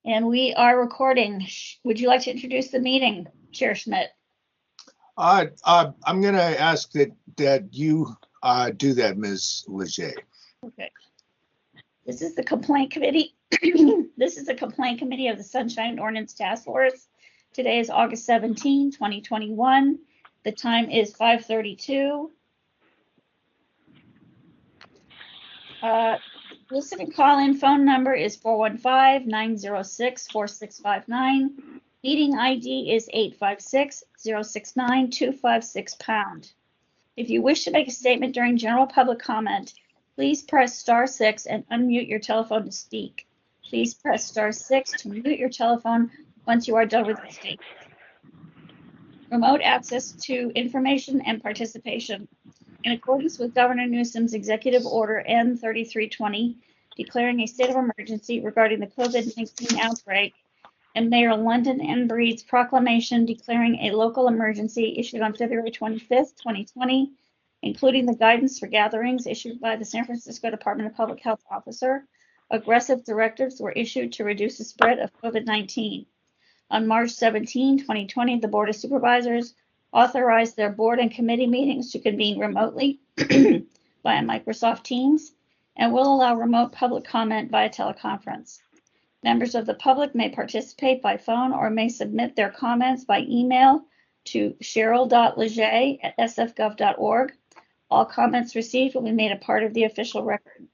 And we are recording. Would you like to introduce the meeting, Chair Schmidt? I'm going to ask that you do that, Ms. Leger. Okay. This is the complaint committee. This is the complaint committee of the Sunshine Ordinance Task Force. Today is August 17, 2021. The time is 5:32. Listen and call-in phone number is 415-906-4659. Meeting ID is 856-069-256#. If you wish to make a statement during general public comment, please press *6 and unmute your telephone to speak. Please press *6 to mute your telephone once you are done with the statement. Remote access to information and participation. In accordance with Governor Newsom's Executive Order N3320, declaring a state of emergency regarding the COVID-19 outbreak, and Mayor London N. Breed's proclamation declaring a local emergency issued on February 25th, 2020, including the guidance for gatherings issued by the San Francisco Department of Public Health officer, aggressive directives were issued to reduce the spread of COVID-19. On March 17, 2020, the Board of Supervisors authorized their board and committee meetings to convene remotely via Microsoft Teams and will allow remote public comment via teleconference. Members of the public may participate by phone or may submit their comments by email to cheryl.leger@sfgov.org. All comments received will be made a part of the official record.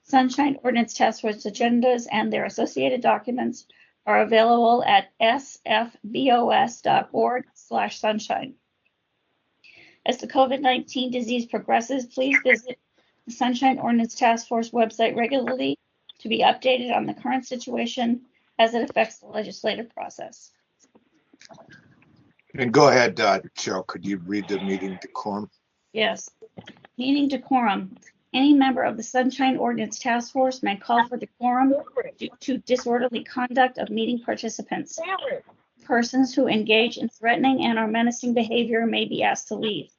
Sunshine Ordinance Task Force agendas and their associated documents are available at sfbos.org/sunshine. As the COVID-19 disease progresses, please visit the Sunshine Ordinance Task Force website regularly to be updated on the current situation as it affects the legislative process. And go ahead, Cheryl, could you read the meeting decorum? Yes. Meeting decorum. Any member of the Sunshine Ordinance Task Force may call for decorum due to disorderly conduct of meeting participants. Persons who engage in threatening and or menacing behavior may be asked to leave.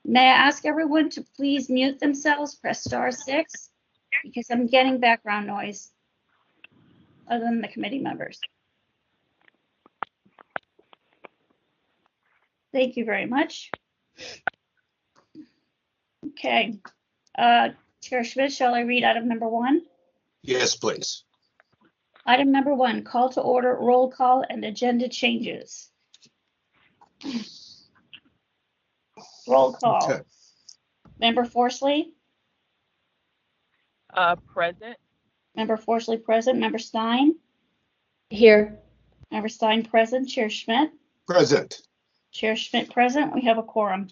May I ask everyone to please mute themselves, press *6, because I'm getting background noise other than the committee members. Thank you very much. Okay. Chair Schmidt, shall I read item number 1? Yes, please. Item number 1, call to order, roll call, and agenda changes. Roll call. Okay. Member Forsley? Present. Member Forsley present. Member Stein? Here. Member Stein present. Chair Schmidt? Present. Chair Schmidt present. We have a quorum.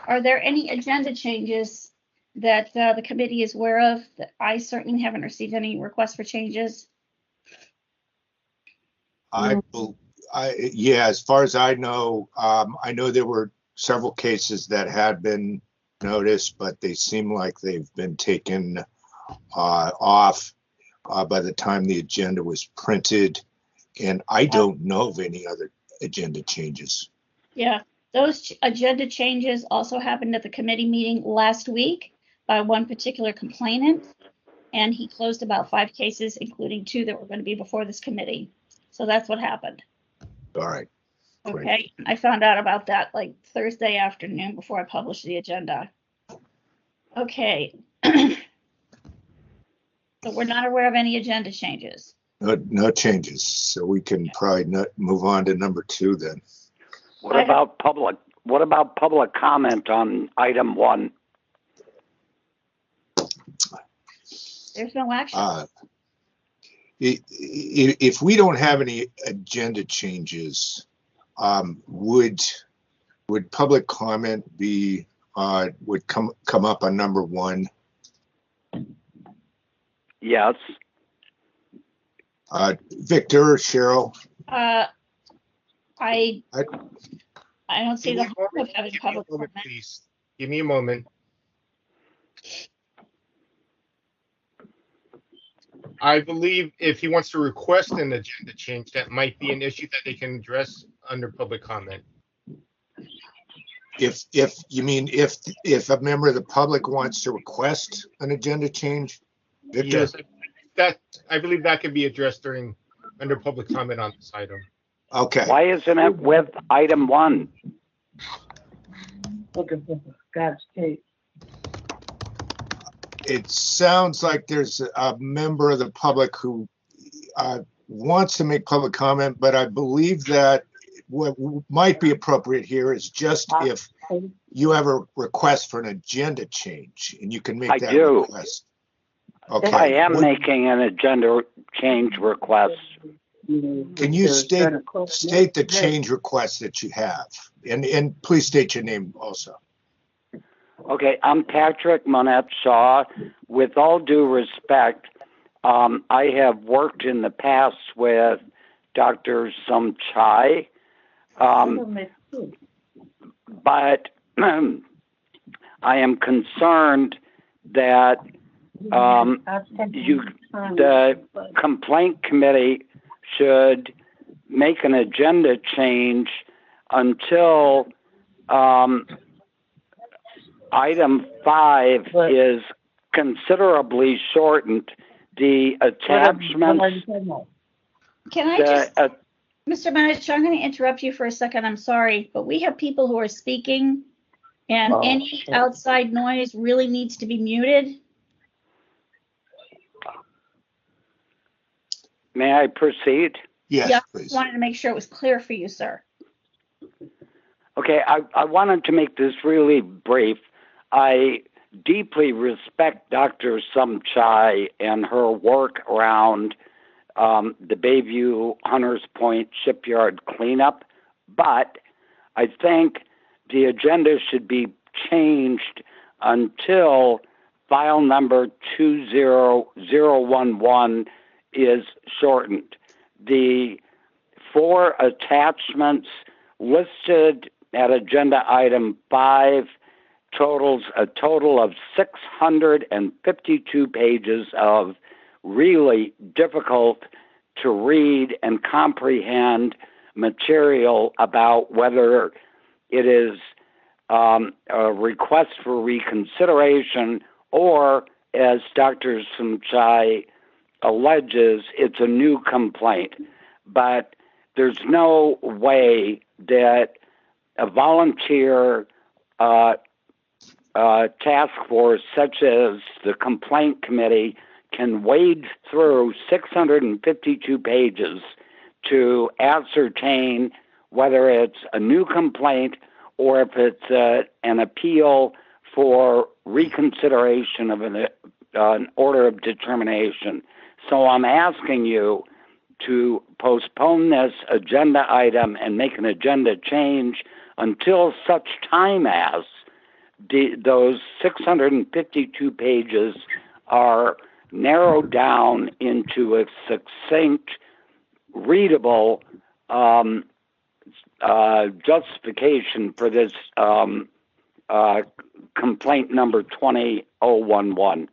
Are there any agenda changes that the committee is aware of? I certainly haven't received any requests for changes. Yeah, as far as I know there were several cases that had been noticed, but they seem like they've been taken off by the time the agenda was printed, and I don't know of any other agenda changes. Yeah, those agenda changes also happened at the committee meeting last week by one particular complainant, and he closed about 5 cases, including 2 that were going to be before this committee. So that's what happened. All right. Okay, Great. I found out about that like Thursday afternoon before I published the agenda. Okay. So we're not aware of any agenda changes. No changes, so we can probably move on to number 2 then. What about public comment on item 1? There's no action. If we don't have any agenda changes, would public comment would come up on number 1? Yes. Victor, Cheryl? I don't see the harm of having Give me public a moment, comment. please. Give me a moment. I believe if he wants to request an agenda change, that might be an issue that they can address under public comment. If you mean if a member of the public wants to request an agenda change, Victor? Yes, I believe that could be addressed under public comment on this item. Okay. Why isn't it with item 1? Looking for Scott's tape. It sounds like there's a member of the public who wants to make public comment, but I believe that what might be appropriate here is just if you have a request for an agenda change, and you can make I that do. request. Okay. I am making an agenda change request. Can you state the change request that you have? And please state your name also. Okay, I'm Patrick Monette Shaw. With all due respect, I have worked in the past with Dr. Sumchai, but I am concerned that the complaint committee should make an agenda change until item 5 is considerably shortened. The attachments. Can I just, Mr. Manich, I'm going to interrupt you for a second. I'm sorry, but we have people who are speaking, and any outside noise really needs to be muted. May I proceed? Yes, Yeah, please. I wanted to make sure it was clear for you, sir. Okay, I wanted to make this really brief. I deeply respect Dr. Sumchai and her work around the Bayview Hunters Point shipyard cleanup, but I think the agenda should be changed until file number 20011 is shortened. The 4 attachments listed at agenda item 5 totals a total of 652 pages of really difficult to read and comprehend material about whether it is a request for reconsideration or, as Dr. Sumchai alleges, it's a new complaint. But there's no way that a volunteer task force such as the complaint committee can wade through 652 pages to ascertain whether it's a new complaint or if it's an appeal for reconsideration of an order of determination. So I'm asking you to postpone this agenda item and make an agenda change until such time as those 652 pages are narrowed down into a succinct, readable justification for this complaint number 20011.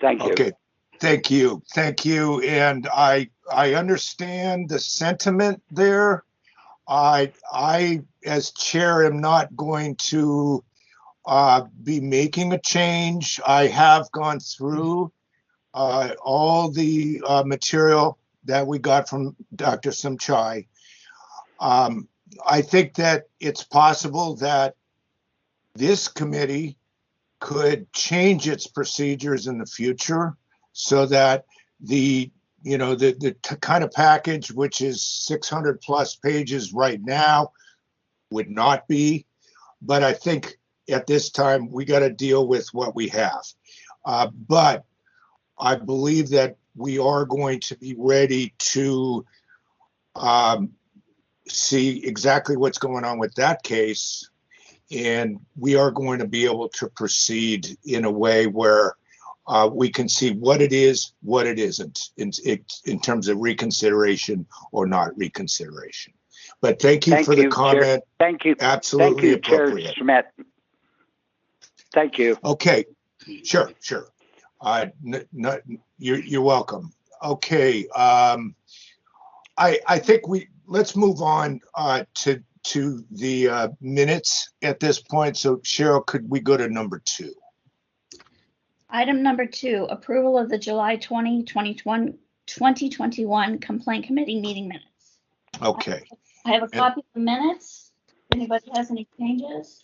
Thank you. Okay. Thank you. Thank you. And I understand the sentiment there. I, as chair, am not going to be making a change. I have gone through all the material that we got from Dr. Sumchai. I think that it's possible that this committee could change its procedures in the future so that the kind of package, which is 600 plus pages right now, would not be. But I think at this time we got to deal with what we have. But I believe that we are going to be ready to see exactly what's going on with that case. And we are going to be able to proceed in a way where we can see what it is, what it isn't, in terms of reconsideration or not reconsideration. But thank you for the comment. Chair. Thank you. Absolutely Thank you, appropriate. Chair Schmidt. Thank you. Okay, sure. You're welcome. Okay, I think let's move on to the minutes at this point. So Cheryl, could we go to number 2? Item number 2, approval of the July 2021 Complaint Committee meeting minutes. Okay. I have a copy of the minutes. If anybody has any changes?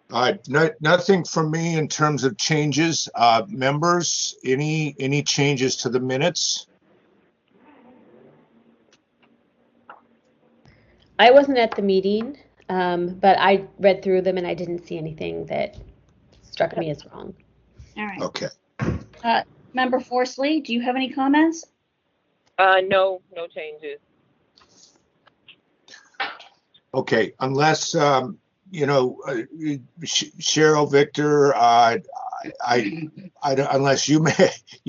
Nothing from me in terms of changes. Members, any changes to the minutes? I wasn't at the meeting, but I read through them and I didn't see anything that struck me as wrong. All right. Okay. Member Forsley, do you have any comments? No changes. Okay, unless, Cheryl, Victor, unless you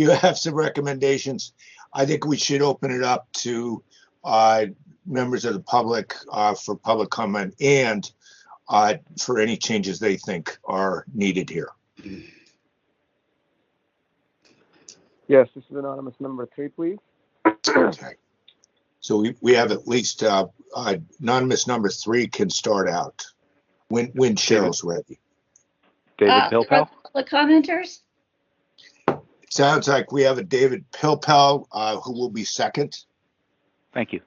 have some recommendations, I think we should open it up to members of the public for public comment and for any changes they think are needed here. Yes, this is anonymous number 3, please. Okay. So we have at least anonymous number 3 can start out when Cheryl's ready. David Pilpel. Public commenters? It sounds like we have a David Pilpel who will be second. Thank you.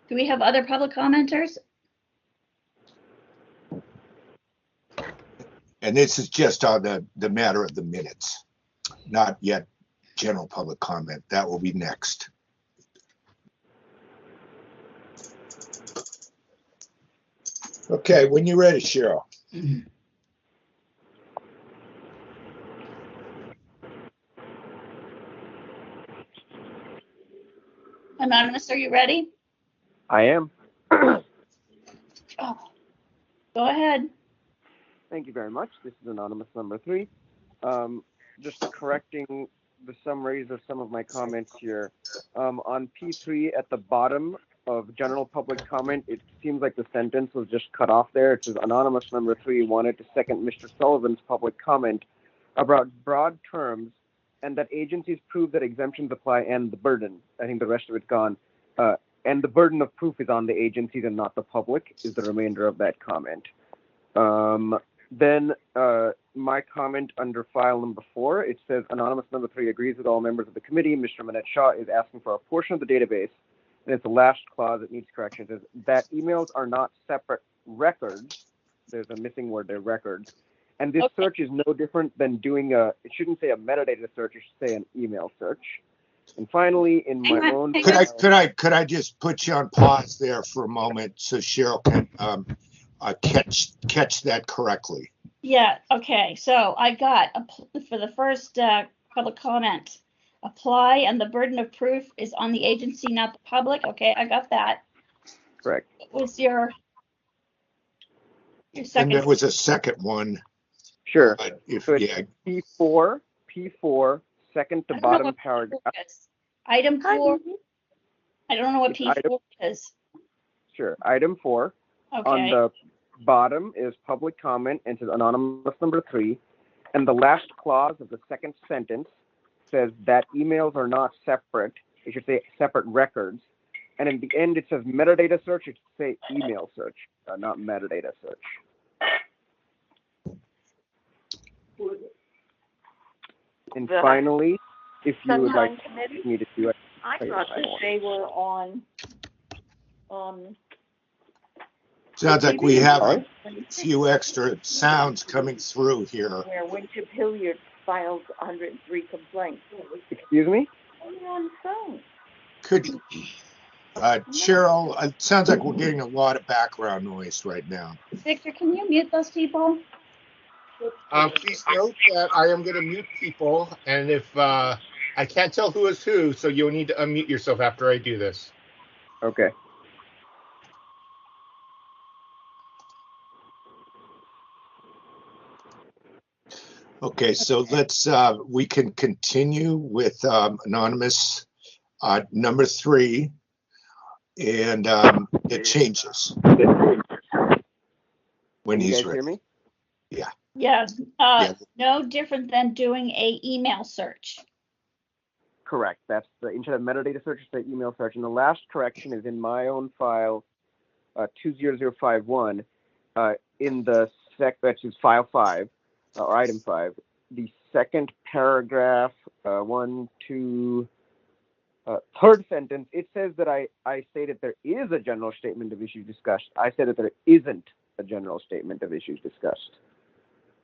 Do we have other public commenters? And this is just on the matter of the minutes, not yet general public comment. That will be next. Okay, when you're ready, Cheryl. Anonymous, are you ready? I am. Oh, go ahead. Thank you very much. This is anonymous number 3. Just correcting the summaries of some of my comments here. On P3 at the bottom of general public comment, it seems like the sentence was just cut off there. It says anonymous number 3 wanted to second Mr. Sullivan's public comment about broad terms and that agencies prove that exemptions apply and the burden. I think the rest of it's gone. And the burden of proof is on the agencies and not the public is the remainder of that comment. Then my comment under file number 4, it says anonymous number 3 agrees with all members of the committee. Mr. Manette Shaw is asking for a portion of the database, and it's the last clause that needs correction. It says that emails are not separate records. There's a missing word there, records. And this search is no different than doing it shouldn't say a metadata search, it should say an email search. And finally, in my own Could I just put you on pause there for a moment so Cheryl can catch that correctly? Yeah, okay. So I got, for the first public comment, apply and the burden of proof is on the agency, not the public. Okay, I got that. correct. What was your And second? there was a second one. Sure. If So it's P4, second to bottom paragraph. Item 4. I don't know what P4 is. Sure. Item 4 Okay. on the bottom is public comment and says anonymous number 3. And the last clause of the second sentence says that emails are not separate. It should say separate records. And in the end, it says metadata search. It should say email search, not metadata search. And finally, if you would like me to do it, I thought that they were on. sounds like we have a few extra sounds coming through here. Where Winship Hilliard filed 103 complaints. Excuse me? Only on phone. Could Cheryl, it sounds like we're getting a lot of background noise right now. Victor, can you mute those people? Please note that I am going to mute people, and if I can't tell who is who, so you'll need to unmute yourself after I do this. Okay. Okay, so let's we can continue with anonymous number 3 and the changes when Can you he's guys ready. hear me? Yeah. Yeah. No different than doing a email search. Correct. That's the instead of metadata search, it's the email search. And the last correction is in my own file, 20051. In the which is file 5, or item 5, the second paragraph, third sentence, it says that I stated there is a general statement of issues discussed. I said that there isn't a general statement of issues discussed.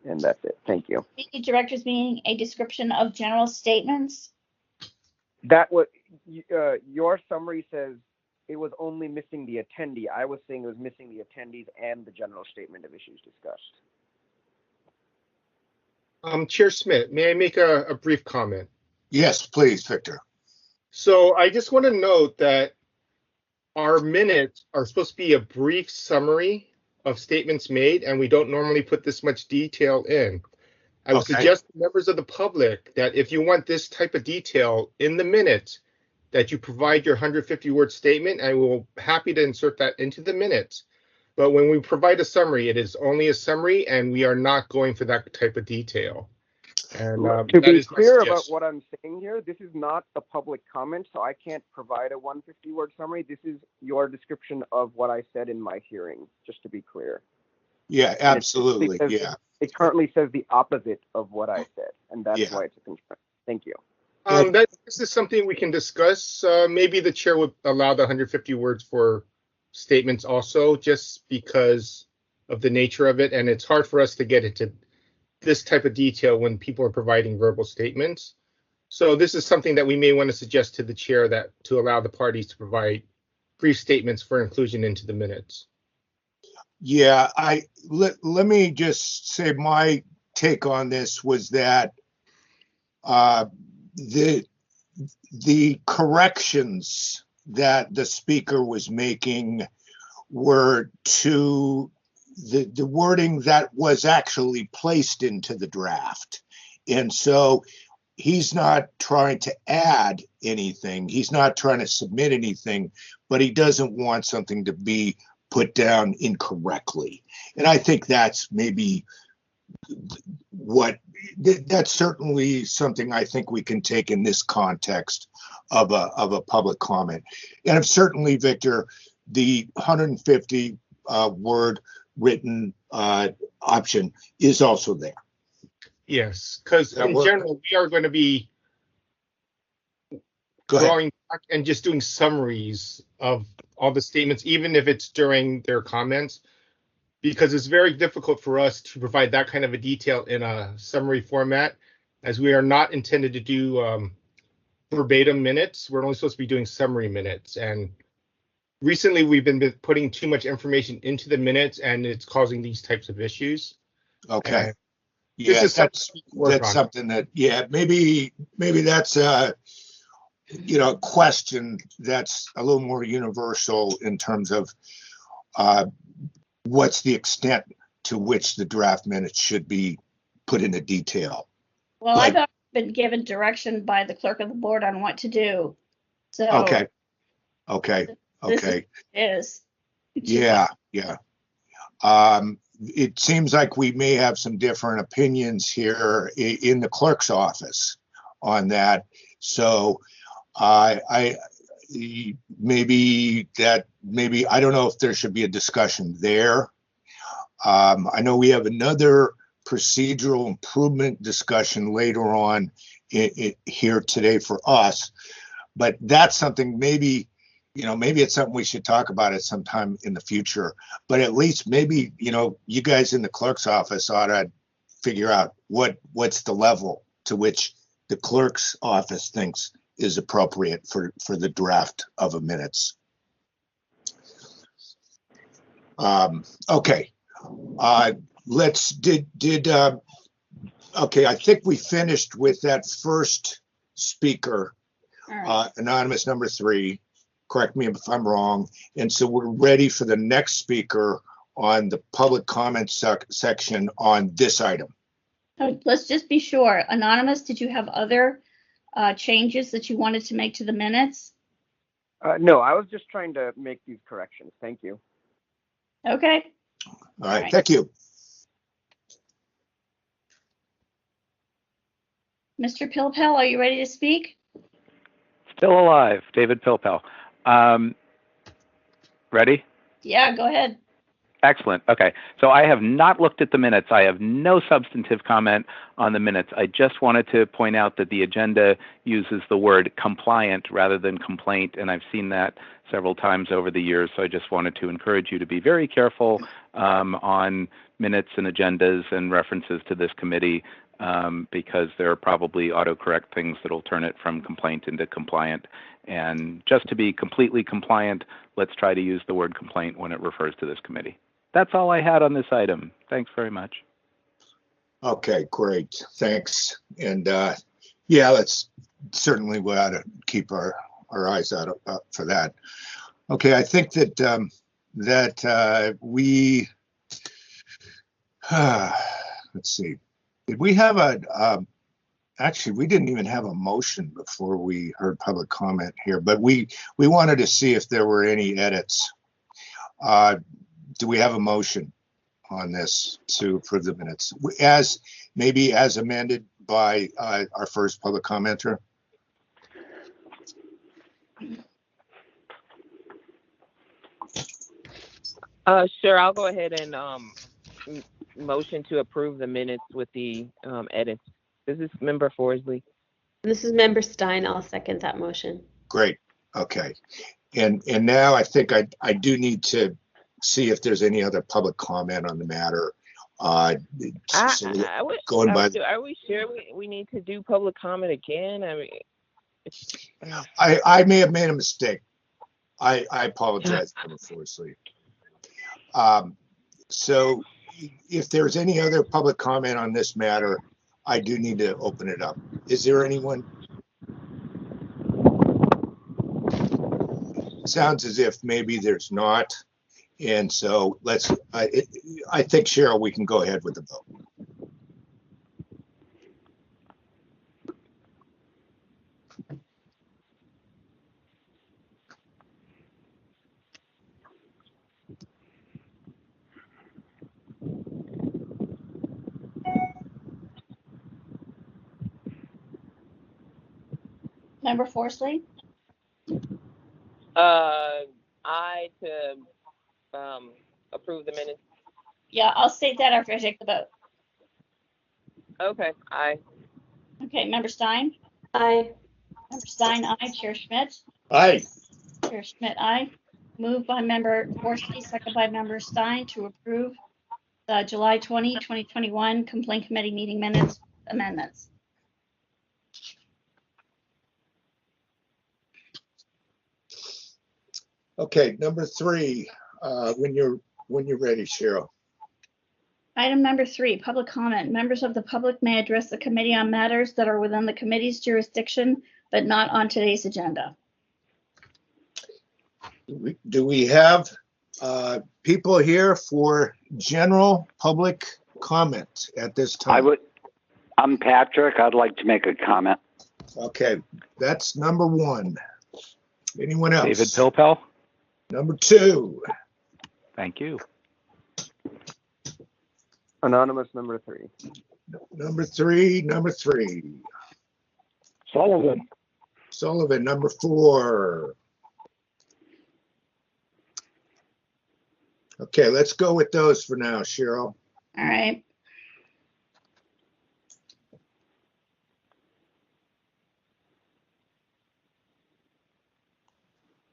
And that's it. Thank you. Committee directors meeting a description of general statements. That was, your summary says it was only missing the attendee. I was saying it was missing the attendees and the general statement of issues discussed. Chair Smith, may I make a brief comment? Yes, please, Victor. So I just want to note that our minutes are supposed to be a brief summary of statements made, and we don't normally put this much detail in. I would suggest to members of the public that if you want this type of detail in the minutes, that you provide your 150-word statement, and we'll happy to insert that into the minutes. But when we provide a summary, it is only a summary, and we are not going for that type of detail. And to be clear about what I'm saying here, this is not a public comment, so I can't provide a 150-word summary. This is your description of what I said in my hearing, just to be clear. Yeah, absolutely. Yeah. It currently says the opposite of what I said, and that's why it's a concern. Thank you. This is something we can discuss. Maybe the chair would allow the 150 words for statements also, just because of the nature of it, and it's hard for us to get into this type of detail when people are providing verbal statements. So this is something that we may want to suggest to the chair, that to allow the parties to provide brief statements for inclusion into the minutes. Yeah, let me just say my take on this was that the corrections that the speaker was making were to the wording that was actually placed into the draft. And so he's not trying to add anything. He's not trying to submit anything, but he doesn't want something to be put down incorrectly. And I think that's maybe that's certainly something I think we can take in this context of a public comment. And certainly, Victor, the 150 word written option is also there. Yes, because in general, we are going to be going back and just doing summaries of all the statements, even if it's during their comments, because it's very difficult for us to provide that kind of a detail in a summary format, as we are not intended to do verbatim minutes. We're only supposed to be doing summary minutes. And recently, we've been putting too much information into the minutes, and it's causing these types of issues. Okay. Yeah, that's something that, maybe that's a question that's a little more universal in terms of what's the extent to which the draft minutes should be put into detail. Well, I've been given direction by the clerk of the board on what to do. So okay. This is. Yeah. It seems like we may have some different opinions here in the clerk's office on that. So I maybe I don't know if there should be a discussion there. I know we have another procedural improvement discussion later on here today for us, but that's something maybe it's something we should talk about at some time in the future. But at least maybe, you guys in the clerk's office ought to figure out what's the level to which the clerk's office thinks is appropriate for the draft of a minutes. Okay. Okay, I think we finished with that first speaker, anonymous number 3. Correct me if I'm wrong. And so we're ready for the next speaker on the public comment section on this item. Let's just be sure. Anonymous, did you have other changes that you wanted to make to the minutes? No, I was just trying to make these corrections. Thank you. Okay. All right. Thank you. Mr. Pilpel, are you ready to speak? Still alive, David Pilpel. Ready? Yeah, go ahead. Excellent. Okay. So I have not looked at the minutes. I have no substantive comment on the minutes. I just wanted to point out that the agenda uses the word compliant rather than complaint, and I've seen that several times over the years. So I just wanted to encourage you to be very careful on minutes and agendas and references to this committee, because there are probably autocorrect things that will turn it from complaint into compliant. And just to be completely compliant, let's try to use the word complaint when it refers to this committee. That's all I had on this item. Thanks very much. Okay, great. Thanks. And yeah, let's certainly we ought to keep our eyes out for that. Okay, I think that we let's see. Did we have actually, we didn't even have a motion before we heard public comment here, but we wanted to see if there were any edits. Do we have a motion on this to approve the minutes maybe as amended by our first public commenter? Sure, I'll go ahead and motion to approve the minutes with the edits. This is Member Forsley. This is Member Stein. I'll second that motion. Great. Okay. And now I think I do need to see if there's any other public comment on the matter. Are we sure we need to do public comment again? I mean, I may have made a mistake. I apologize, Forsley. So if there's any other public comment on this matter, I do need to open it up. Is there anyone? Sounds as if maybe there's not. And so I think, Cheryl, we can go ahead with the vote. Member Forsley? I to approve the minutes. Yeah, I'll state that after I take the vote. Okay, aye. Okay, Member Stein? Aye. Member Stein, aye. Chair Schmidt? Aye. Chair Schmidt, aye. Moved by Member Forsley, second by Member Stein to approve the July 20, 2021 Complaint Committee meeting minutes amendments. Okay, number 3, when you're ready, Cheryl. Item number 3, public comment. Members of the public may address the committee on matters that are within the committee's jurisdiction, but not on today's agenda. Do we have people here for general public comment at this time? I'm Patrick. I'd like to make a comment. Okay, that's number 1. Anyone else? David Pilpel. Number 2. Thank you. Anonymous number 3. Number 3. Sullivan, number 4. Okay, let's go with those for now, Cheryl. All right.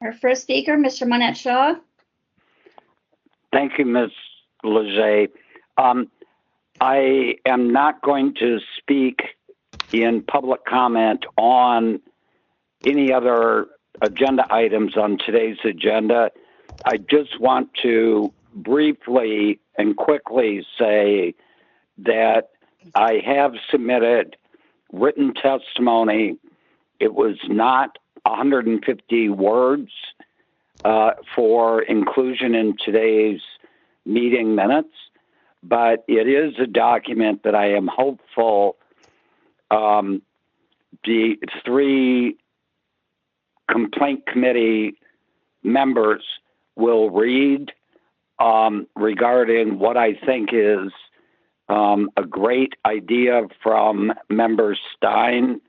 Our first speaker, Mr. Monette Shaw. Thank you, Ms. Leger. I am not going to speak in public comment on any other agenda items on today's agenda. I just want to briefly and quickly say that I have submitted written testimony. It was not 150 words for inclusion in today's meeting minutes, but it is a document that I am hopeful the 3 complaint committee members will read regarding what I think is a great idea from Member Stein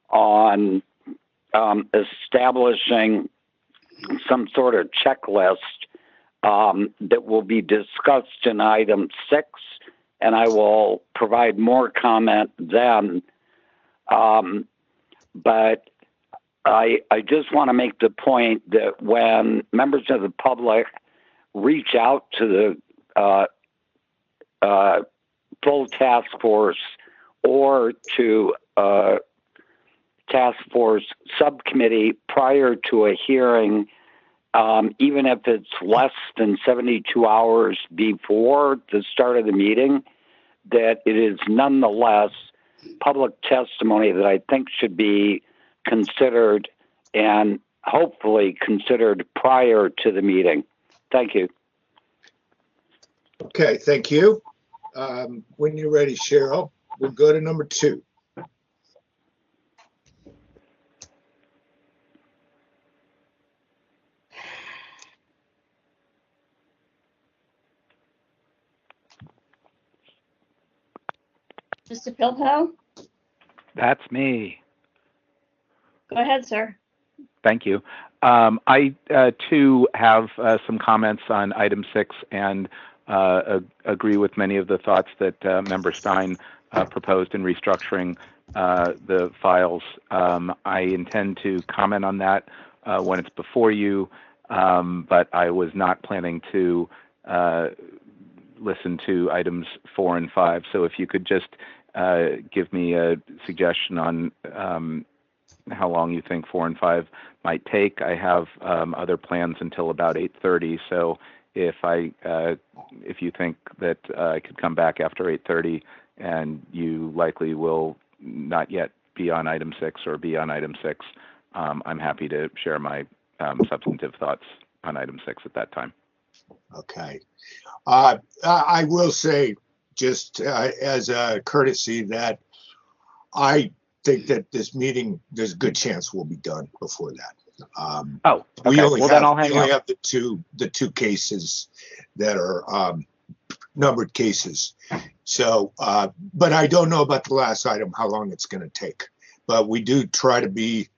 on establishing some sort of checklist that will be discussed in item 6, and I will provide more comment then. But I just want to make the point that when members of the public reach out to the full task force or to task force subcommittee prior to a hearing, even if it's less than 72 hours before the start of the meeting, that it is nonetheless public testimony that I think should be considered and hopefully considered prior to the meeting. Thank you. Okay, thank you. When you're ready, Cheryl, we'll go to number 2. Mr. Philpo, That's me. go ahead, sir. Thank you. I, too, have some comments on item 6 and agree with many of the thoughts that Member Stein proposed in restructuring the files. I intend to comment on that when it's before you, but I was not planning to listen to items 4 and 5. So if you could just give me a suggestion on how long you think 4 and 5 might take. I have other plans until about 8:30. So if you think that I could come back after 8:30, and you likely will not yet be on item 6 or be on item 6, I'm happy to share my substantive thoughts on item 6 at that time. Okay. I will say, just as a courtesy, that I think that this meeting, there's a good chance we'll be done before that. Okay. We only Well, then I'll hang out. have the two cases that are numbered cases. So, but I don't know about the last item, how long it's going to take. But we do try to be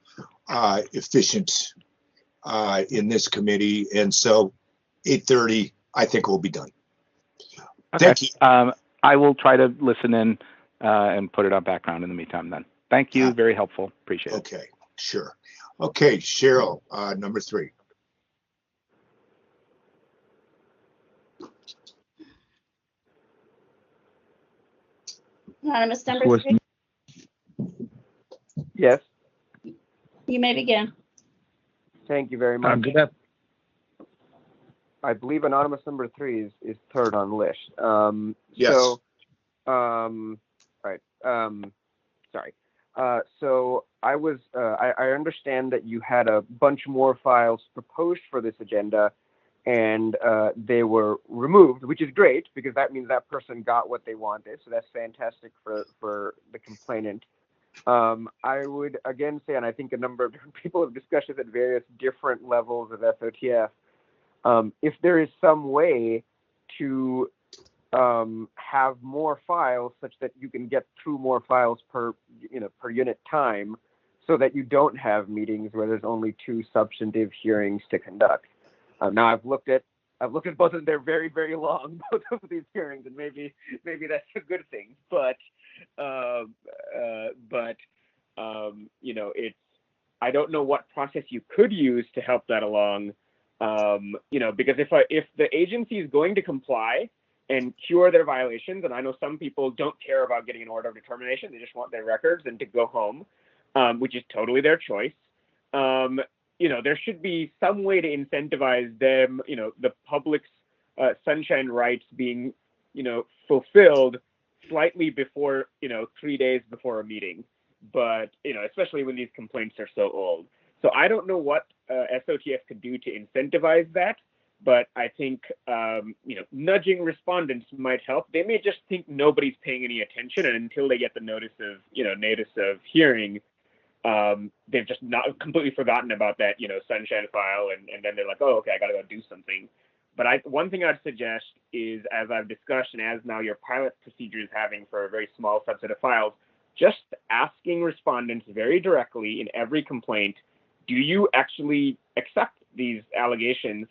efficient in this committee, and so 8:30, I think we'll be done. Okay. Thank you. I will try to listen in and put it on background in the meantime then. Thank you. Very helpful. Appreciate it. Okay, sure. Okay, Cheryl, number 3. Anonymous number 3, Yes, you may begin. thank you very much. Good. I believe anonymous number 3 is third on the list. Yes. So, right. Sorry. So I understand that you had a bunch more files proposed for this agenda, and they were removed, which is great because that means that person got what they wanted. So that's fantastic for the complainant. I would again say, and I think a number of different people have discussed this at various different levels of SOTF, if there is some way to have more files such that you can get through more files per unit time, so that you don't have meetings where there's only 2 substantive hearings to conduct. Now I've looked at both of them. They're very, very long, both of these hearings, and maybe that's a good thing. But it's, I don't know what process you could use to help that along. Because if the agency is going to comply and cure their violations, and I know some people don't care about getting an order of determination, they just want their records and to go home, which is totally their choice. There should be some way to incentivize them, the public's sunshine rights being, fulfilled slightly before, 3 days before a meeting. But, especially when these complaints are so old. So I don't know what SOTF could do to incentivize that, but I think, nudging respondents might help. They may just think nobody's paying any attention, and until they get the notice of hearing, they've just not completely forgotten about that, sunshine file, and then they're like, oh, okay, I got to go do something. But one thing I'd suggest is, as I've discussed, and as now your pilot procedure is having for a very small subset of files, just asking respondents very directly in every complaint, do you actually accept these allegations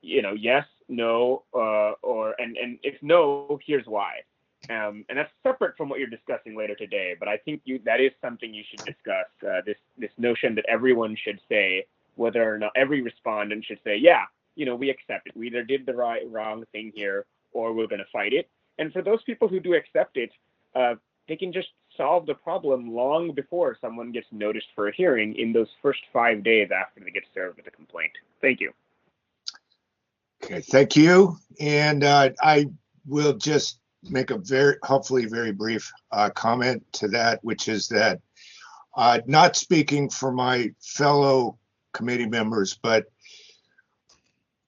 yes, no, and if no, here's why. And that's separate from what you're discussing later today. But I think that is something you should discuss. This notion that everyone should say, whether or not every respondent should say, yeah, we accept it. We either did the wrong thing here, or we're going to fight it. And for those people who do accept it, they can just solve the problem long before someone gets noticed for a hearing in those first 5 days after they get served with a complaint. Thank you. Okay, thank you. And I will just make a hopefully very brief comment to that, which is that not speaking for my fellow committee members, but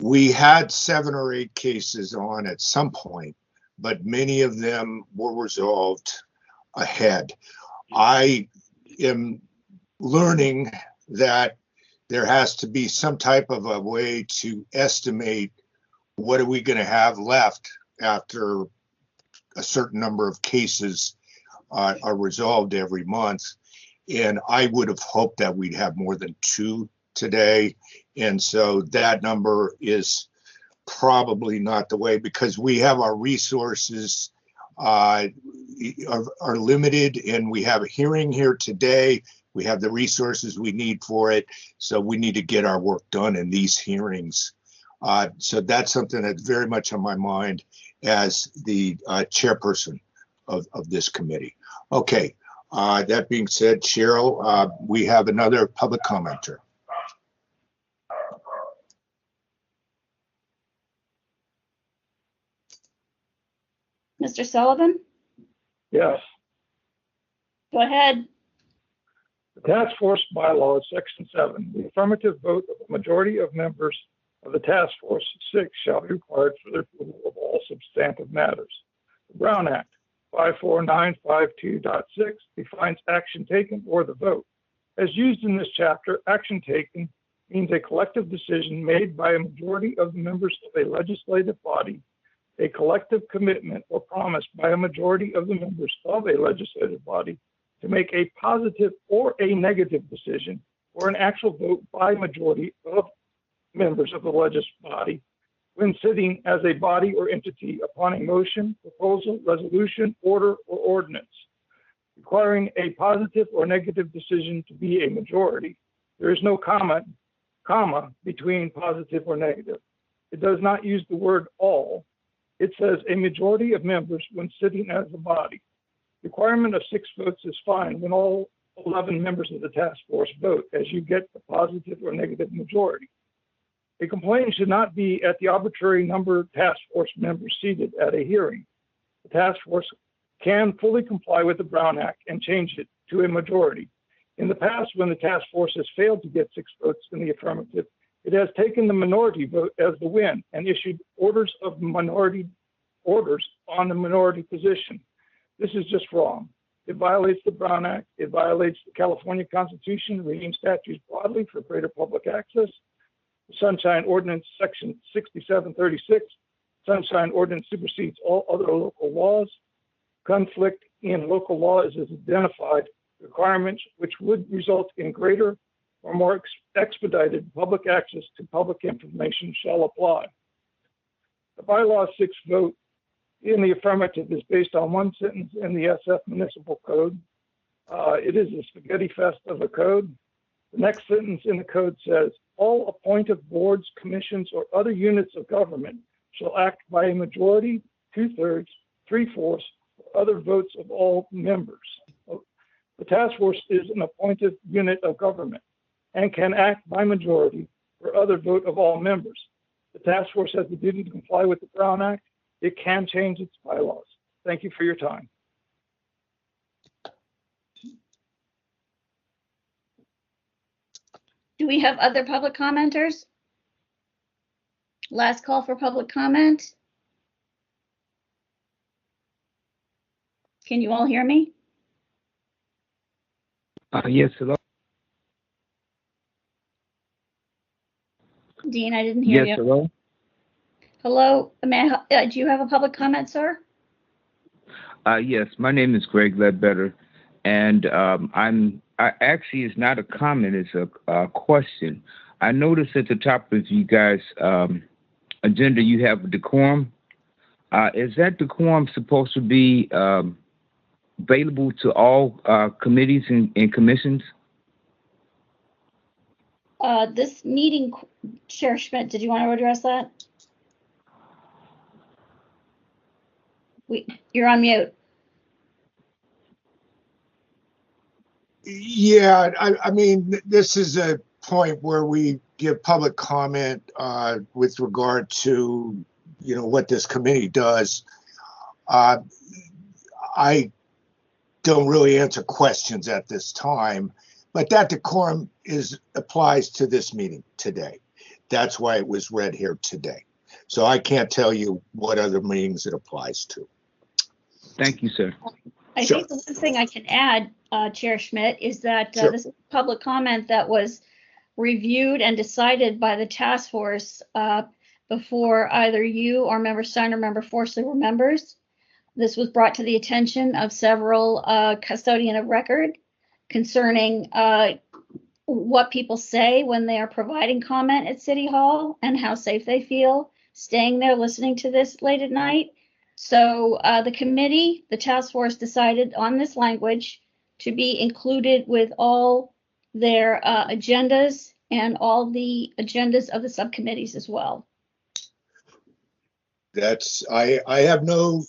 we had 7 or 8 cases on at some point, but many of them were resolved ahead. I am learning that there has to be some type of a way to estimate what are we going to have left after a certain number of cases are resolved every month. And I would have hoped that we'd have more than 2 today. And so that number is probably not the way, because we have our resources are limited, and we have a hearing here today. We have the resources we need for it. So we need to get our work done in these hearings. So that's something that's very much on my mind as the chairperson of this committee. Okay, that being said, Cheryl, we have another public commenter. Mr. Sullivan, Yes. go ahead. The task force bylaws, section 7, the affirmative vote of a majority of members of the task force, 6, shall be required for the approval of all substantive matters. The Brown Act, 54952.6, defines action taken or the vote. As used in this chapter, action taken means a collective decision made by a majority of the members of a legislative body, a collective commitment or promise by a majority of the members of a legislative body to make a positive or a negative decision, or an actual vote by majority of members of the legislative body when sitting as a body or entity upon a motion, proposal, resolution, order, or ordinance. Requiring a positive or negative decision to be a majority, there is no comma between positive or negative. It does not use the word all. It says a majority of members when sitting as a body. Requirement of 6 votes is fine when all 11 members of the task force vote, as you get the positive or negative majority. A complaint should not be at the arbitrary number of task force members seated at a hearing. The task force can fully comply with the Brown Act and change it to a majority. In the past, when the task force has failed to get 6 votes in the affirmative, it has taken the minority vote as the win and issued orders on the minority position. This is just wrong. It violates the Brown Act. It violates the California Constitution, reading statutes broadly for greater public access. The Sunshine Ordinance, section 6736. Sunshine Ordinance supersedes all other local laws. Conflict in local law is identified requirements which would result in greater or more expedited public access to public information shall apply. The bylaw 6 vote in the affirmative is based on one sentence in the SF Municipal Code. It is a spaghetti fest of a code. The next sentence in the code says, all appointed boards, commissions, or other units of government shall act by a majority, 2/3, 3/4, or other votes of all members. The task force is an appointed unit of government and can act by majority or other vote of all members. The task force has the duty to comply with the Brown Act. It can change its bylaws. Thank you for your time. Do we have other public commenters? Last call for public comment. Can you all hear me? Yes, hello. Dean, I didn't hear Yes, you. hello. Hello, do you have a public comment, sir? Yes, my name is Greg Ledbetter, and actually it's not a comment, it's a question. I noticed at the top of you guys' agenda you have decorum. Is that decorum supposed to be available to all committees and commissions? This meeting, Chair Schmidt, did you want to address that? You're on mute. Yeah, I mean, this is a point where we give public comment with regard to, you know, what this committee does. I don't really answer questions at this time, but that decorum applies to this meeting today. That's why it was read here today. So I can't tell you what other meetings it applies to. Thank you, sir. I think the one thing I can add, Chair Schmidt, is that this is public comment that was reviewed and decided by the task force before either you or Member Stein or Member Forsley were members. This was brought to the attention of several custodian of record concerning what people say when they are providing comment at City Hall and how safe they feel staying there listening to this late at night. So the committee, the task force, decided on this language to be included with all their agendas and all the agendas of the subcommittees as well. That's I have no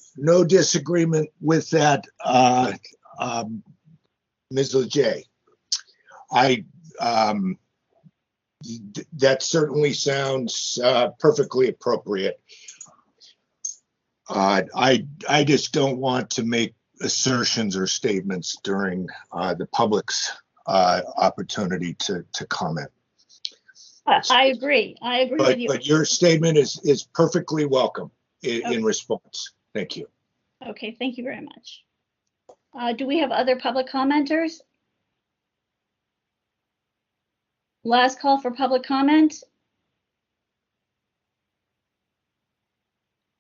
disagreement with that, Ms. Lejay. That certainly sounds perfectly appropriate. I just don't want to make assertions or statements during the public's opportunity to comment. I agree. I agree with you. But your statement is perfectly welcome in response. Thank you. Okay, thank you very much. Do we have other public commenters? Last call for public comment.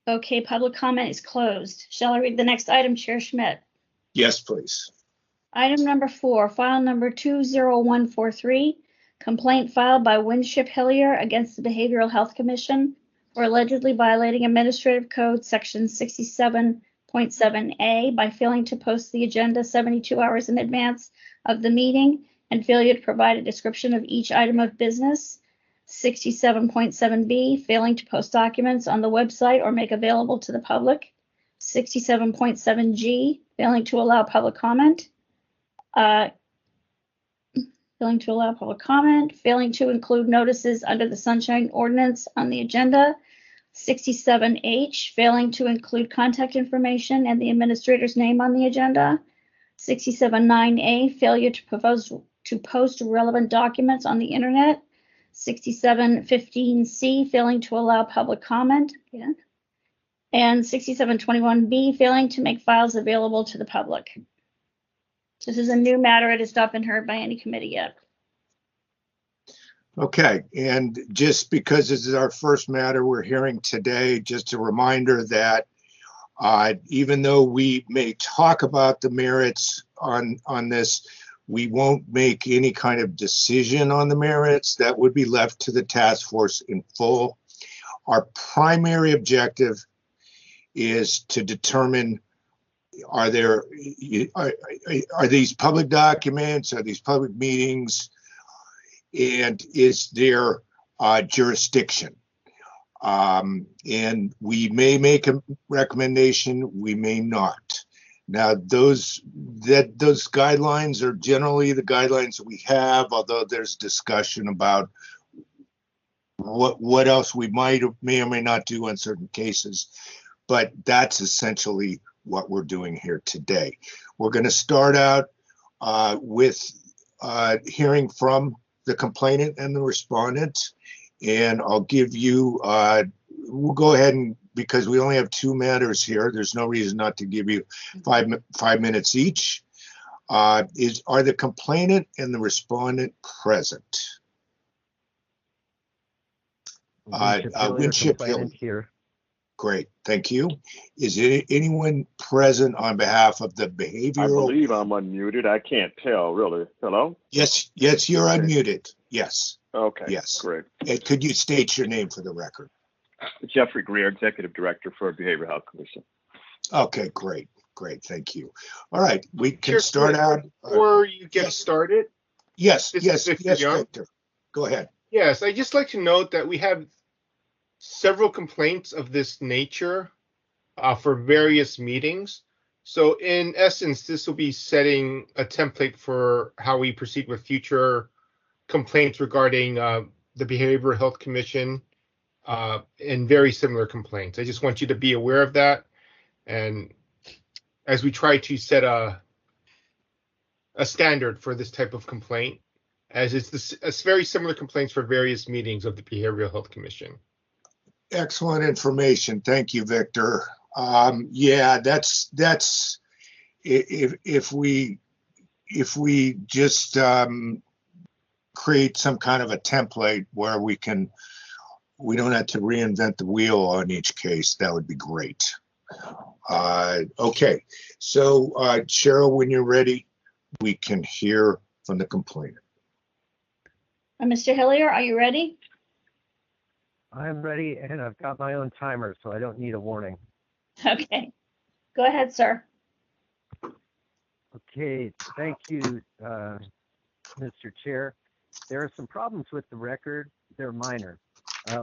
Okay, public comment is closed. Shall I read the next item, Chair Schmidt? Yes, please. Item number 4, file number 20143, complaint filed by Winship Hillier against the Behavioral Health Commission for allegedly violating Administrative Code Section 67.7A by failing to post the agenda 72 hours in advance of the meeting and failure to provide a description of each item of business. 67.7B, failing to post documents on the website or make available to the public. 67.7G, failing to allow public comment. Failing to include notices under the Sunshine Ordinance on the agenda. 67H, failing to include contact information and the administrator's name on the agenda. 67.9A, failure to post relevant documents on the internet. 67.15C, failing to allow public comment, again, and 67.21B, failing to make files available to the public. This is a new matter. It has not been heard by any committee yet. Okay, and just because this is our first matter we're hearing today, just a reminder that even though we may talk about the merits on this, we won't make any kind of decision on the merits. That would be left to the task force in full. Our primary objective is to determine, are these public documents, are these public meetings, and is there jurisdiction? And we may make a recommendation, we may not. Now, those guidelines are generally the guidelines that we have, although there's discussion about what else we may or may not do in certain cases. But that's essentially what we're doing here today. We're going to start out with hearing from the complainant and the respondent, and I'll give you, we'll go ahead and, because we only have 2 matters here, there's no reason not to give you 5 minutes each. Are the complainant and the respondent present? Winship Hill here. Great, thank you. Is anyone present on behalf of the behavioral? I believe I'm unmuted. I can't tell, really. Hello? Yes, you're unmuted. Yes. Okay, yes. great. Could you state your name for the record? Jeffrey Greer, Executive Director for Behavioral Health Commission. Okay, great. Thank you. All right, we can Chair start Smith, out. Before you get started, Yes, this is Young. Victor. Go ahead. Yes, I'd just like to note that we have several complaints of this nature for various meetings. So in essence, this will be setting a template for how we proceed with future complaints regarding the Behavioral Health Commission and very similar complaints. I just want you to be aware of that. And as we try to set a standard for this type of complaint, as it's very similar complaints for various meetings of the Behavioral Health Commission. Excellent information. Thank you, Victor. Yeah, that's if we just create some kind of a template where we don't have to reinvent the wheel on each case, that would be great. Okay, so Cheryl, when you're ready, we can hear from the complainant. Mr. Hillier, are you ready? I'm ready, and I've got my own timer, so I don't need a warning. Okay, go ahead, sir. Okay, thank you, Mr. Chair. There are some problems with the record. They're minor.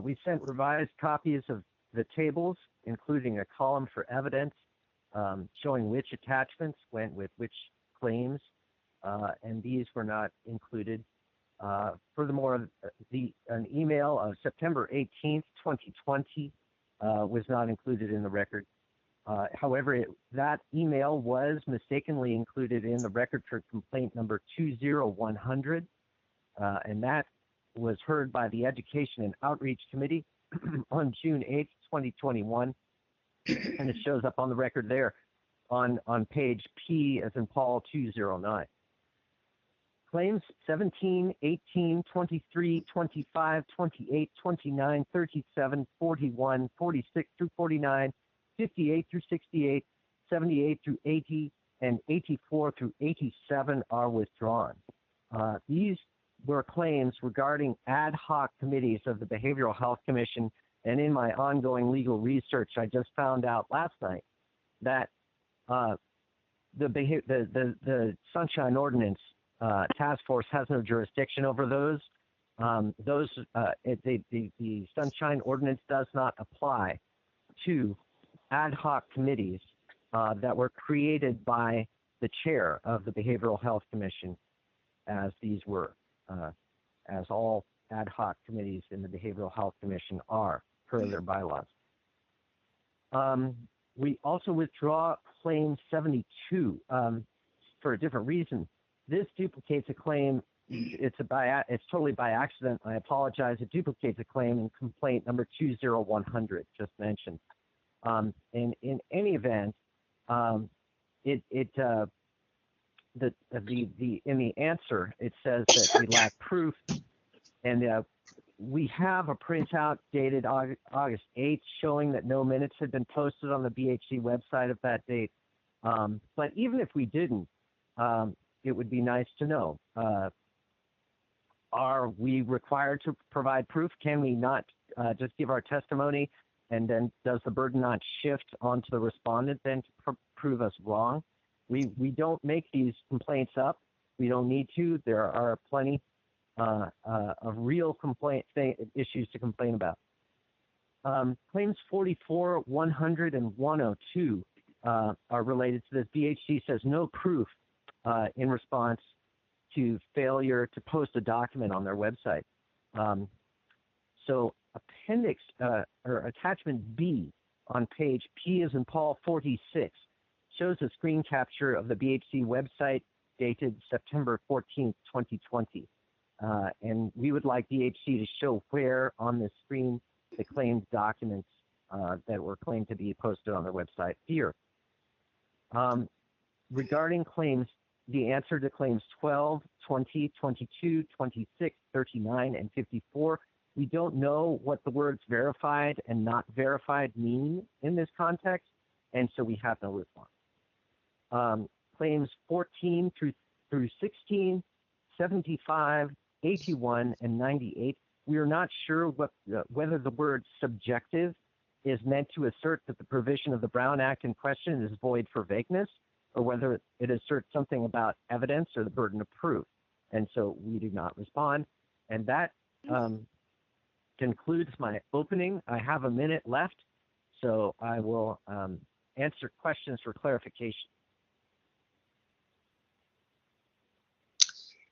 We sent revised copies of the tables, including a column for evidence showing which attachments went with which claims, and these were not included. Furthermore, an email of September 18th, 2020 was not included in the record. However, that email was mistakenly included in the record for complaint number 20100, and that was heard by the Education and Outreach Committee on June 8th, 2021, and it shows up on the record there on page P as in Paul 209. Claims 17, 18, 23, 25, 28, 29, 37, 41, 46 through 49, 58 through 68, 78 through 80, and 84 through 87 are withdrawn. These were claims regarding ad hoc committees of the Behavioral Health Commission, and in my ongoing legal research, I just found out last night that the Sunshine Ordinance task force has no jurisdiction over those. The Sunshine Ordinance does not apply to ad hoc committees that were created by the chair of the Behavioral Health Commission, as these were, as all ad hoc committees in the Behavioral Health Commission are per their bylaws. We also withdraw claim 72 for a different reason. This duplicates a claim. It's totally by accident. I apologize. It duplicates a claim in complaint number 20100 just mentioned. And in any event, in the answer it says that we lack proof, and we have a printout dated August 8th showing that no minutes had been posted on the BHC website of that date. But even if we didn't, it would be nice to know. Are we required to provide proof? Can we not just give our testimony, and then does the burden not shift onto the respondent then to prove us wrong? We don't make these complaints up. We don't need to. There are plenty of real issues to complain about. Claims 44, 100, and 102 are related to this. BHC says no proof in response to failure to post a document on their website. So appendix or attachment B on page P as in Paul 46 shows a screen capture of the BHC website dated September 14th, 2020. And we would like BHC to show where on the screen the claimed documents that were claimed to be posted on their website here. Regarding claims, the answer to claims 12, 20, 22, 26, 39, and 54, we don't know what the words verified and not verified mean in this context, and so we have no response. Claims 14 through 16, 75, 81, and 98, we are not sure whether the word subjective is meant to assert that the provision of the Brown Act in question is void for vagueness, or whether it asserts something about evidence or the burden of proof. And so we do not respond. And that concludes my opening. I have a minute left, so I will answer questions for clarification.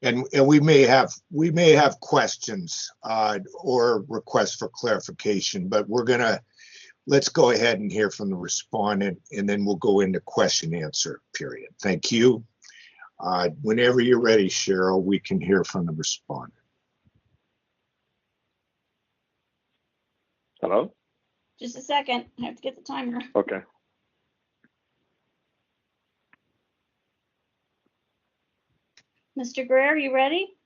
And we may have questions or requests for clarification, but let's go ahead and hear from the respondent, and then we'll go into question answer period. Thank you. Whenever you're ready, Cheryl, we can hear from the respondent. Hello? Just a second. I have to get the timer. Okay. Mr. Greer, you ready?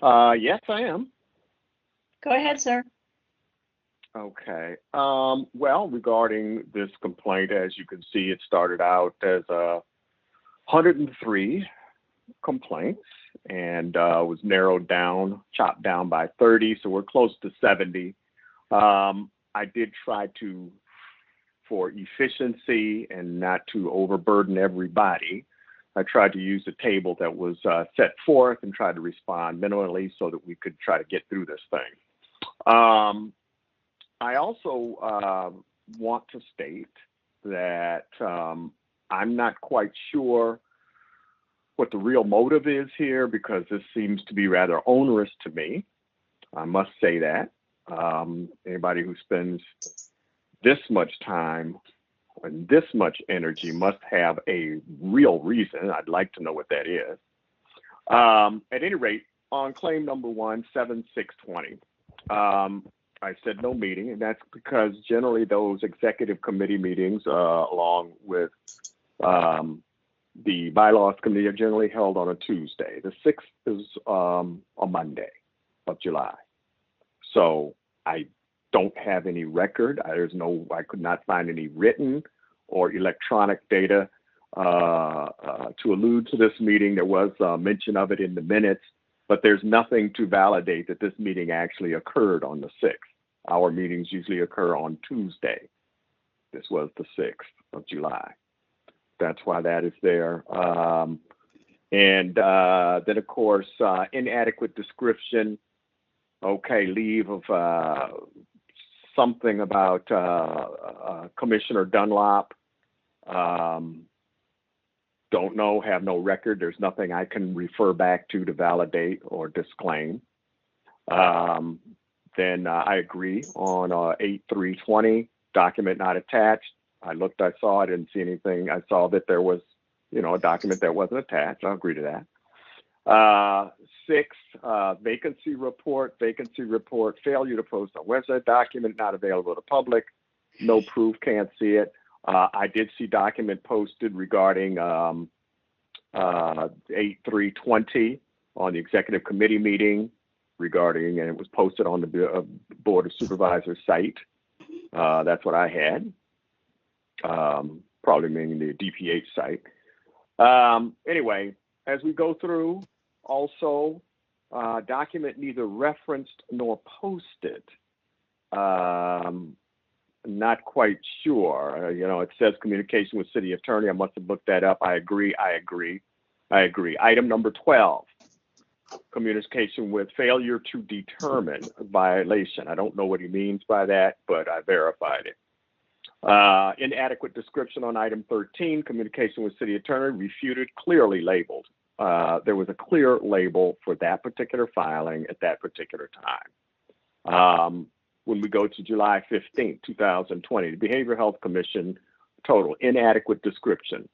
Yes, I am. Go ahead, sir. Okay. Well, regarding this complaint, as you can see, it started out as 103 complaints and was narrowed down, chopped down by 30, so we're close to 70. I did try to, for efficiency and not to overburden everybody, I tried to use a table that was set forth and tried to respond minimally so that we could try to get through this thing. I also want to state that I'm not quite sure what the real motive is here, because this seems to be rather onerous to me. I must say that. Anybody who spends this much time and this much energy must have a real reason. I'd like to know what that is. At any rate, on claim number 1, 7620, I said no meeting, and that's because generally those executive committee meetings, along with the bylaws committee, are generally held on a Tuesday. The 6th is a Monday of July. So I don't have any record. I could not find any written or electronic data to allude to this meeting. There was mention of it in the minutes, but there's nothing to validate that this meeting actually occurred on the 6th. Our meetings usually occur on Tuesday. This was the 6th of July. That's why that is there. Then, of course, inadequate description. Okay, leave of something about Commissioner Dunlop. Don't know, have no record. There's nothing I can refer back to validate or disclaim. Then I agree on 8320, document not attached. I looked, I saw, I didn't see anything. I saw that there was, a document that wasn't attached. I'll agree to that. 6, vacancy report, failure to post on website, document not available to public, no proof, can't see it. I did see document posted regarding 8320 on the executive committee meeting regarding, and it was posted on the Board of Supervisors site. That's what I had, probably meaning the DPH site. Anyway, as we go through, also, document neither referenced nor posted. Not quite sure. It says communication with city attorney. I must have looked that up. I agree. Item number 12, communication with failure to determine violation. I don't know what he means by that, but I verified it. Inadequate description on item 13, communication with city attorney, refuted, clearly labeled. There was a clear label for that particular filing at that particular time. When we go to July 15, 2020, the Behavioral Health Commission, total inadequate description.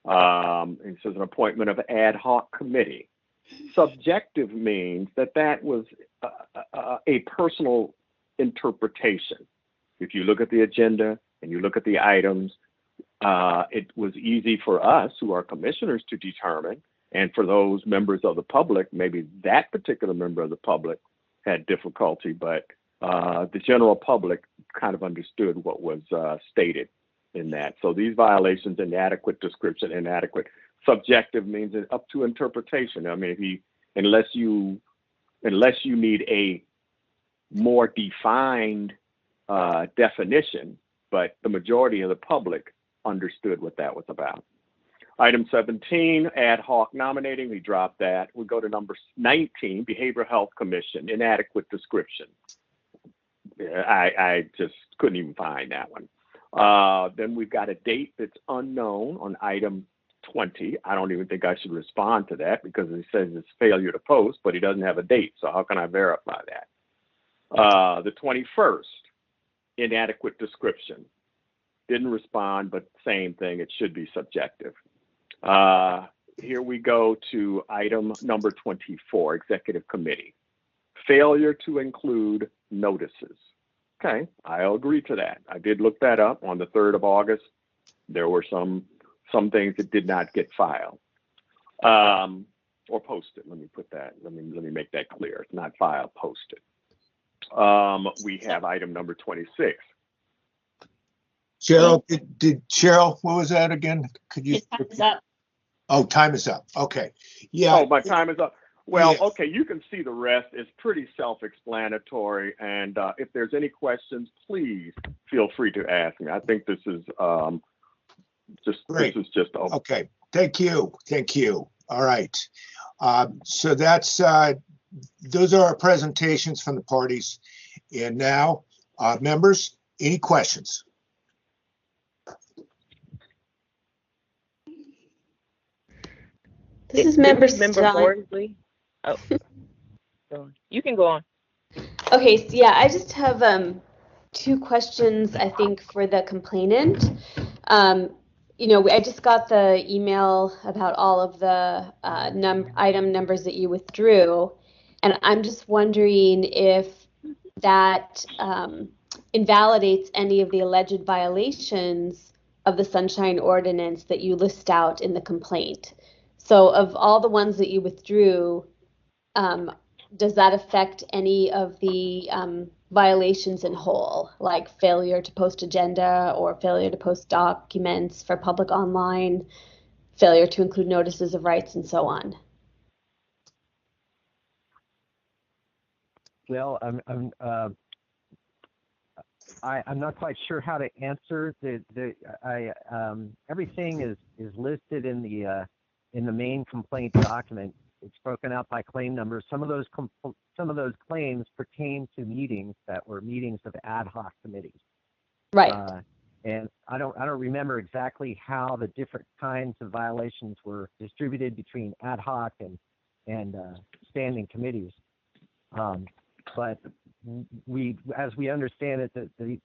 It says an appointment of ad hoc committee. Subjective means that was a personal interpretation. If you look at the agenda and you look at the items, it was easy for us who are commissioners to determine, and for those members of the public, maybe that particular member of the public had difficulty, but the general public kind of understood what was stated in that. So these violations, inadequate description, inadequate. Subjective means it's up to interpretation. I mean, unless you unless you need a more defined definition, but the majority of the public understood what that was about. Item 17, ad hoc nominating, we dropped that. We go to number 19, Behavioral Health Commission, inadequate description. I just couldn't even find that one. Then we've got a date that's unknown on item 20. I don't even think I should respond to that because it says it's failure to post, but he doesn't have a date. So how can I verify that? The 21st, inadequate description. Didn't respond, but same thing. It should be subjective. Here we go to item number 24, Executive Committee. Failure to include notices. Okay, I'll agree to that. I did look that up on the 3rd of August. There were some things that did not get filed or posted. Let me put that. Let me make that clear. It's not filed, posted. We have item number 26. Cheryl, Cheryl, what was that again? Could you? Time is up. Oh, time is up. Okay. Yeah. Oh, my time is up. Well, yes. Okay, you can see the rest. It's pretty self-explanatory. And if there's any questions, please feel free to ask me. I think this is Great. This is just okay. Thank you. Thank you. All right. So that's those are our presentations from the parties. And now, members, any questions? This is member Forsley. Oh, so you can go on. Okay, so yeah, I just have 2 questions, I think, for the complainant. I just got the email about all of the item numbers that you withdrew, and I'm just wondering if that invalidates any of the alleged violations of the Sunshine Ordinance that you list out in the complaint. So of all the ones that you withdrew, does that affect any of the violations in whole, like failure to post agenda or failure to post documents for public online, failure to include notices of rights, and so on? Well, I'm not quite sure how to answer. Everything is listed in the main complaint document. It's broken out by claim numbers. Some of those claims pertain to meetings that were meetings of ad hoc committees. Right. And I don't remember exactly how the different kinds of violations were distributed between ad hoc and standing committees. But as we understand it,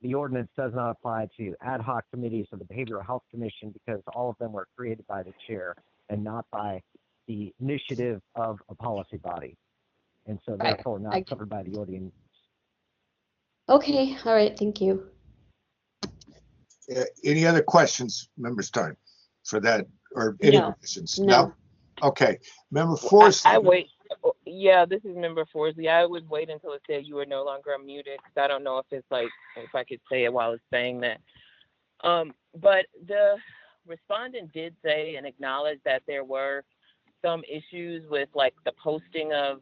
the ordinance does not apply to ad hoc committees of the Behavioral Health Commission because all of them were created by the chair and not by the initiative of a policy body, and so therefore not covered by the ordinance. Okay, all right, thank you. Any other questions, Member Stein, for that, or any questions? No. Okay, Member Forsley. I wait. Yeah, this is Member Forsley. I would wait until it said you were no longer unmuted because I don't know if it's if I could say it while it's saying that. But the respondent did say and acknowledge that there were some issues with the posting of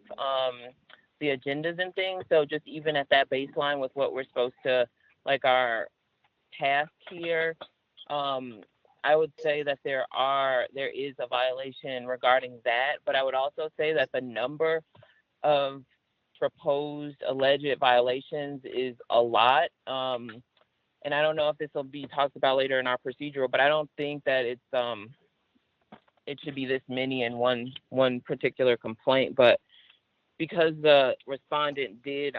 the agendas and things. So just even at that baseline with what we're supposed to, our task here, I would say that there is a violation regarding that. But I would also say that the number of proposed alleged violations is a lot. And I don't know if this will be talked about later in our procedural, but I don't think that it should be this many in one particular complaint. But because the respondent did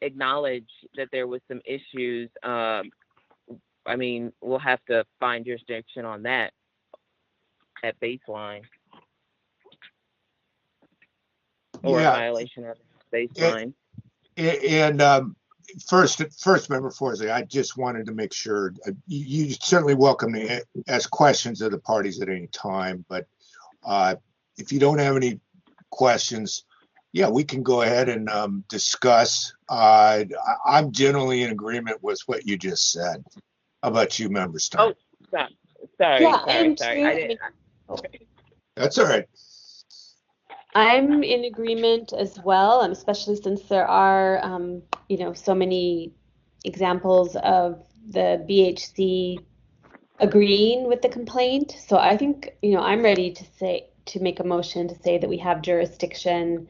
acknowledge that there was some issues, we'll have to find jurisdiction on that at baseline. Or a violation of baseline. And first, Member Forsley, I just wanted to make sure you're certainly welcome to ask questions of the parties at any time. But if you don't have any questions, we can go ahead and discuss. I'm generally in agreement with what you just said. How about you, Member Stein? Oh, sorry. I didn't. Okay. That's all right. I'm in agreement as well, especially since there are, so many examples of the BHC agreeing with the complaint. So I think, I'm ready to make a motion to say that we have jurisdiction,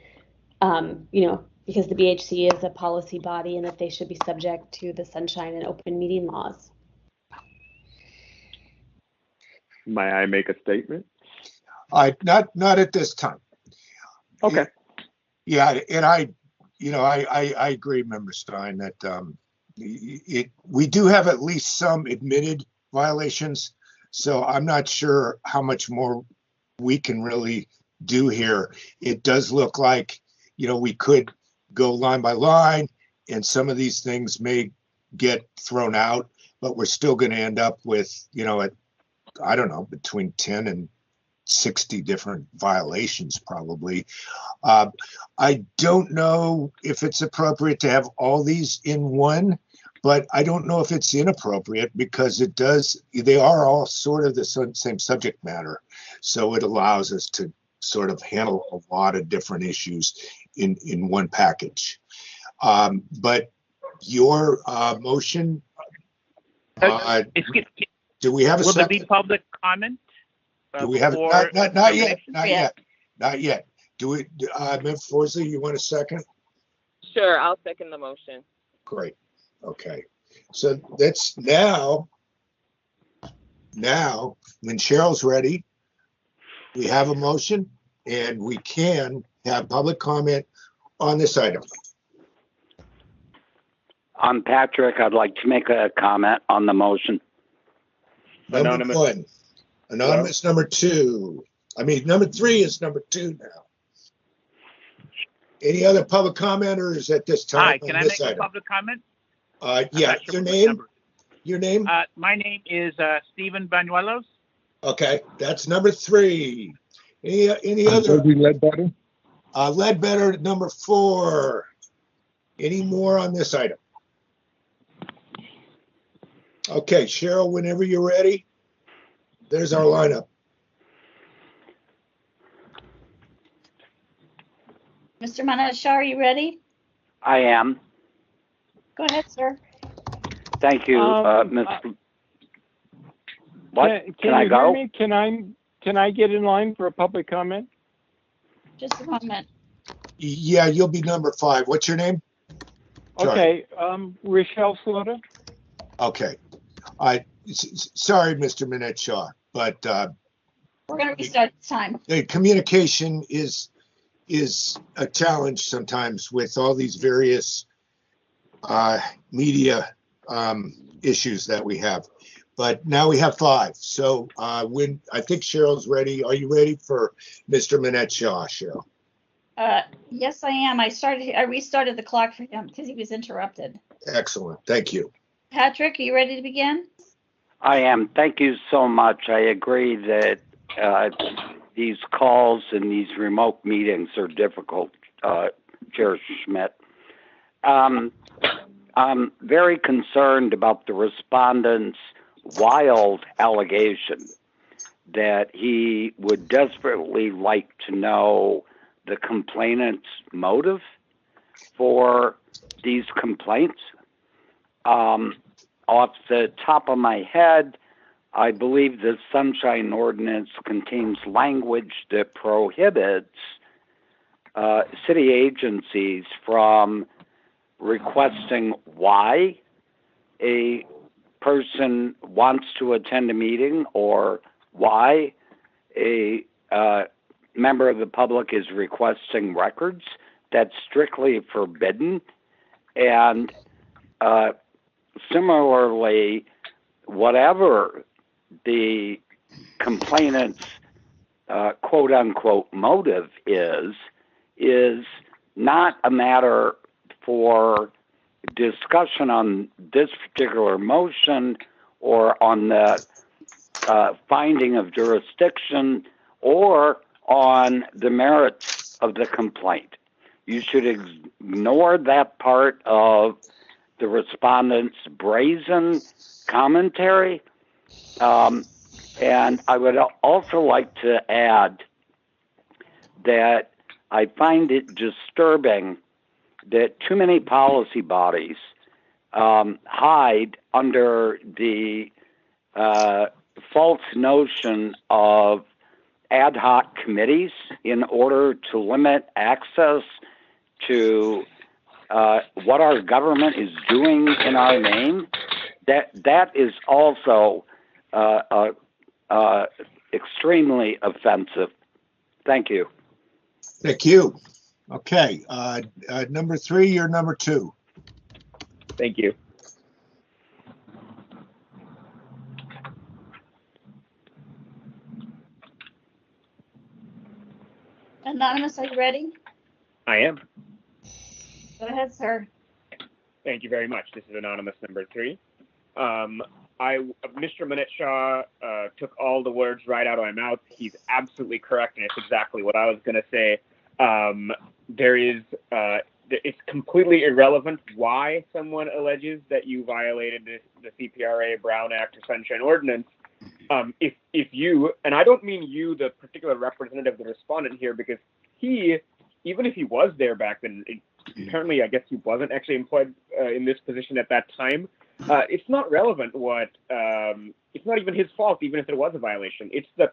because the BHC is a policy body and that they should be subject to the sunshine and open meeting laws. May I make a statement? Not at this time. Okay. Yeah, and I agree, Member Stein, that we do have at least some admitted violations. So I'm not sure how much more we can really do here. It does look like, we could go line by line, and some of these things may get thrown out, but we're still going to end up with, I don't know, between 10 and 60 different violations probably. I don't know if it's appropriate to have all these in one, but I don't know if it's inappropriate because they are all sort of the same subject matter. So it allows us to sort of handle a lot of different issues in one package. But your motion, do we have a will second? there be public comment? Do we have not yet? Do we, Member Forsley, you want a second? Sure, I'll second the motion. Great. Okay. So that's now when Cheryl's ready, we have a motion and we can have public comment on this item. I'm Patrick. I'd like to make a comment on the motion. Number one. Anonymous number two. Number three is number two now. Any other public commenters at this time? Hi, can I make a public comment? Yeah, your name? My name is Stephen Banuelos. Okay, that's number three. Any other? Ledbetter. Ledbetter, number four. Any more on this item? Okay, Cheryl, whenever you're ready. There's our lineup. Mr. Manashar, are you ready? I am. Go ahead, sir. Thank you, Mr. What? Can I you go? hear me? Can I get in line for a public comment? Just a moment. Yeah, you'll be number five. What's your name? Okay, Rochelle Slaughter. Okay. Sorry, Mr. Minette-Shaw, but we're going to restart this time. Communication is a challenge sometimes with all these various media issues that we have. But now we have five. So when I think Cheryl's ready. Are you ready for Mr. Minette-Shaw, Cheryl? Yes, I am. I restarted the clock for him because he was interrupted. Excellent. Thank you. Patrick, are you ready to begin? I am. Thank you so much. I agree that these calls and these remote meetings are difficult, Chair Schmidt. I'm very concerned about the respondent's wild allegation that he would desperately like to know the complainant's motive for these complaints. Off the top of my head, I believe the Sunshine Ordinance contains language that prohibits city agencies from requesting why a person wants to attend a meeting or why a member of the public is requesting records. That's strictly forbidden. And similarly, whatever the complainant's quote unquote motive is not a matter for discussion on this particular motion or on the finding of jurisdiction or on the merits of the complaint. You should ignore that part of the respondent's brazen commentary. And I would also like to add that I find it disturbing that too many policy bodies hide under the false notion of ad hoc committees in order to limit access to what our government is doing in our name. That is also extremely offensive. Thank you. Thank you. Okay, number 3, you're number 2. Thank you. Anonymous, are you ready? I am. Go ahead, sir. Thank you very much. This is Anonymous number 3. Mr. Minetshaw took all the words right out of my mouth. He's absolutely correct, and it's exactly what I was going to say. It's completely irrelevant why someone alleges that you violated the CPRA, Brown Act, or Sunshine Ordinance. If you, and I don't mean you, the particular representative, the respondent here, because he, even if he was there back then, apparently I guess he wasn't actually employed in this position at that time. It's not relevant what, it's not even his fault, even if there was a violation. It's the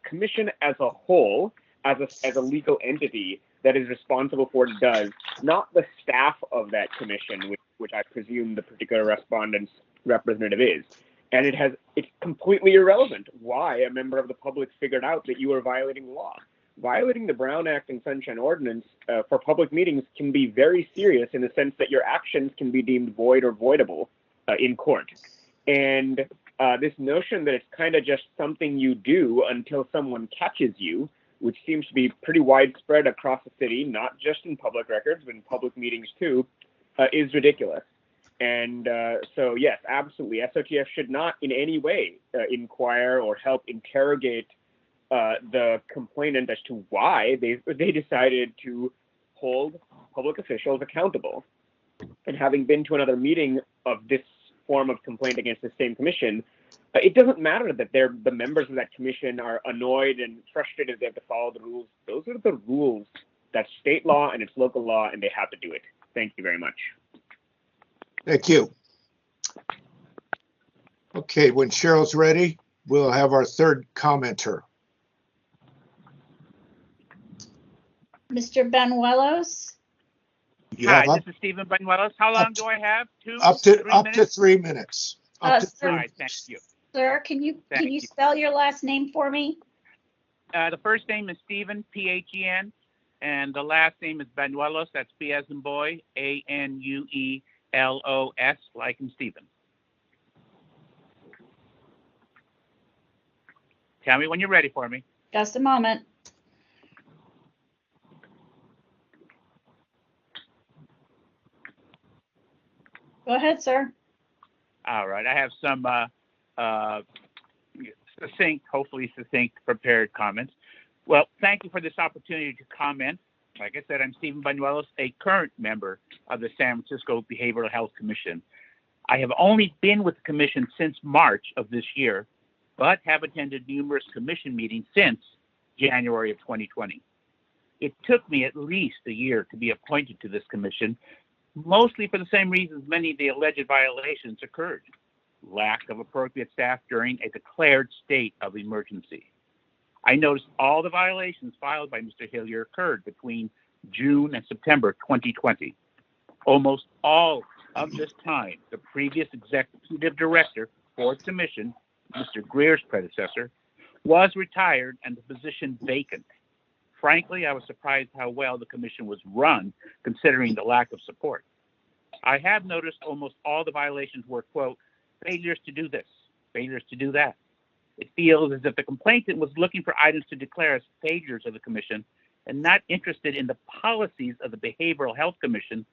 commission as a whole, as a legal entity that is responsible for what it does, not the staff of that commission, which I presume the particular respondent's representative is. And it's completely irrelevant why a member of the public figured out that you were violating the law. Violating the Brown Act and Sunshine Ordinance for public meetings can be very serious in the sense that your actions can be deemed void or voidable in court. And this notion that it's kind of just something you do until someone catches you, which seems to be pretty widespread across the city, not just in public records, but in public meetings too, is ridiculous. And so, yes, absolutely, SOTF should not in any way inquire or help interrogate the complainant as to why they decided to hold public officials accountable. And having been to another meeting of this form of complaint against the same commission, it doesn't matter that the members of that commission are annoyed and frustrated they have to follow the rules. Those are the rules. That's state law and it's local law, and they have to do it. Thank you very much. Thank you. Okay, when Cheryl's ready, we'll have our third commenter. Mr. Banuelos? Hi, this is Stephen Banuelos. How long do I have? Up to 3 minutes. Sir, All right, thank you. Sir, can you spell your last name for me? The first name is Stephen, P-H-E-N, and the last name is Banuelos. That's B as in boy, A-N-U-E-L-O-S, like in Stephen. Tell me when you're ready for me. Just a moment. Go ahead, sir. All right, I have some hopefully succinct, prepared comments. Well, thank you for this opportunity to comment. Like I said, I'm Stephen Banuelos, a current member of the San Francisco Behavioral Health Commission. I have only been with the commission since March of this year, but have attended numerous commission meetings since January of 2020. It took me at least a year to be appointed to this commission, mostly for the same reasons many of the alleged violations occurred. Lack of appropriate staff during a declared state of emergency. I noticed all the violations filed by Mr. Hillier occurred between June and September 2020. Almost all of this time, the previous executive director for the commission, Mr. Greer's predecessor, was retired and the position vacant. Frankly, I was surprised how well the commission was run, considering the lack of support. I have noticed almost all the violations were, quote, failures to do this, failures to do that. It feels as if the complainant was looking for items to declare as failures of the commission and not interested in the policies of the Behavioral Health Commission,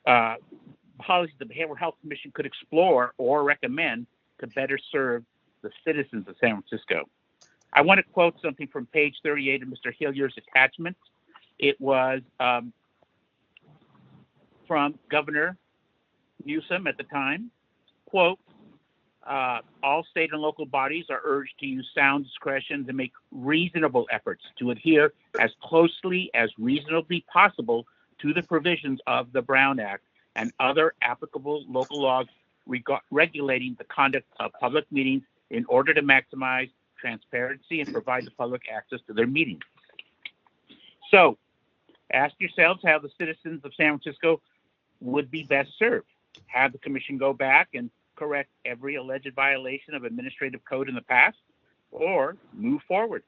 policies the Behavioral Health Commission could explore or recommend to better serve the citizens of San Francisco. I want to quote something from page 38 of Mr. Hillier's attachment. It was from Governor Newsom at the time. Quote, All state and local bodies are urged to use sound discretion to make reasonable efforts to adhere as closely as reasonably possible to the provisions of the Brown Act and other applicable local laws regulating the conduct of public meetings in order to maximize transparency and provide the public access to their meetings. So, ask yourselves how the citizens of San Francisco would be best served. Have the commission go back and correct every alleged violation of administrative code in the past, or move forward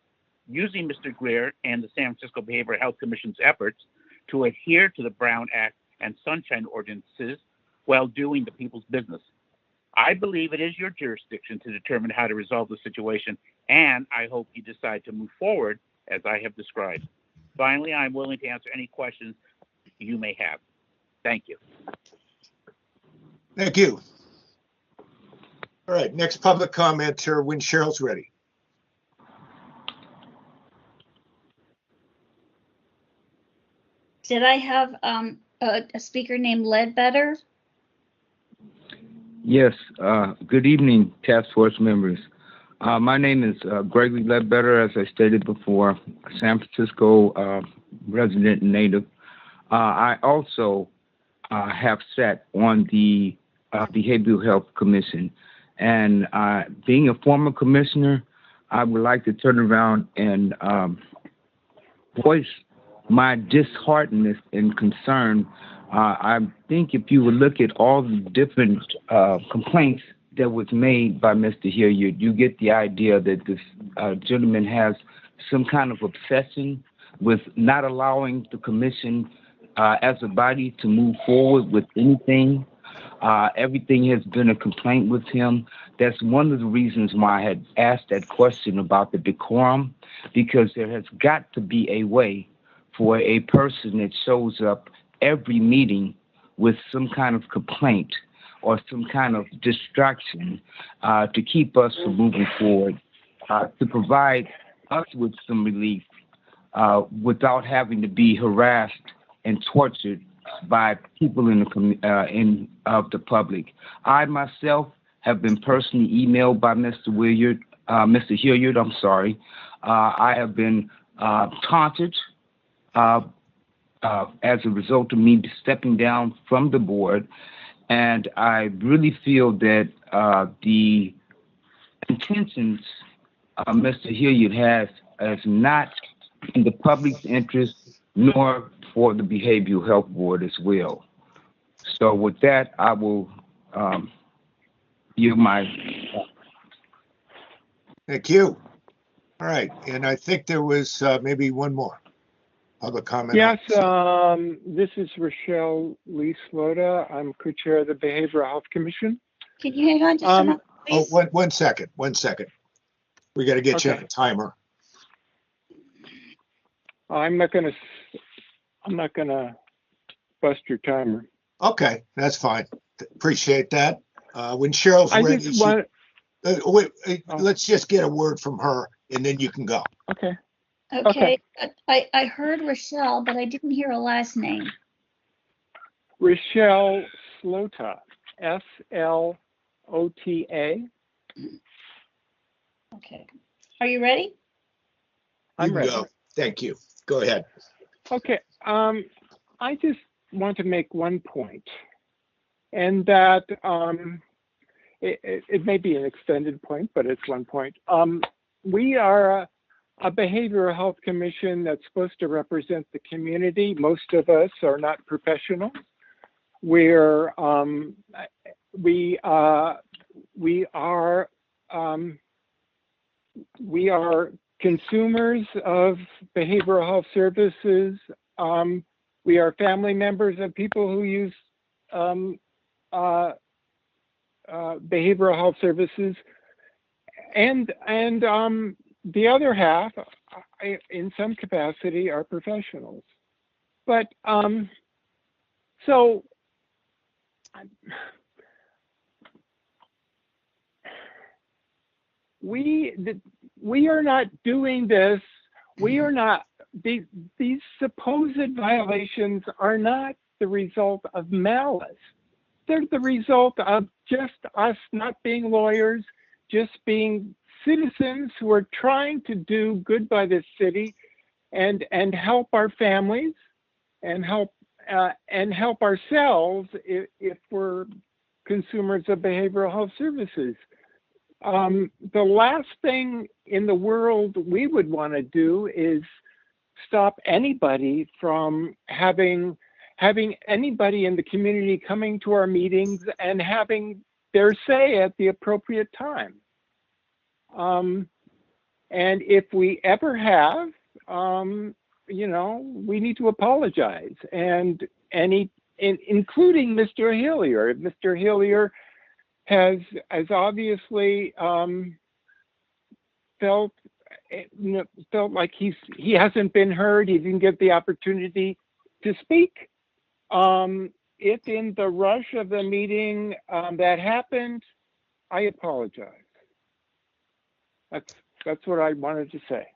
using Mr. Greer and the San Francisco Behavioral Health Commission's efforts to adhere to the Brown Act and Sunshine Ordinances while doing the people's business. I believe it is your jurisdiction to determine how to resolve the situation, and I hope you decide to move forward as I have described. Finally, I'm willing to answer any questions you may have. Thank you. Thank you. All right, next public commenter when Cheryl's ready. Did I have a speaker named Ledbetter? Yes. Good evening, task force members. My name is Gregory Ledbetter, as I stated before, San Francisco resident and native. I also have sat on the Behavioral Health Commission. And being a former commissioner, I would like to turn around and voice my disheartened and concern. I think if you would look at all the different complaints that was made by Mr. Hilliard, you get the idea that this gentleman has some kind of obsession with not allowing the commission as a body to move forward with anything. Everything has been a complaint with him. That's one of the reasons why I had asked that question about the decorum, because there has got to be a way for a person that shows up every meeting with some kind of complaint or some kind of distraction to keep us from moving forward, to provide us with some relief without having to be harassed and tortured by people in the public. I myself have been personally emailed by Mr. Hilliard. I'm sorry. I have been taunted as a result of me stepping down from the board, and I really feel that the intentions Mr. Hilliard has is not in the public's interest, nor for the Behavioral Health Board as well. So with that, I will give my... Thank you. All right, and I think there was maybe one more public comment. Yes, this is Rochelle Lee Sloda. I'm co-chair of the Behavioral Health Commission. Can you hang on just a moment, please? Oh, one second. We got to get you on a timer. I'm not gonna bust your timer. Okay, that's fine. Appreciate that. When Cheryl's ready, let's just get a word from her, and then you can go. Okay. Okay. I heard Rochelle, but I didn't hear a last name. Rochelle Slota, Slota. Okay. Are you ready? I'm ready. Go. Thank you. Go ahead. Okay. I just want to make one point, and that it may be an extended point, but it's one point. We are a behavioral health commission that's supposed to represent the community. Most of us are not professionals. We are consumers of behavioral health services. We are family members of people who use behavioral health services, and the other half, in some capacity, are professionals. But so we are not doing this. We are not. These supposed violations are not the result of malice. they're the result of just us not being lawyers, just being citizens who are trying to do good by this city and help our families and help ourselves if we're consumers of behavioral health services. The last thing in the world we would want to do is stop anybody from having anybody in the community coming to our meetings and having their say at the appropriate time. And if we ever have, we need to apologize, and including Mr. Hillier. Mr. Hillier has obviously felt like he hasn't been heard. He didn't get the opportunity to speak. If in the rush of the meeting that happened, I apologize. That's what I wanted to say.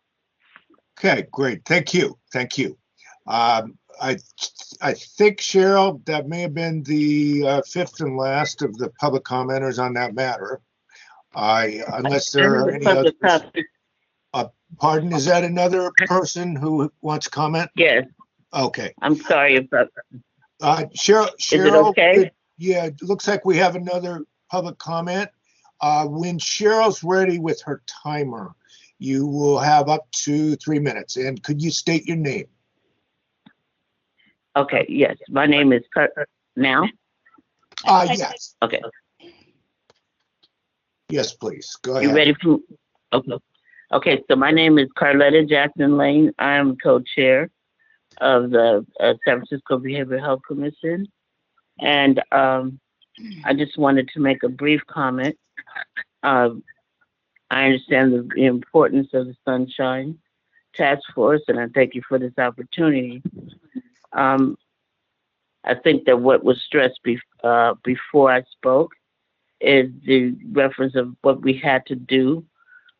Okay, great. Thank you. Thank you. I think, Cheryl, that may have been the fifth and last of the public commenters on that matter. Unless there are any others. Pardon, is that another person who wants to comment? Yes. Okay. I'm sorry about that. Cheryl, Is it okay? It looks like we have another public comment. When Cheryl's ready with her timer, you will have up to 3 minutes. And could you state your name? Okay, yes. My name is now? Yes. Okay. Yes, please. Go ahead. You ready for? Okay. Okay, so my name is Carletta Jackson Lane. I am co-chair of the San Francisco Behavioral Health Commission. And I just wanted to make a brief comment. I understand the importance of the Sunshine Task Force, and I thank you for this opportunity. I think that what was stressed before I spoke is the reference of what we had to do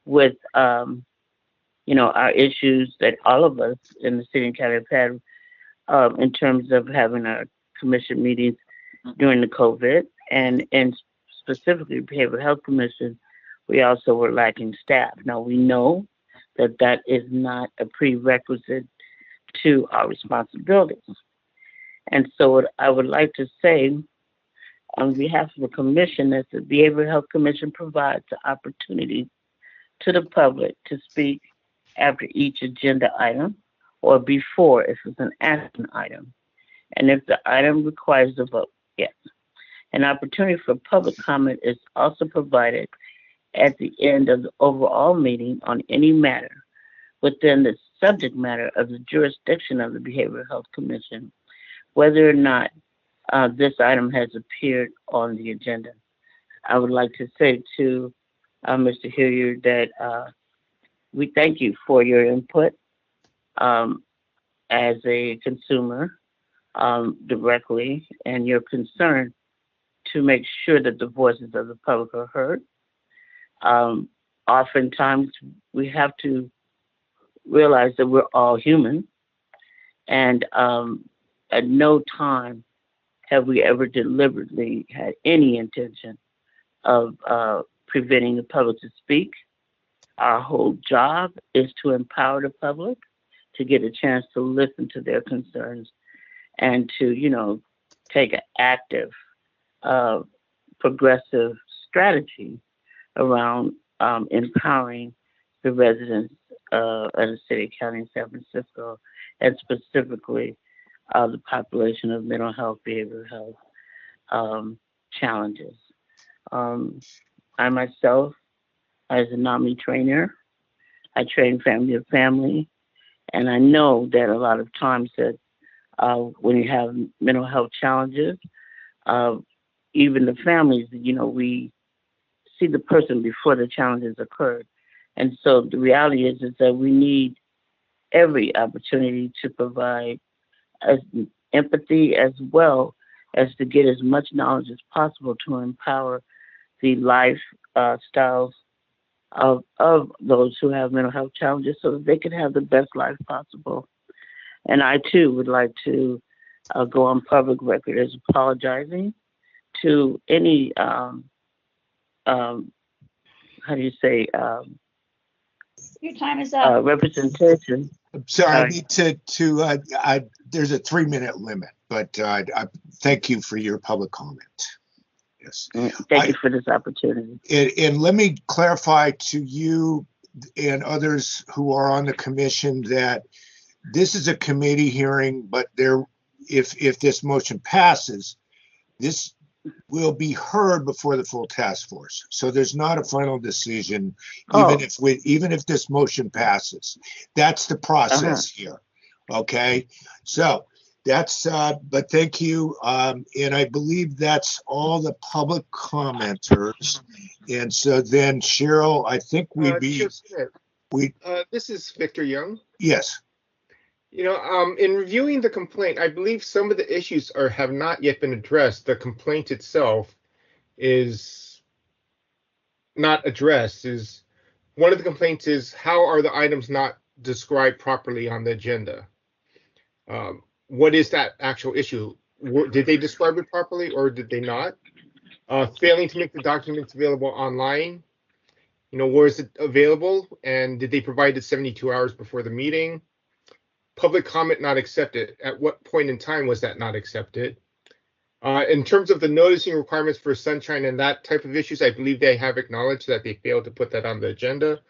with, our issues that all of us in the city and county have had in terms of having our commission meetings during the COVID, and specifically Behavioral Health Commission, we also were lacking staff. Now we know that that is not a prerequisite to our responsibilities. And so what I would like to say on behalf of the commission is the Behavioral Health Commission provides the opportunity to the public to speak after each agenda item or before if it's an action item. And if the item requires a vote, yes. An opportunity for public comment is also provided at the end of the overall meeting on any matter within the subject matter of the jurisdiction of the Behavioral Health Commission, whether or not this item has appeared on the agenda. I would like to say to Mr. Hilliard that we thank you for your input as a consumer directly, and your concern to make sure that the voices of the public are heard. Oftentimes we have to realize that we're all human, and at no time have we ever deliberately had any intention of preventing the public to speak. Our whole job is to empower the public to get a chance to listen to their concerns and to, take an active, progressive strategy around empowering the residents of the city, county, and San Francisco, and specifically the population of mental health, behavioral health challenges. I myself, as a NAMI trainer, I train family to family, and I know that a lot of times that when you have mental health challenges, even the families, we see the person before the challenges occurred. And so the reality is that we need every opportunity to provide as empathy as well as to get as much knowledge as possible to empower the lifestyles of those who have mental health challenges so that they can have the best life possible. And I too would like to go on public record as apologizing to any how do you say Your time is up. representation. I'm sorry, I need to there's a 3-minute limit, but I thank you for your public comment. Yes. Thank you for this opportunity. And let me clarify to you and others who are on the commission that this is a committee hearing, but if this motion passes, this will be heard before the full task force. So there's not a final decision, even if this motion passes. That's the process here. Okay, so that's but thank you, and I believe that's all the public commenters. And so then Cheryl, I think this is Victor Young. Yes. You know, in reviewing the complaint, I believe some of the issues have not yet been addressed. The complaint itself is not addressed. One of the complaints is, how are the items not described properly on the agenda? What is that actual issue? Did they describe it properly or did they not? Failing to make the documents available online. You know, where is it available? And did they provide it 72 hours before the meeting? Public comment not accepted. At what point in time was that not accepted? In terms of the noticing requirements for sunshine and that type of issues, I believe they have acknowledged that they failed to put that on the agenda.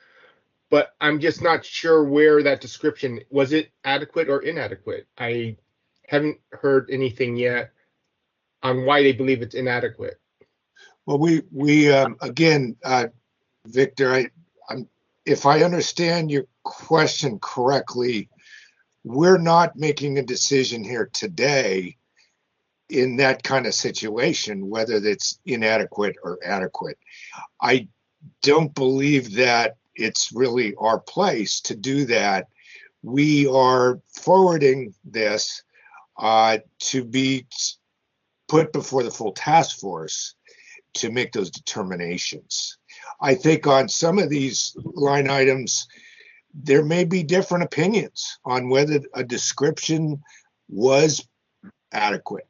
But I'm just not sure where that description, was it adequate or inadequate? I haven't heard anything yet on why they believe it's inadequate. Well, we again, Victor, if I understand your question correctly, we're not making a decision here today in that kind of situation, whether it's inadequate or adequate. I don't believe that it's really our place to do that. We are forwarding this to be put before the full task force to make those determinations. I think on some of these line items, there may be different opinions on whether a description was adequate.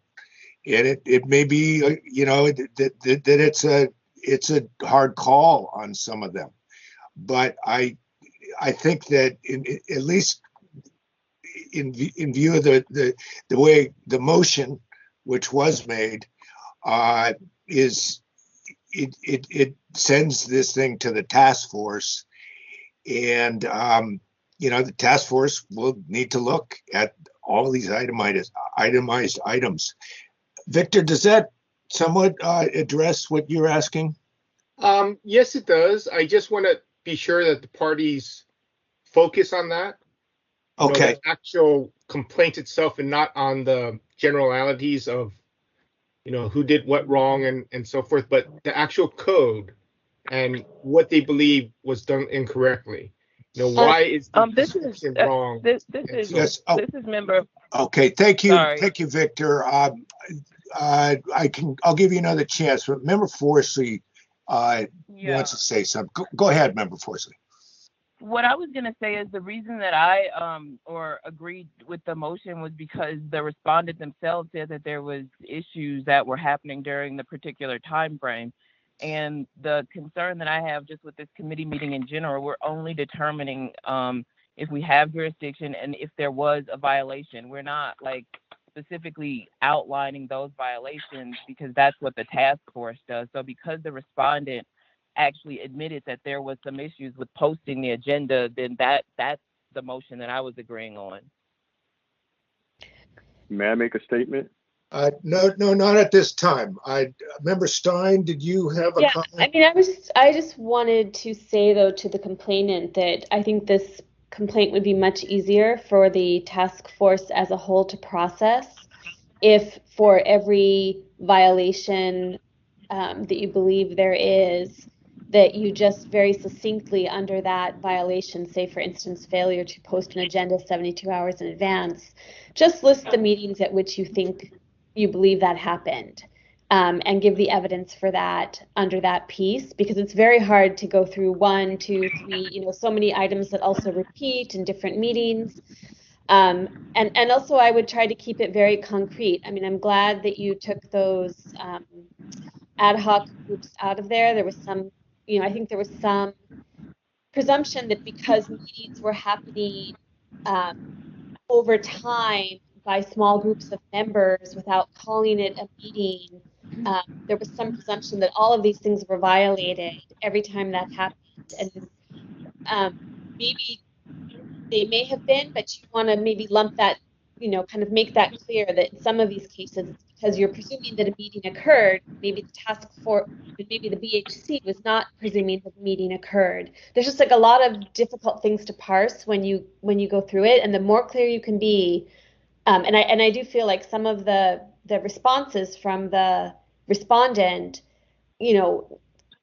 And it may be, that it's a hard call on some of them. But I think that at least in view of the way the motion, which was made, it sends this thing to the task force. And, the task force will need to look at all of these itemized items. Victor, does that somewhat address what you're asking? Yes, it does. I just want to be sure that the parties focus on that. Okay. The actual complaint itself and not on the generalities of, who did what wrong and so forth, but the actual code and what they believe was done incorrectly. Why is the description wrong? This is member. Okay, thank you. Sorry. Thank you, Victor. I'll give you another chance, but Member Forsley wants to say something. Go ahead, Member Forsley. What I was going to say is the reason that I agreed with the motion was because the respondent themselves said that there was issues that were happening during the particular time frame. And the concern that I have just with this committee meeting in general, we're only determining if we have jurisdiction and if there was a violation. We're not specifically outlining those violations because that's what the task force does. So because the respondent actually admitted that there was some issues with posting the agenda, then that's the motion that I was agreeing on. May I make a statement? No, not at this time. Member Stein, did you have a comment? I mean, I just wanted to say though to the complainant that I think this complaint would be much easier for the task force as a whole to process if for every violation that you believe there is, that you just very succinctly under that violation, say for instance, failure to post an agenda 72 hours in advance, just list the meetings at which you believe that happened, and give the evidence for that under that piece, because it's very hard to go through 1, 2, 3, so many items that also repeat in different meetings. And also I would try to keep it very concrete. I mean, I'm glad that you took those ad hoc groups out of there. There was some, I think there was some presumption that because meetings were happening over time by small groups of members without calling it a meeting, there was some presumption that all of these things were violated every time that happened. And maybe they may have been, but you want to maybe lump that, kind of make that clear that in some of these cases, it's because you're presuming that a meeting occurred, maybe the task force, maybe the BHC was not presuming that the meeting occurred. There's just like a lot of difficult things to parse when you go through it, and the more clear you can be, and I do feel like some of the responses from the respondent,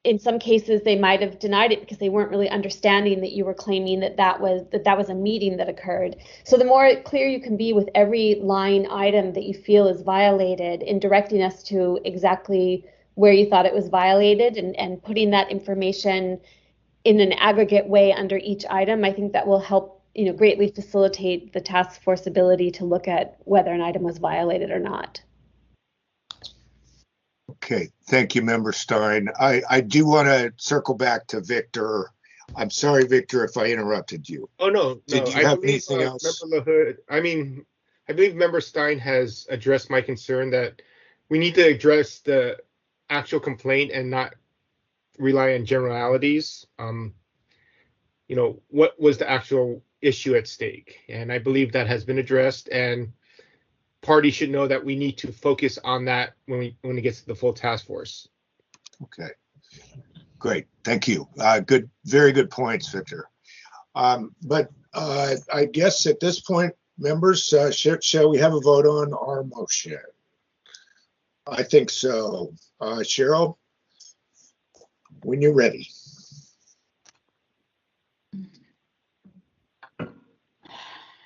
in some cases they might have denied it because they weren't really understanding that you were claiming that was a meeting that occurred. So the more clear you can be with every line item that you feel is violated in directing us to exactly where you thought it was violated and putting that information in an aggregate way under each item, I think that will help greatly facilitate the task force ability to look at whether an item was violated or not. Okay, thank you, Member Stein. I do want to circle back to Victor. I'm sorry, Victor, if I interrupted you. Oh, no. Did you I have believe, anything else? Member LaHood, I believe Member Stein has addressed my concern that we need to address the actual complaint and not rely on generalities. What was the actual issue at stake? And I believe that has been addressed, and parties should know that we need to focus on that when it gets to the full task force. Okay, great, thank you. Good, very good points, Victor. But I guess at this point, members, shall we have a vote on our motion? I think so. Cheryl, when you're ready.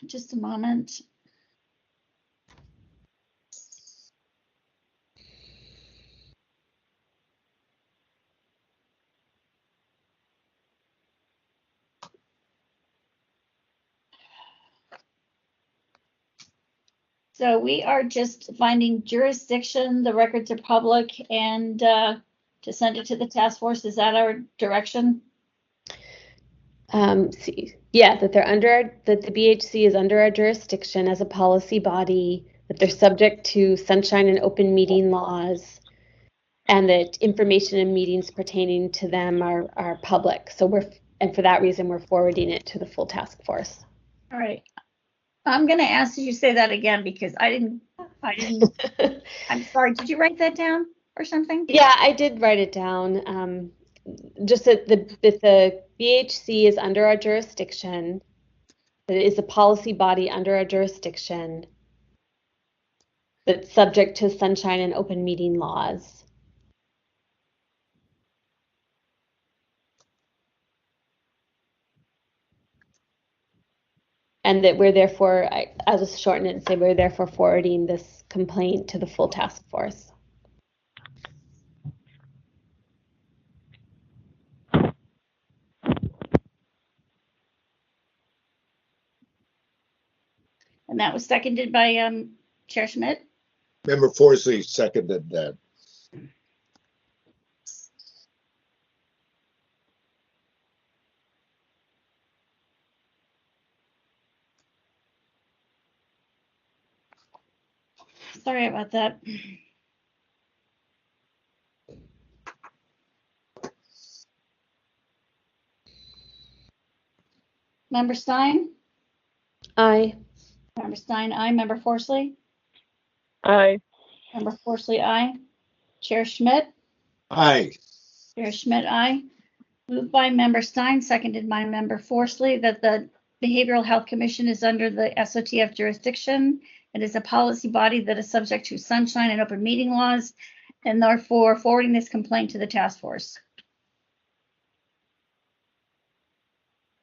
Just a moment. So we are just finding jurisdiction, the records are public, and to send it to the task force. Is that our direction? Yeah, that that the BHC is under our jurisdiction as a policy body, that they're subject to sunshine and open meeting laws, and that information and meetings pertaining to them are public. So and for that reason, we're forwarding it to the full task force. All right. I'm going to ask you to say that again because I didn't. I'm sorry. Did you write that down or something? Yeah, I did write it down. Just that the BHC is under our jurisdiction, that it is a policy body under our jurisdiction, that's subject to sunshine and open meeting laws. And that we're therefore, I'll just shorten it and say we're therefore forwarding this complaint to the full task force. And that was seconded by Chair Schmidt. Member Forsley seconded that. Sorry about that. Member Stein? Aye. Member Stein, aye. Member Forsley? Aye. Member Forsley, aye. Chair Schmidt? Aye. Chair Schmidt, aye. Moved by Member Stein, seconded by Member Forsley, that the Behavioral Health Commission is under the SOTF jurisdiction. It is a policy body that is subject to sunshine and open meeting laws, and therefore forwarding this complaint to the task force.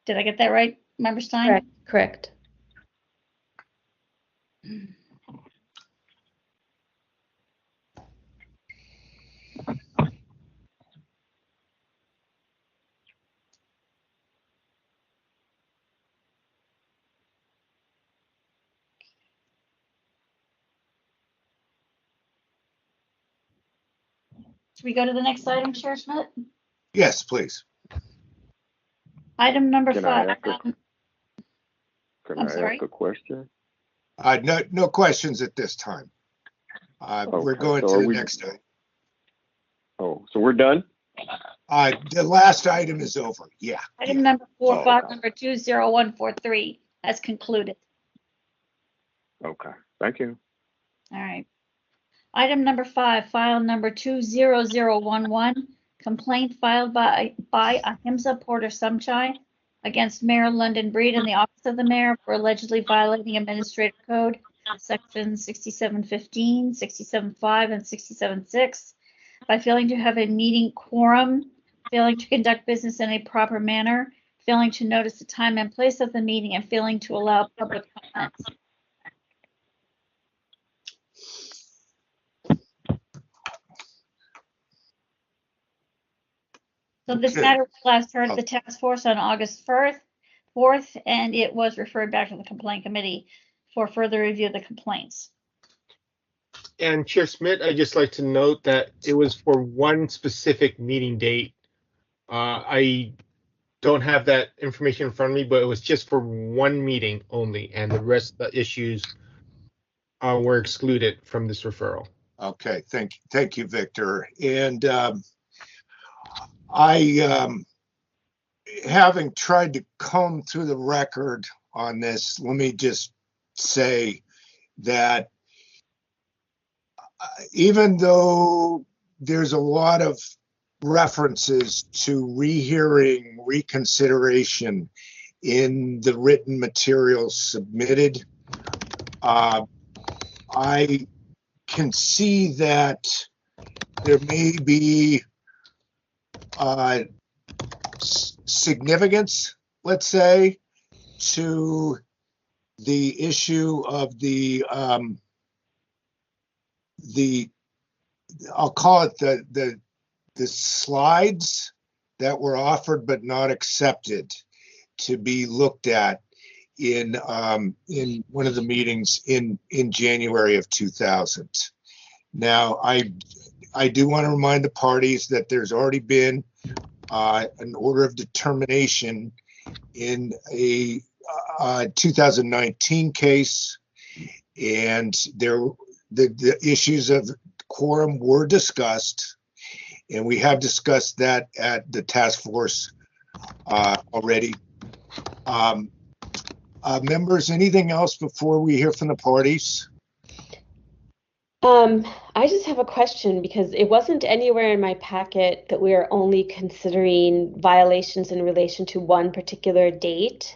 Did I get that right, Member Stein? Correct. Should we go to the next item, Chair Schmidt? Yes, please. Item number Can I 5. ask a, can I'm I sorry? ask a question? No questions at this time. We're Okay, going so to are the we- next item. Oh, so we're done? The last item is over. Yeah. Item number 4, Oh, file okay. number 20143 has concluded. Okay, thank you. All right. Item number 5, file number 20011, complaint filed by Ahimsa Porter Sumchai against Mayor London Breed in the office of the mayor for allegedly violating Administrative Code Section 6715, 67.5, and 67.6 by failing to have a meeting quorum, failing to conduct business in a proper manner, failing to notice the time and place of the meeting, and failing to allow public comments. So this Okay. matter was last heard at the task force on August 4th, and it was referred back to the complaint committee for further review of the complaints. And Chair Schmidt, I'd just like to note that it was for one specific meeting date. I don't have that information in front of me, but it was just for one meeting only, and the rest of the issues were excluded from this referral. Okay, thank you, Victor. And I, having tried to comb through the record on this, let me just say that even though there's a lot of references to rehearing, reconsideration in the written materials submitted, I can see that there may be significance, let's say, to the issue of the I'll call it the slides that were offered but not accepted to be looked at in one of the meetings in January of 2000. Now, I do want to remind the parties that there's already been an order of determination in a 2019 case, and the issues of quorum were discussed, and we have discussed that at the task force already. Members, anything else before we hear from the parties? I just have a question because it wasn't anywhere in my packet that we are only considering violations in relation to one particular date.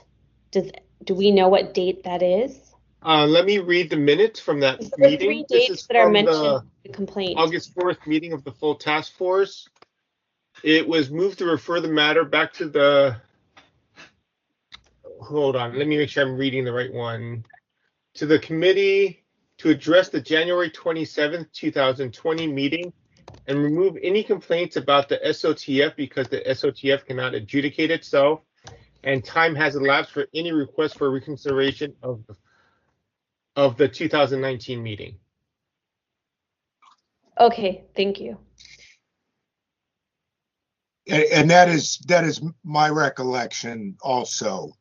Do we know what date that is? Let me read the minutes from that There are meeting. 3 This dates is that are from mentioned the in the complaint. August 4th meeting of the full task force. It was moved to refer the matter back to the, hold on, let me make sure I'm reading the right one. To the committee to address the January 27th, 2020 meeting and remove any complaints about the SOTF because the SOTF cannot adjudicate itself, and time has elapsed for any request for reconsideration of the 2019 meeting. Okay, thank you. And that is my recollection also,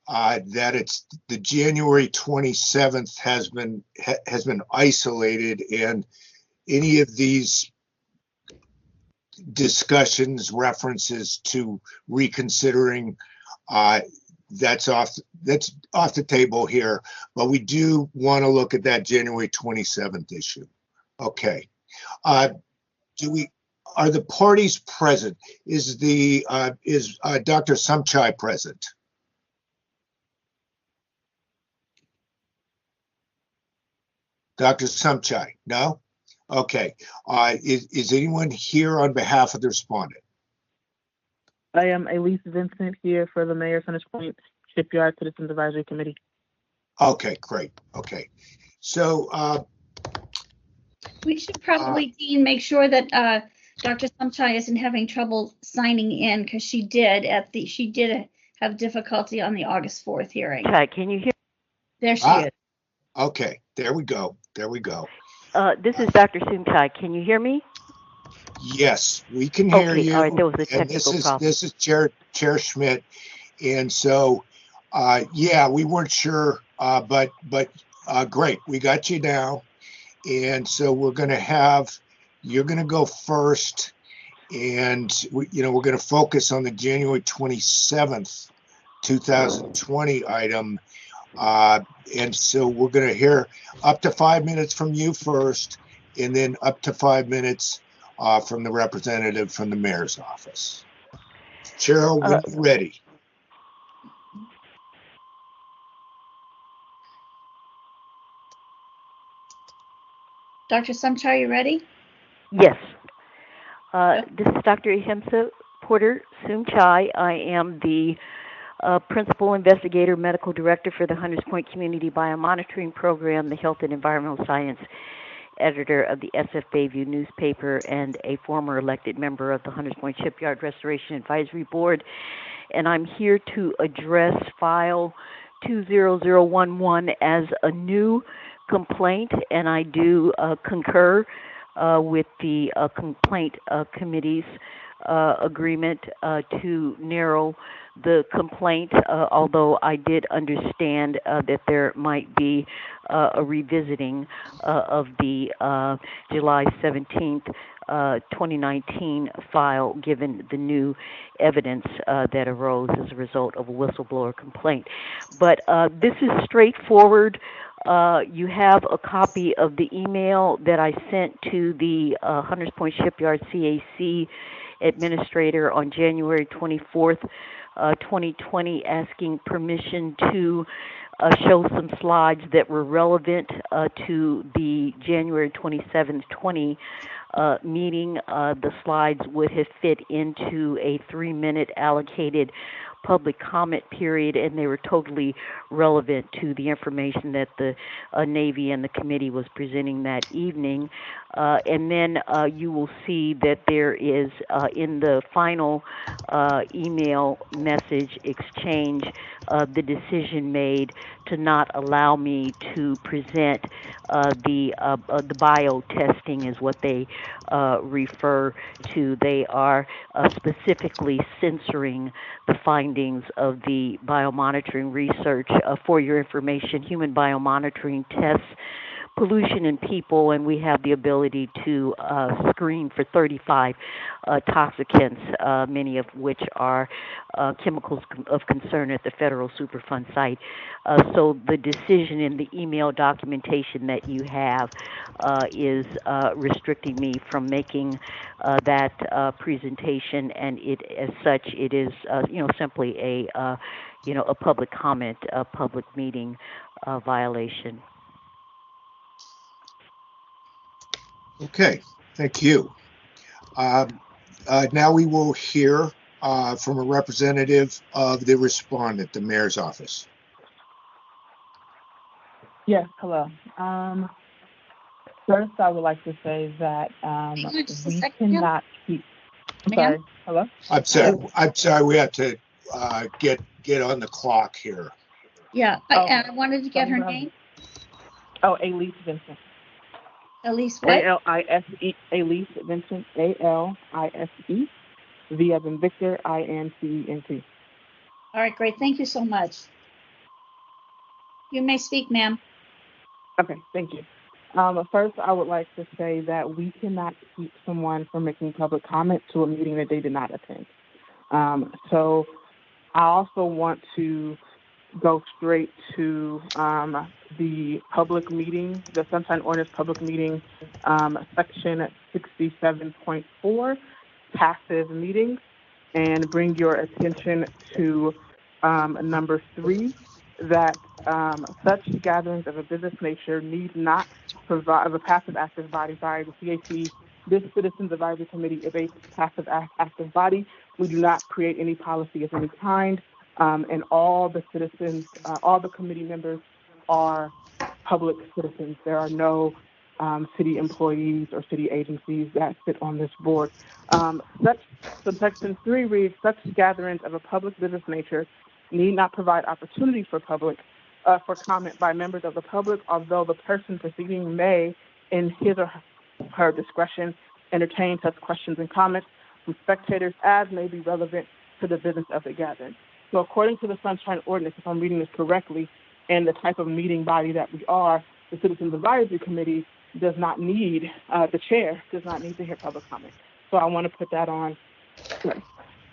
that it's the January 27th has been isolated, and any of these discussions, references to reconsidering, that's off the table here, but we do want to look at that January 27th issue. Okay. Are the parties present? Is Dr. Sumchai present? Dr. Sumchai? No? Okay. Is anyone here on behalf of the respondent? I am Elise Vincent here for the Mayor Centers Point Shipyard Citizens Advisory Committee. Okay, great. Okay. So We should probably, Dean, make sure that Dr. Sumchai isn't having trouble signing in, because she did have difficulty on the August 4th hearing. Hi, can you hear? There she is. okay, there we go. This is Dr. Sumchai. Can you hear me? Yes, we can hear Okay, you. all right, there was a And this technical problem. is Chair Schmidt. And so, yeah, we weren't sure, but great, we got you now. And so you're going to go first, and we're going to focus on the January 27th, 2020 item. And so we're going to hear up to 5 minutes from you first, and then up to 5 minutes from the representative from the mayor's office. Cheryl, when you're ready. Dr. Sumchar, you ready? Yes. This is Dr. Ahimsa Porter Sumchai. I am the Principal Investigator, Medical Director for the Hunters Point Community Biomonitoring Program, the Health and Environmental Science Editor of the SF Bayview newspaper, and a former elected member of the Hunters Point Shipyard Restoration Advisory Board. And I'm here to address file 20011 as a new complaint, and I do concur with the complaint committee's agreement to narrow the complaint, although I did understand that there might be a revisiting of the July 17th, 2019 file, given the new evidence that arose as a result of a whistleblower complaint. But this is straightforward. You have a copy of the email that I sent to the Hunters Point Shipyard CAC administrator on January 24th, 2020, asking permission to show some slides that were relevant to the January 27th, 20 meeting. The slides would have fit into a 3-minute allocated public comment period, and they were totally relevant to the information that the Navy and the committee was presenting that evening. And then you will see that there is, in the final email message exchange, the decision made to not allow me to present the bio testing is what they refer to. They are specifically censoring the findings of the biomonitoring research. For your information, human biomonitoring tests pollution in people, and we have the ability to screen for 35 toxicants, many of which are chemicals of concern at the Federal Superfund site. So the decision in the email documentation that you have is restricting me from making that presentation, and it, as such, it is simply a a public comment, a public meeting violation. Okay, thank you. Now we will hear from a representative of the respondent, the mayor's office. Yes, hello. First, I would like to say that we cannot keep. I'm sorry. Hello. I'm sorry. We have to get on the clock here. Yeah, I wanted to get her name. Oh, Elise Vincent. Elise what? A-L-I-S-E. Elise Vincent. A-L-I-S-E. V as in Victor. I-N-C-E-N-T. All right, great. Thank you so much. You may speak, ma'am. Okay, thank you. First, I would like to say that we cannot keep someone from making public comment to a meeting that they did not attend. So I also want to go straight to the public meeting, the Sunshine Ordinance public meeting, section 67.4, passive meetings, and bring your attention to number 3, that such gatherings of a business nature need not provide, of a passive active body, sorry, the CAC, this Citizens Advisory Committee is a passive active body. We do not create any policy of any kind, and all the citizens, all the committee members are public citizens. There are no city employees or city agencies that sit on this board. Section 3 reads, such gatherings of a public business nature need not provide opportunity for public for comment by members of the public, although the person proceeding may, in his or her discretion, entertain such questions and comments from spectators as may be relevant to the business of the gathering. So according to the Sunshine Ordinance, if I'm reading this correctly, and the type of meeting body that we are, the Citizens Advisory Committee does not need, the chair does not need to hear public comment. So I want to put that on.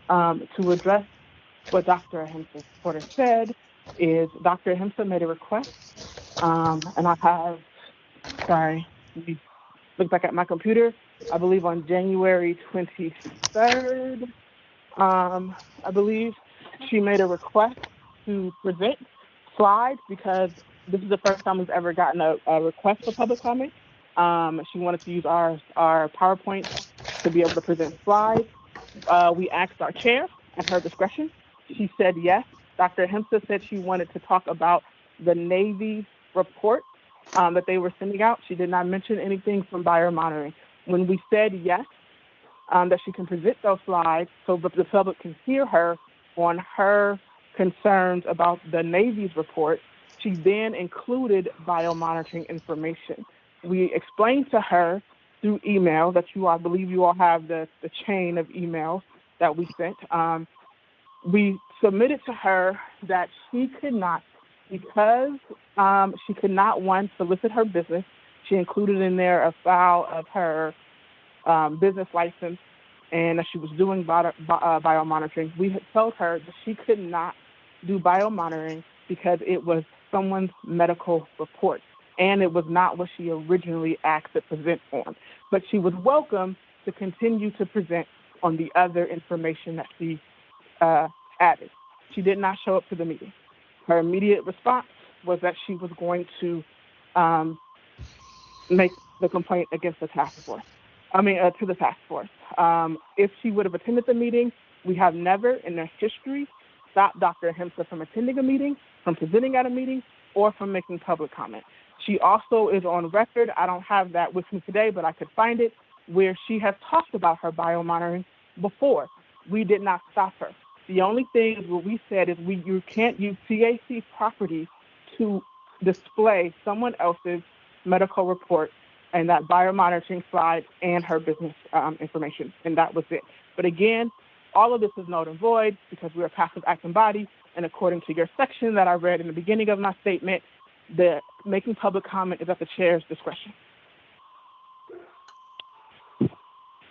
To address what Dr. Ahimsa Porter said is Dr. Ahimsa made a request, and I have, sorry, let me look back at my computer, I believe on January 23rd, I believe she made a request to present slides because this is the first time we've ever gotten a request for public comment. She wanted to use our PowerPoint to be able to present slides. We asked our chair at her discretion. She said yes. Dr. Ahimsa said she wanted to talk about the Navy report that they were sending out. She did not mention anything from biomonitoring. When we said yes, that she can present those slides so that the public can hear her on her concerns about the Navy's report, she then included biomonitoring information. We explained to her through email that I believe you all have the chain of emails that we sent. We submitted to her that she could not, because she could not, one, solicit her business. She included in there a file of her business license and that she was doing biomonitoring. We had told her that she could not do biomonitoring because it was someone's medical report, and it was not what she originally asked to present on. But she was welcome to continue to present on the other information that she added. She did not show up to the meeting. Her immediate response was that she was going to make the complaint against the task force. To the task force. If she would have attended the meeting, we have never in their history stopped Dr. Ahimsa from attending a meeting, from presenting at a meeting, or from making public comment. She also is on record, I don't have that with me today, but I could find it, where she has talked about her biomonitoring before. We did not stop her. The only thing is what we said is you can't use CAC property to display someone else's medical report and that biomonitoring slide and her business information, and that was it. But again, all of this is null and void because we're a passive acting body, and according to your section that I read in the beginning of my statement, the making public comment is at the chair's discretion.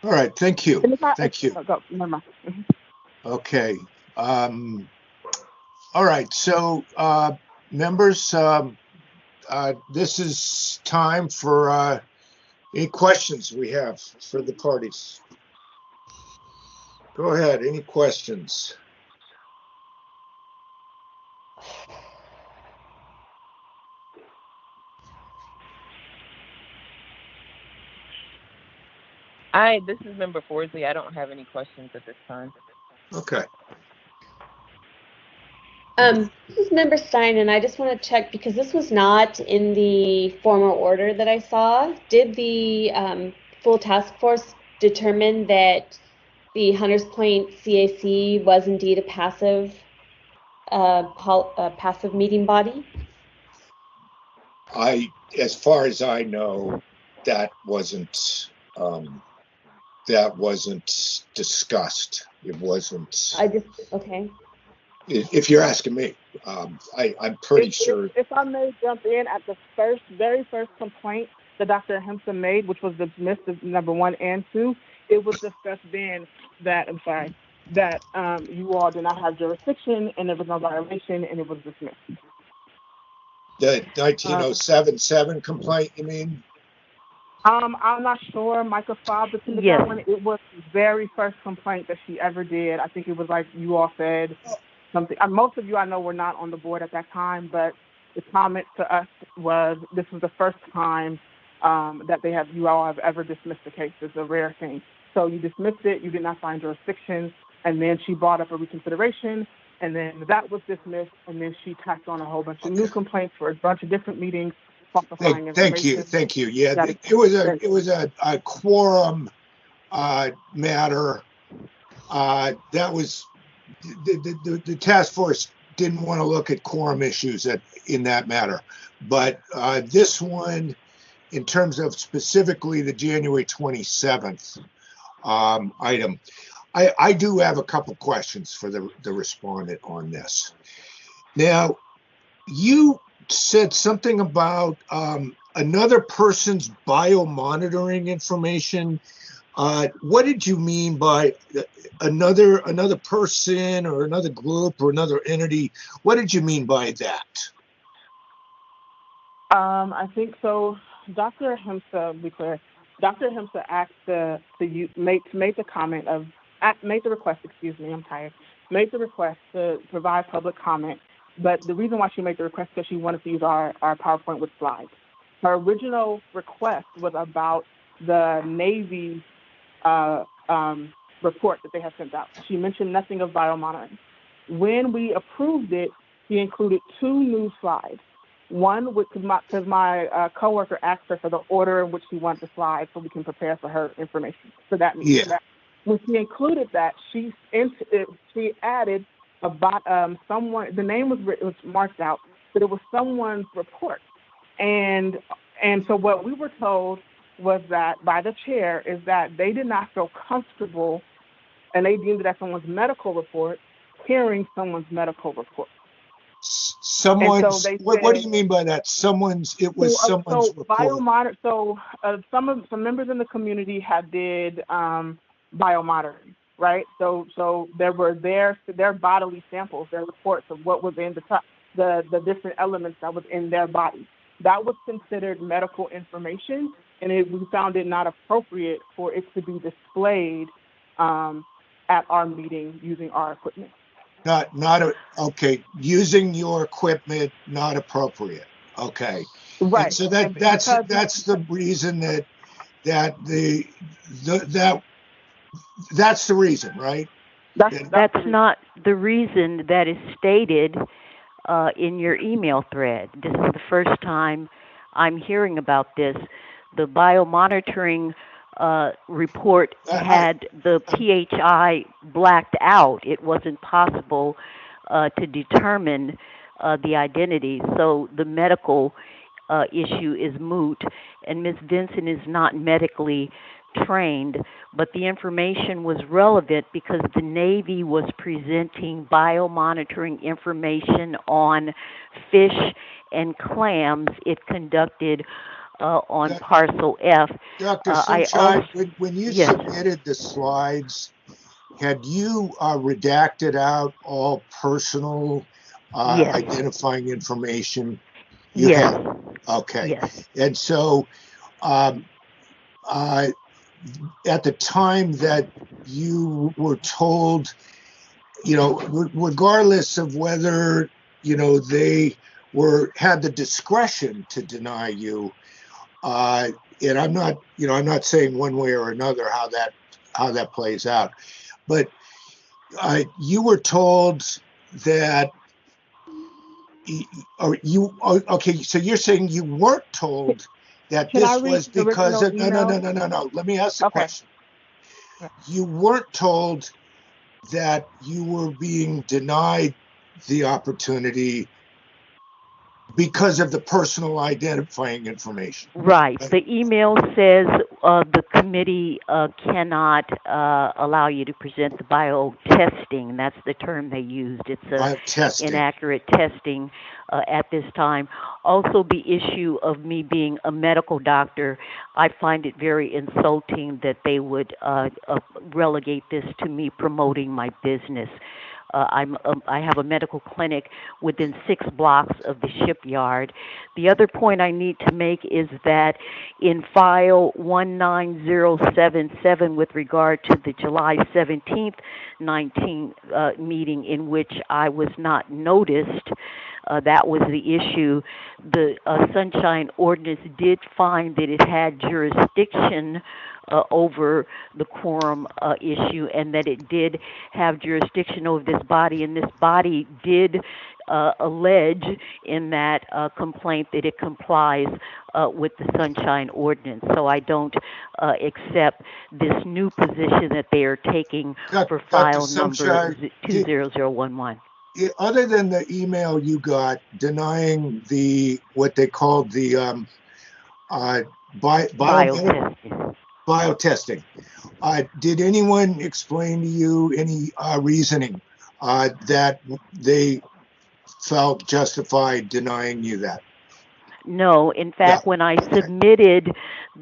All right, thank you. Thank you. Never mind. Okay. All right, so members, this is time for any questions we have for the parties. Go ahead, any questions? This is Member Forsley. I don't have any questions at this time. Okay. This is Member Stein, and I just want to check because this was not in the formal order that I saw. Did the full task force determine that the Hunters Point CAC was indeed a passive meeting body? As far as I know, that wasn't discussed. It wasn't. Okay. If you're asking me, I'm pretty sure. If I may jump in at the very first complaint that Dr. Ahimsa made, which was dismissed as number 1 and 2, it was discussed then that, you all did not have jurisdiction and there was no violation and it was dismissed. The 1907 complaint, you mean? I'm not sure. Micah Fobb attended that one. It was the very first complaint that she ever did. I think it was like you all said something. Most of you I know were not on the board at that time, but the comment to us was this was the first time that you all have ever dismissed the case. It's a rare thing. So you dismissed it, you did not find jurisdiction, and then she brought up a reconsideration, and then that was dismissed, and then she tacked on a whole bunch of new complaints for a bunch of different meetings. Thank you. Yeah, it was a quorum matter. That was the task force didn't want to look at quorum issues in that matter, but this one in terms of specifically the January 27th item, I do have a couple questions for the respondent on this. Now, you said something about another person's biomonitoring information. What did you mean by another person or another group or another entity? What did you mean by that? I think so. Dr. Hemsa, to be clear, Dr. Hemsa asked made the comment of made the request. Excuse me, I'm tired. Made the request to provide public comment, but the reason why she made the request is because she wanted to use our PowerPoint with slides. Her original request was about the Navy report that they had sent out. She mentioned nothing of biomonitoring. When we approved it, she included 2 new slides. One, because my coworker asked her for the order in which she wanted the slides so we can prepare for her information for that meeting. Yeah. When she included that, she added about someone. The name was marked out, but it was someone's report, and so what we were told was that by the chair is that they did not feel comfortable, and they deemed it as someone's medical report, hearing someone's medical report. Someone's. So what do you mean by that? Someone's. It was someone's report. Some members in the community did biomonitoring, right? So there were their bodily samples, their reports of what was in the different elements that was in their body. That was considered medical information, and we found it not appropriate for it to be displayed at our meeting using our equipment. Okay. Using your equipment, not appropriate. Okay. Right. And so that's the reason that's the reason, right? That's not the reason that is stated in your email thread. This is the first time I'm hearing about this. The biomonitoring report had the PHI blacked out. It wasn't possible to determine the identity. So the medical issue is moot, and Ms. Vincent is not medically trained, but the information was relevant because the Navy was presenting biomonitoring information on fish and clams it conducted on Parcel F. Dr. Sunshine, when you submitted the slides, had you redacted out all personal identifying information? You had. Okay. Yes. And so at the time that you were told, regardless of whether, they had the discretion to deny you, and I'm not saying one way or another how that plays out, but you were told that, so you're saying you weren't told that this was because of, no. Let me ask the question. You weren't told that you were being denied the opportunity because of the personal identifying information. Right. The email says the committee cannot allow you to present the biotesting. That's the term they used. It's inaccurate testing at this time. Also, the issue of me being a medical doctor, I find it very insulting that they would relegate this to me promoting my business. I have a medical clinic within 6 blocks of the shipyard. The other point I need to make is that in file 19077 with regard to the July 17th 19 meeting in which I was not noticed, that was the issue. The Sunshine Ordinance did find that it had jurisdiction over the quorum issue, and that it did have jurisdiction over this body, and this body did allege in that complaint that it complies with the Sunshine Ordinance. So I don't accept this new position that they are taking for file number 20011. Other than the email you got denying what they called the biotesting. Did anyone explain to you any reasoning that they felt justified denying you that? No, in fact, when I submitted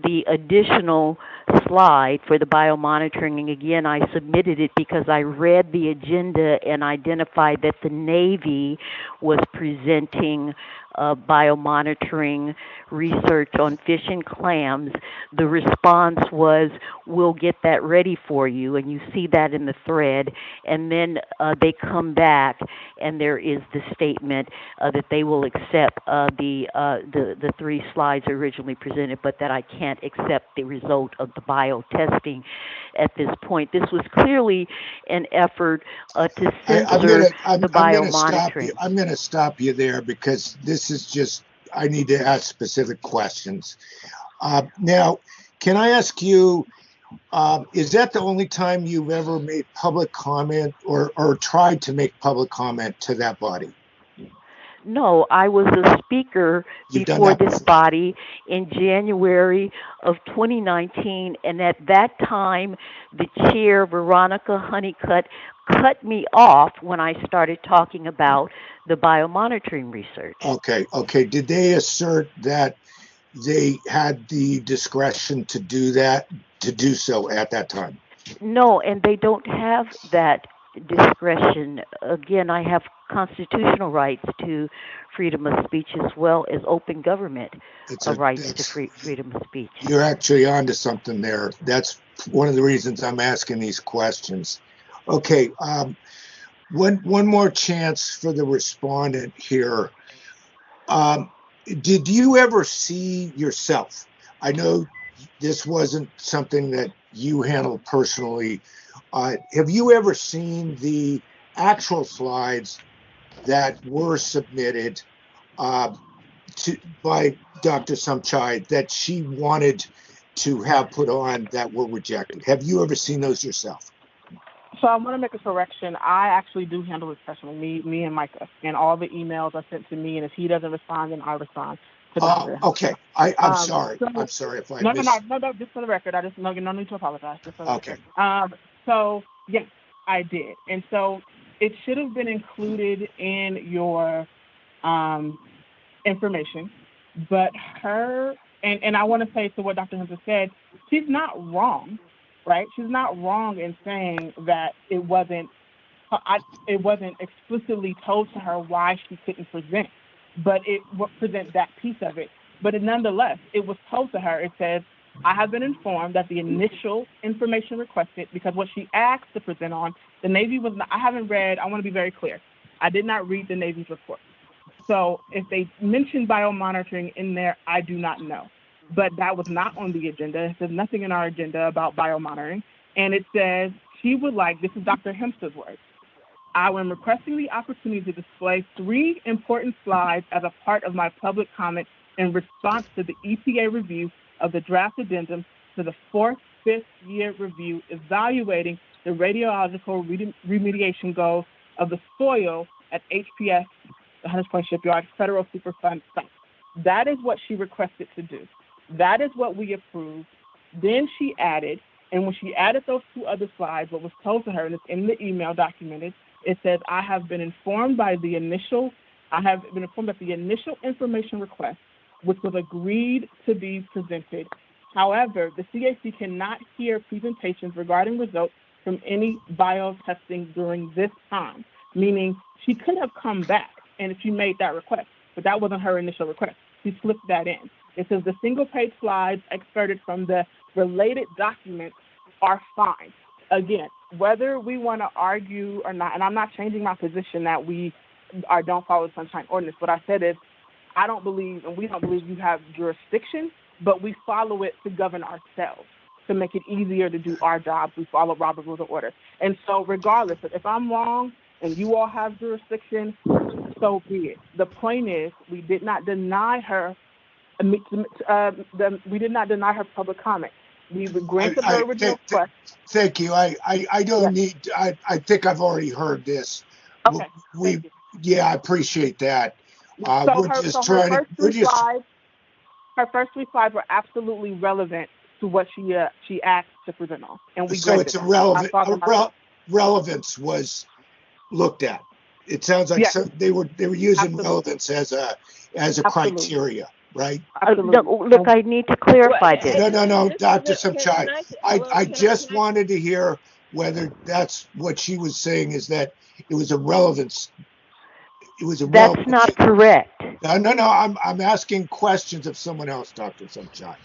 the additional slide for the biomonitoring, and again, I submitted it because I read the agenda and identified that the Navy was presenting biomonitoring research on fish and clams. The response was, we'll get that ready for you, and you see that in the thread. And then they come back, and there is the statement that they will accept the 3 slides originally presented, but that I can't accept the result of the biotesting at this point. This was clearly an effort to censor the biomonitoring. I'm going to stop you there because this is just, I need to ask specific questions. Now, can I ask you, is that the only time you've ever made public comment or tried to make public comment to that body? No, I was a speaker before this body in January of 2019, and at that time, the chair, Veronica Honeycutt, cut me off when I started talking about the biomonitoring research. Okay. Did they assert that they had the discretion to do so at that time? No, and they don't have that discretion. Again, I have constitutional rights to freedom of speech as well as open government rights to freedom of speech. You're actually onto something there. That's one of the reasons I'm asking these questions. Okay, one more chance for the respondent here. Did you ever see yourself? I know this wasn't something that you handled personally. Have you ever seen the actual slides that were submitted by Dr. Sumchai that she wanted to have put on that were rejected? Have you ever seen those yourself? So I want to make a correction. I actually do handle this personally, me and Micah, and all the emails are sent to me, and if he doesn't respond, then I respond. Okay. I'm sorry. I'm sorry if I missed. No, just for the record. I just no need to apologize. Just for the okay. Record. So yes, I did, and so it should have been included in your information. But her and I want to say to what Dr. Hunter said, she's not wrong, right? She's not wrong in saying that it wasn't explicitly told to her why she couldn't present, but it would present that piece of it. But nonetheless, it was told to her. It says, I have been informed that the initial information requested, because what she asked to present on, the Navy was not, I haven't read, I want to be very clear. I did not read the Navy's report. So if they mentioned biomonitoring in there, I do not know. But that was not on the agenda. There's nothing in our agenda about biomonitoring. And it says she would like, this is Dr. Hempstead's words, I am requesting the opportunity to display 3 important slides as a part of my public comment in response to the EPA review of the draft addendum to the 4th, 5th year review evaluating the radiological remediation goals of the soil at HPS, the Hunters Point Shipyard Federal Superfund site. That is what she requested to do. That is what we approved. Then she added, and when she added those 2 other slides, what was told to her, and it's in the email documented, it says, I have been informed that the initial information request, which was agreed to be presented. However, the CAC cannot hear presentations regarding results from any biotesting during this time, meaning she could have come back and if she made that request, but that wasn't her initial request. She slipped that in. It says the single-page slides excerpted from the related documents are fine. Again, whether we want to argue or not, and I'm not changing my position that we don't follow the Sunshine Ordinance. What I said is I don't believe, and we don't believe you have jurisdiction, but we follow it to govern ourselves, to make it easier to do our jobs. We follow Robert Rules of Order. And so regardless, if I'm wrong and you all have jurisdiction, so be it. The point is we did not deny her we did not deny her public comment. We granted her original request. Thank you. I don't need, I think I've already heard this. Okay. Yeah, I appreciate that. So we're just trying to, her first 3 slides were absolutely relevant to what she asked to present on, and we So granted it's that. irrelevant. I thought Relevance was looked at. It sounds like yes, they were using absolutely, relevance as a absolutely, criteria, right? absolutely. Look, I need to clarify this. No, Dr. Can Samchai. I just wanted to hear whether that's what she was saying, is that it was a relevance. It was a That's relevance. not correct. No. I'm asking questions of someone else, Dr. Samchai.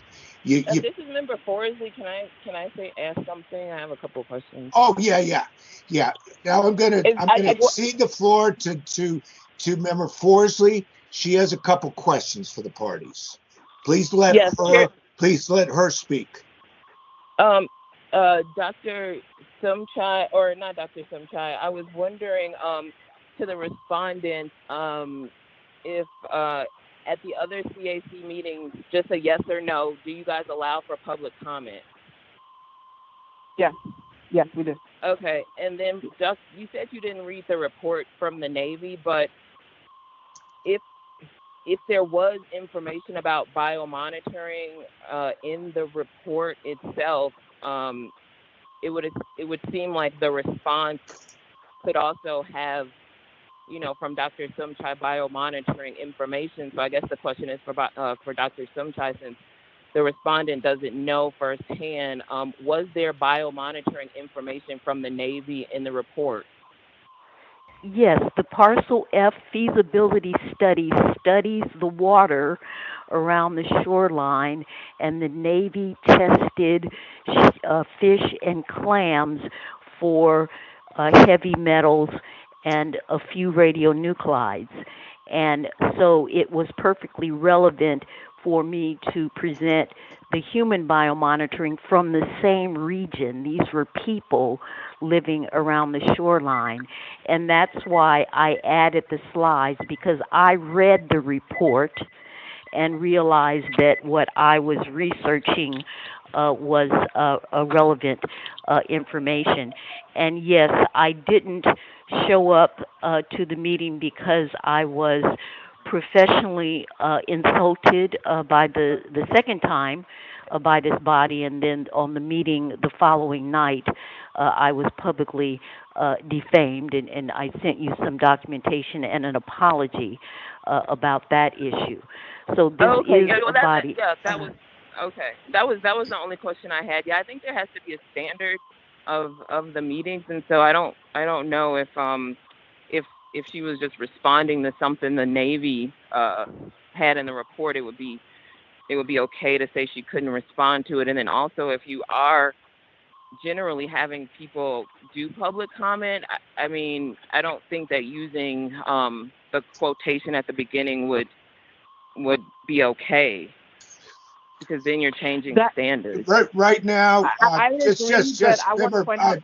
You, This is Member Forsley. Can I ask something? I have a couple of questions. Oh yeah. Now I'm gonna cede the floor to Member Forsley. She has a couple questions for the parties. Please let her speak. Dr. Samchai, or not Dr. Samchai, I was wondering to the respondents if at the other CAC meetings, just a yes or no, do you guys allow for public comment? Yes, we do. Okay, and then you said you didn't read the report from the Navy, but if there was information about biomonitoring in the report itself, it would seem like the response could also have, from Dr. Samchai biomonitoring information. So I guess the question is for Dr. Samchai, since the respondent doesn't know firsthand, was there biomonitoring information from the Navy in the report? Yes, the Parcel F feasibility study studies the water around the shoreline, and the Navy tested fish and clams for heavy metals and a few radionuclides. And so it was perfectly relevant for me to present the human biomonitoring from the same region. These were people living around the shoreline. And that's why I added the slides, because I read the report and realized that what I was researching was relevant information. And yes, I didn't show up to the meeting because I was professionally insulted by the second time by this body, and then on the meeting the following night, I was publicly defamed, and I sent you some documentation and an apology about that issue. So this is a body. That was okay. That was the only question I had. Yeah, I think there has to be a standard of the meetings, and so I don't know if she was just responding to something the Navy had in the report, it would be okay to say she couldn't respond to it. And then also, if you are generally having people do public comment, I mean, I don't think that using the quotation at the beginning would be okay, because then you're changing standards. Right now, I remember, I'm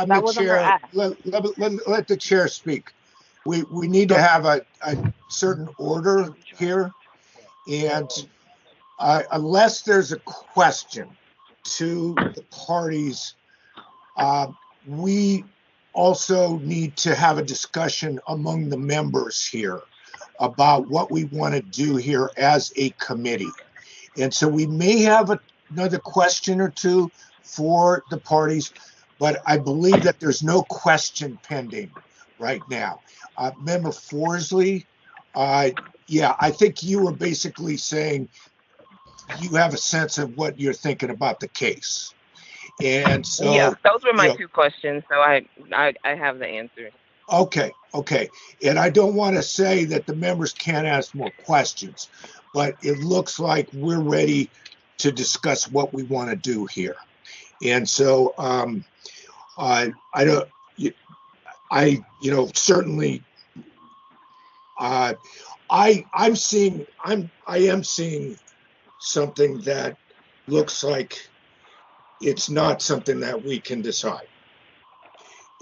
the chair. Let the chair speak. We need to have a certain order here, and unless there's a question to the parties, we also need to have a discussion among the members here about what we want to do here as a committee. And so we may have another question or two for the parties, but I believe that there's no question pending right now. Member Forsley, yeah, I think you were basically saying you have a sense of what you're thinking about the case. And so, yeah, those were my two questions. So I have the answers. Okay. And I don't want to say that the members can't ask more questions, but it looks like we're ready to discuss what we want to do here. And so I certainly I am seeing something that looks like it's not something that we can decide.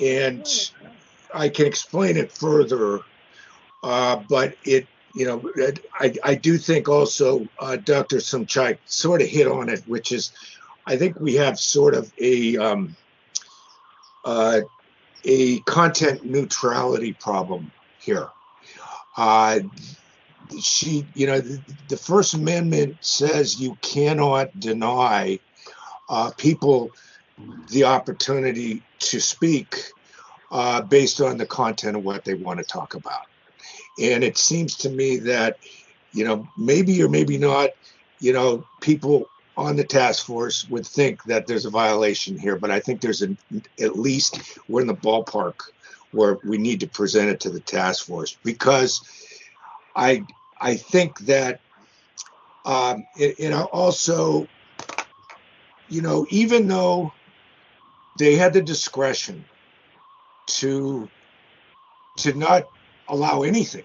And I can explain it further, but I do think also Dr. Samchai sort of hit on it, which is I think we have sort of a content neutrality problem here. the First Amendment says you cannot deny people the opportunity to speak based on the content of what they want to talk about. And it seems to me that, maybe or maybe not, people on the task force would think that there's a violation here, but I think there's at least we're in the ballpark where we need to present it to the task force, because I think that also, even though they had the discretion to not allow anything,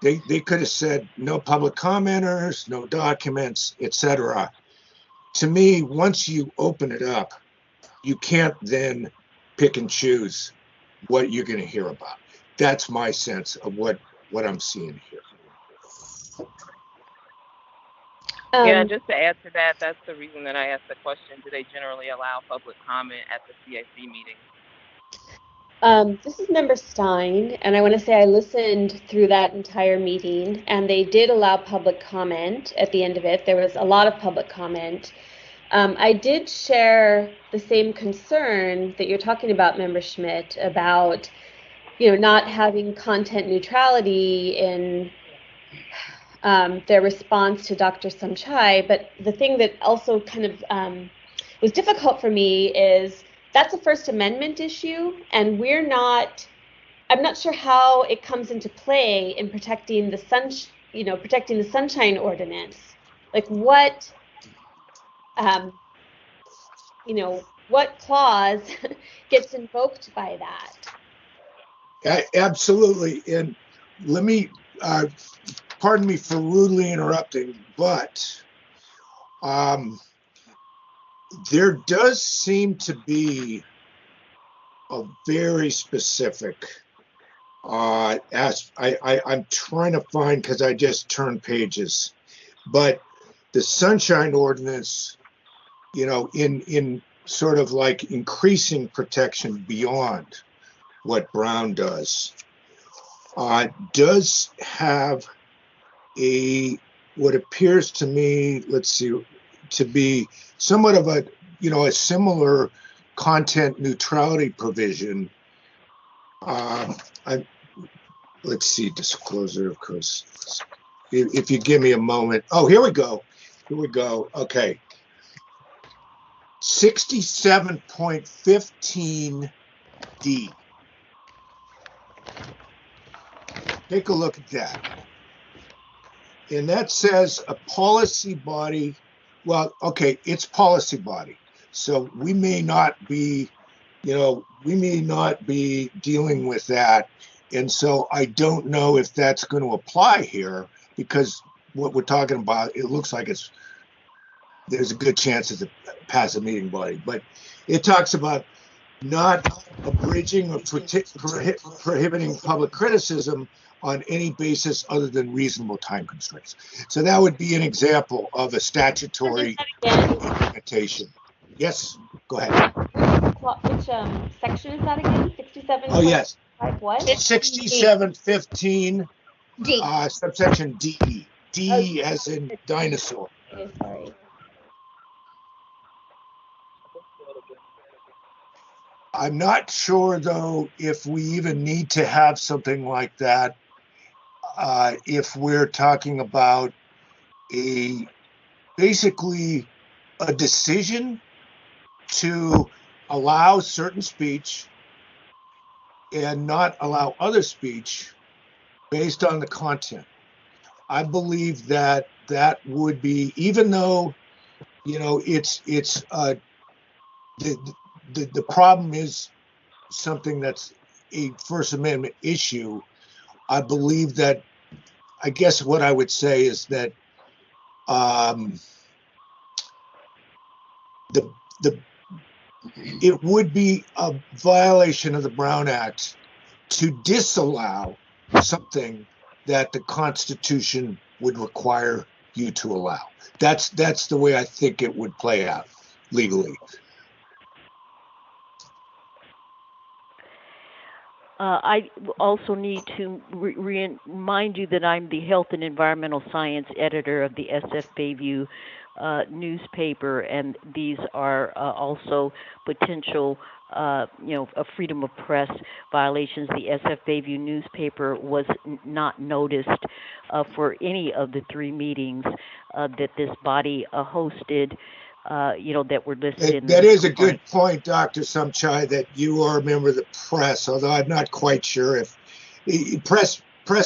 they could have said no public commenters, no documents, etc. To me, once you open it up, you can't then pick and choose what you're going to hear about. That's my sense of what I'm seeing here. Yeah, just to add to that, that's the reason that I asked the question, do they generally allow public comment at the CIC meeting? This is Member Stein, and I want to say I listened through that entire meeting, and they did allow public comment at the end of it. There was a lot of public comment. I did share the same concern that you're talking about, Member Schmidt, about not having content neutrality in their response to Dr. Samchai. But the thing that also kind of was difficult for me is that's a First Amendment issue, and I'm not sure how it comes into play in protecting the Sunshine Ordinance. Like what clause gets invoked by that? Absolutely. And let me, pardon me for rudely interrupting, but there does seem to be a very specific, I'm trying to find, because I just turned pages, but the Sunshine Ordinance, in sort of like increasing protection beyond what Brown does have what appears to me, to be somewhat of a similar content neutrality provision. Let's see, disclosure, of course. If you give me a moment. Oh, here we go. Okay. 67.15D. Take a look at that. And that says a policy body, it's policy body. So we may not be dealing with that. And so I don't know if that's going to apply here, because what we're talking about, it looks like there's a good chance it's a passive meeting body. But it talks about not abridging or prohibiting public criticism on any basis other than reasonable time constraints. So that would be an example of a statutory implementation. Yes, go ahead. Which section is that again? 67? Oh, yes. What? 6715, subsection D. D as in dinosaur. Okay, sorry. I'm not sure, though, if we even need to have something like that if we're talking about basically a decision to allow certain speech and not allow other speech based on the content. I believe that would be, even though, it's the problem is something that's a First Amendment issue. I believe that, I guess what I would say is that it would be a violation of the Brown Act to disallow something that the Constitution would require you to allow. That's the way I think it would play out legally. I also need to remind you that I'm the Health and Environmental Science Editor of the SF Bayview newspaper, and these are also potential, a freedom of press violations. The SF Bayview newspaper was not noticed for any of the 3 meetings that this body hosted. That were listed in that the is a complaint. good point, Dr. Sumchai, that you are a member of the press, although I'm not quite sure if press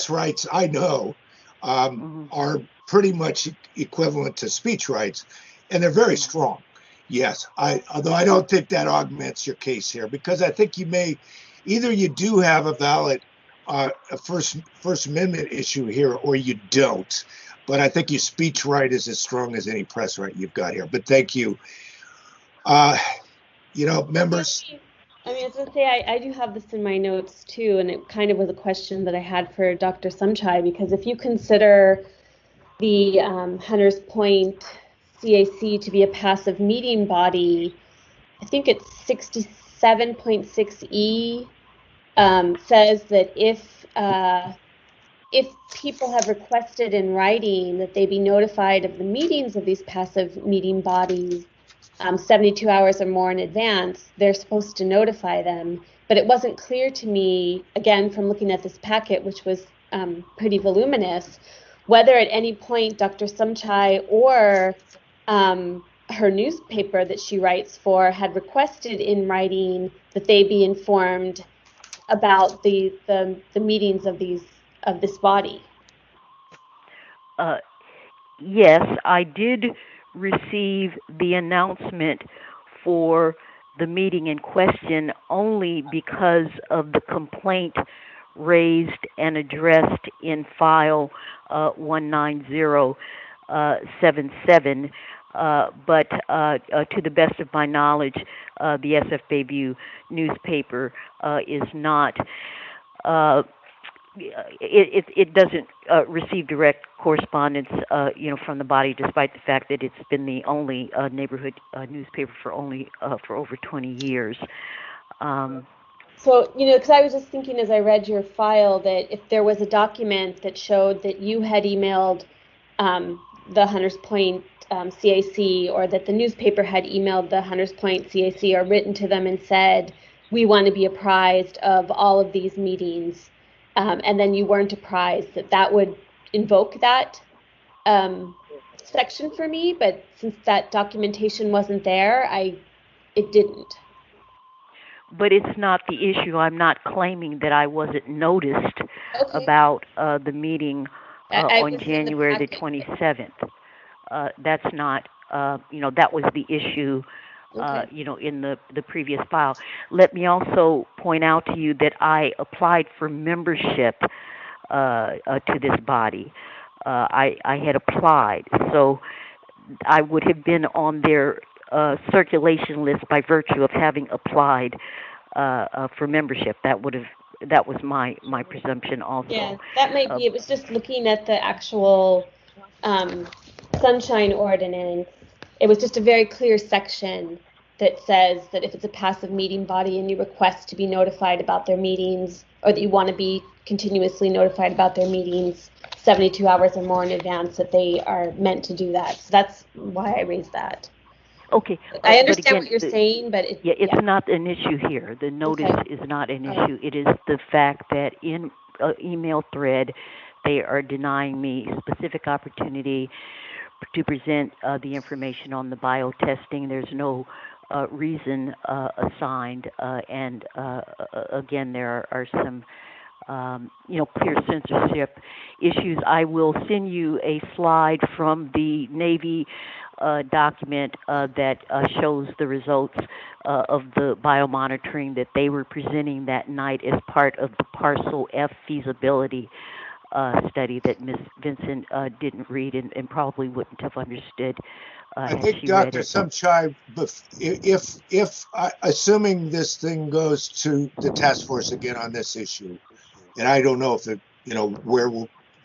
rights, I know, are pretty much equivalent to speech rights, and they're very strong. Yes, although I don't think that augments your case here, because I think either you do have a valid a First Amendment issue here, or you don't. But I think your speech right is as strong as any press right you've got here. But thank you. Members. I mean, I was going to say, I do have this in my notes too, and it kind of was a question that I had for Dr. Sumchai, because if you consider the Hunters Point CAC to be a passive meeting body, I think it's 67.6E says that if people have requested in writing that they be notified of the meetings of these passive meeting bodies 72 hours or more in advance, they're supposed to notify them. But it wasn't clear to me, again, from looking at this packet, which was pretty voluminous, whether at any point Dr. Sumchai or her newspaper that she writes for had requested in writing that they be informed about the meetings of this body. Yes, I did receive the announcement for the meeting in question only because of the complaint raised and addressed in file 19077. But to the best of my knowledge, the SF Bayview newspaper is not. It doesn't receive direct correspondence, from the body, despite the fact that it's been the only neighborhood newspaper for over 20 years. So, because I was just thinking as I read your file that if there was a document that showed that you had emailed the Hunters Point CAC, or that the newspaper had emailed the Hunters Point CAC or written to them and said, we want to be apprised of all of these meetings, and then you weren't apprised, that would invoke that section for me. But since that documentation wasn't there, it didn't. But it's not the issue. I'm not claiming that I wasn't noticed about the meeting on January the 27th. That's not, that was the issue, in the previous file. Let me also point out to you that I applied for membership to this body. I had applied, so I would have been on their circulation list by virtue of having applied for membership. That was my presumption also. Yeah, that might be. It was just looking at the actual Sunshine Ordinance. It was just a very clear section that says that if it's a passive meeting body and you request to be notified about their meetings, or that you want to be continuously notified about their meetings 72 hours or more in advance, that they are meant to do that. So that's why I raised that. Okay. I understand what you're saying, but it's not an issue here. The notice is not an issue. It is the fact that in email thread, they are denying me specific opportunity to present the information on the biotesting. There's no reason assigned, and again, there are some clear censorship issues. I will send you a slide from the Navy document that shows the results of the biomonitoring that they were presenting that night as part of the Parcel F feasibility study that Ms. Vincent didn't read and probably wouldn't have understood. I think, Dr. Sumchai, if assuming this thing goes to the task force again on this issue, and I don't know if it,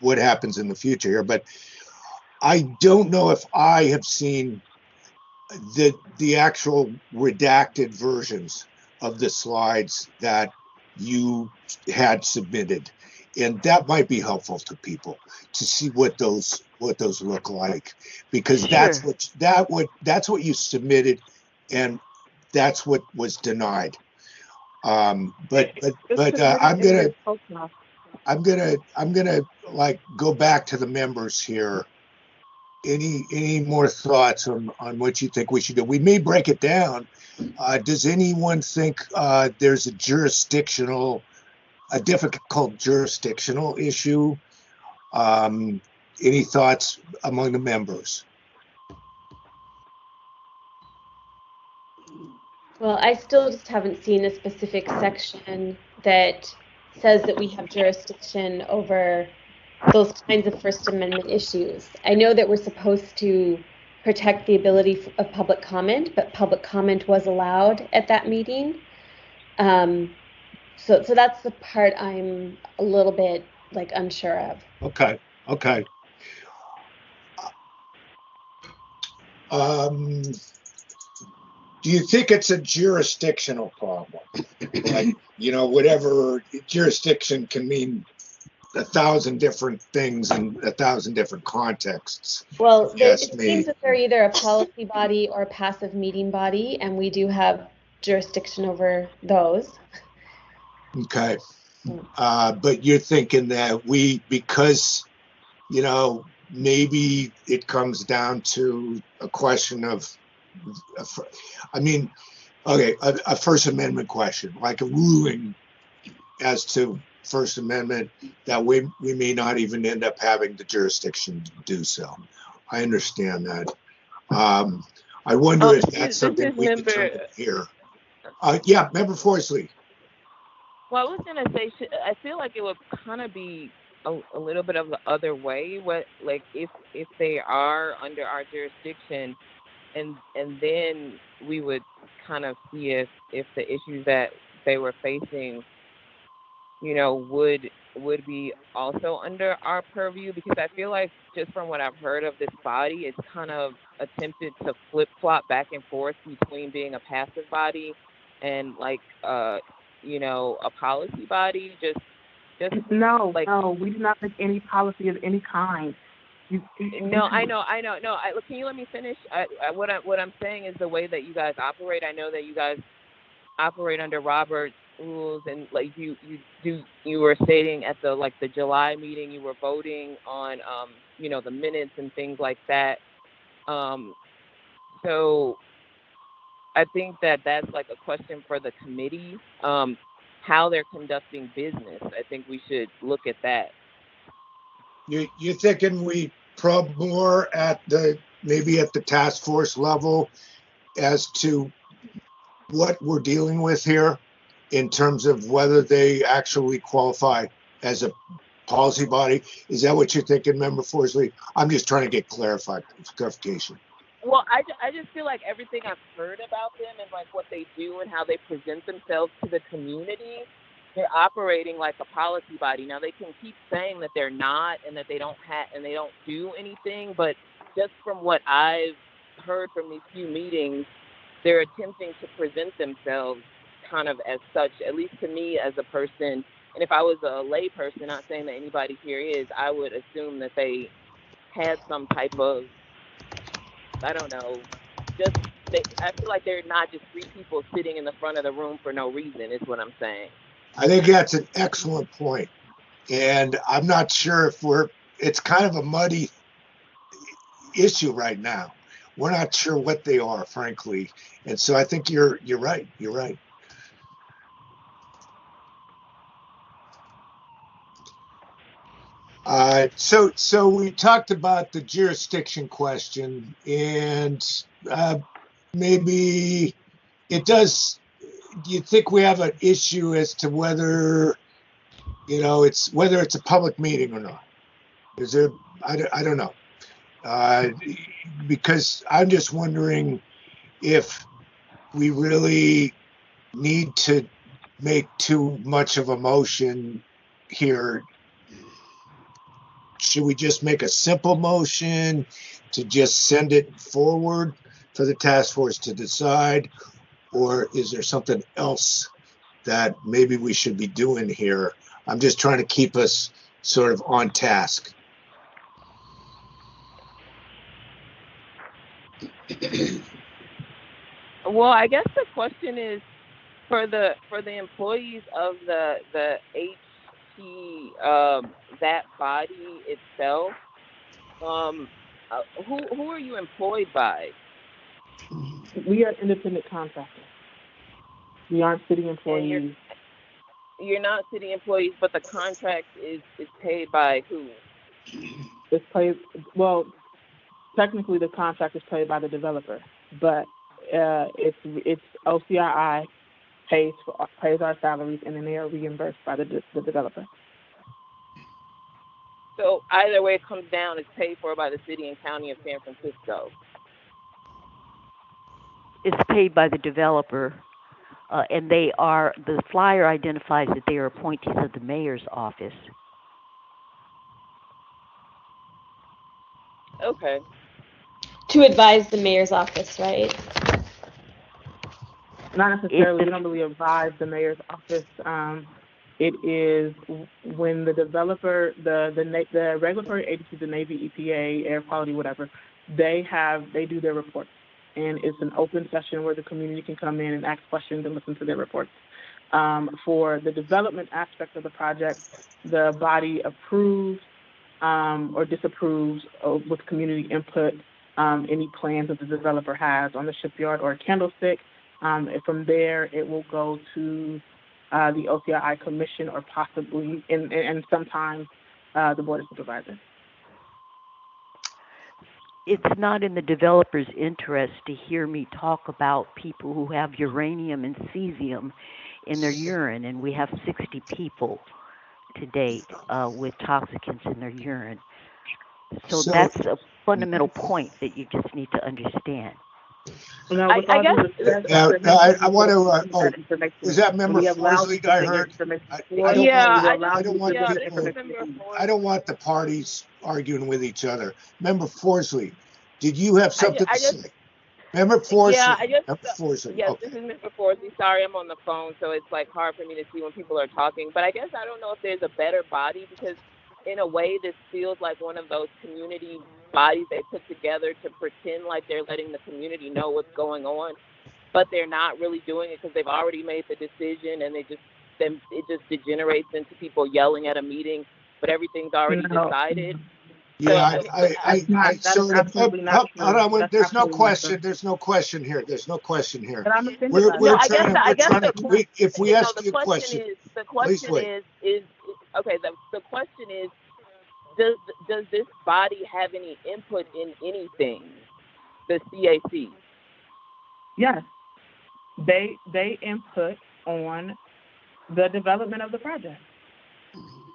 what happens in the future here, but I don't know if I have seen the actual redacted versions of the slides that you had submitted, and that might be helpful to people to see what those look like, because that's what you submitted, and that's what was denied. I'm gonna like go back to the members here. Any more thoughts on what you think we should do? We may break it down. Does anyone think there's a difficult jurisdictional issue? Any thoughts among the members? Well, I still just haven't seen a specific section that says that we have jurisdiction over those kinds of First Amendment issues. I know that we're supposed to protect the ability of public comment, but public comment was allowed at that meeting. So that's the part I'm a little bit like unsure of. Okay. Do you think it's a jurisdictional problem? Like, whatever jurisdiction can mean 1,000 different things in 1,000 different contexts. Well, it seems that they're either a policy body or a passive meeting body, and we do have jurisdiction over those. Okay. But you're thinking that because, maybe it comes down to a question of, a First Amendment question, like a ruling as to First Amendment, that we may not even end up having the jurisdiction to do so. I understand that. I wonder if that's something we determine here. Yeah, Member Forsley. Well, I was going to say, I feel like it would kind of be a little bit of the other way. If they are under our jurisdiction, and then we would kind of see if the issues that they were facing, would be also under our purview, because I feel like just from what I've heard of this body, it's kind of attempted to flip-flop back and forth between being a passive body and a policy body. No, we do not make any policy of any kind. No, I know. No, can you let me finish? What I'm saying is the way that you guys operate. I know that you guys operate under Robert's rules, and you were stating at the July meeting you were voting on the minutes and things like that. So I think that's like a question for the committee, how they're conducting business. I think we should look at that. You're thinking we probe more maybe at the task force level as to what we're dealing with here in terms of whether they actually qualify as a policy body? Is that what you're thinking, Member Forsley? I'm just trying to get clarification. Well, I just feel like everything I've heard about them and what they do and how they present themselves to the community, they're operating like a policy body. Now they can keep saying that they're not and that they don't do anything, but just from what I've heard from these few meetings, they're attempting to present themselves kind of as such, at least to me as a person. And if I was a lay person, not saying that anybody here is, I would assume that they had some type of, I don't know, I feel like they're not just three people sitting in the front of the room for no reason, is what I'm saying. I think that's an excellent point. And I'm not sure if it's kind of a muddy issue right now. We're not sure what they are, frankly. And so I think you're right. You're right. So we talked about the jurisdiction question, and maybe it does. Do you think we have an issue as to whether it's a public meeting or not? Is there? I don't know. Because I'm just wondering if we really need to make too much of a motion here. Should we just make a simple motion to just send it forward for the task force to decide? Or is there something else that maybe we should be doing here. I'm just trying to keep us sort of on task. Well, I guess the question is for the employees of the HT that body itself. Who are you employed by? We are independent contractors. We aren't city employees. You're not city employees, but the contract is paid by who? It's paid, well, technically the contract is paid by the developer, but it's OCII pays our salaries, and then they are reimbursed by the developer. So either way it comes down, it's paid for by the city and county of San Francisco. It's paid by the developer, and the flyer identifies that they are appointees of the mayor's office. Okay. To advise the mayor's office, right? Not necessarily. We don't really advise the mayor's office. It is when the developer, the regulatory agencies, the Navy, EPA, air quality, whatever, they do their reports. And it's an open session where the community can come in and ask questions and listen to their reports. For the development aspect of the project, the body approves or disapproves with community input any plans that the developer has on the shipyard or a candlestick. And from there, it will go to the OCII commission or possibly, and sometimes the board of supervisors. It's not in the developer's interest to hear me talk about people who have uranium and cesium in their urine, and we have 60 people to date with toxicants in their urine. So that's a fundamental point that you just need to understand. I guess. I want to. Is that member Forsley I heard? I don't want the parties arguing with each other. Member Forsley, did you have something to say? Member Forsley. Yeah, Forsley. Yes, Okay. this is Mr. Forsley. Sorry, I'm on the phone, so it's like hard for me to see when people are talking. But I guess I don't know if there's a better body, because in a way this feels like one of those community bodies they put together to pretend like they're letting the community know what's going on, but they're not really doing it because they've already made the decision, and it just degenerates into people yelling at a meeting, but everything's already decided. Yeah, there's no question. There's no question here. There's no question here. We're trying to. If we ask you a question, the question is okay. The question is, does this body have any input in anything? The CAC. Yes, they input on the development of the project.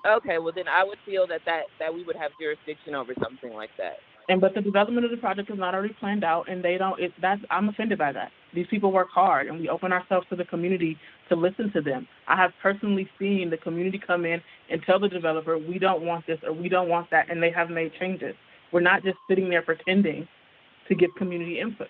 Okay, well then I would feel that we would have jurisdiction over something like that. But the development of the project is not already planned out, and they don't. I'm offended by that. These people work hard, and we open ourselves to the community to listen to them. I have personally seen the community come in and tell the developer, we don't want this or we don't want that, and they have made changes. We're not just sitting there pretending to give community input.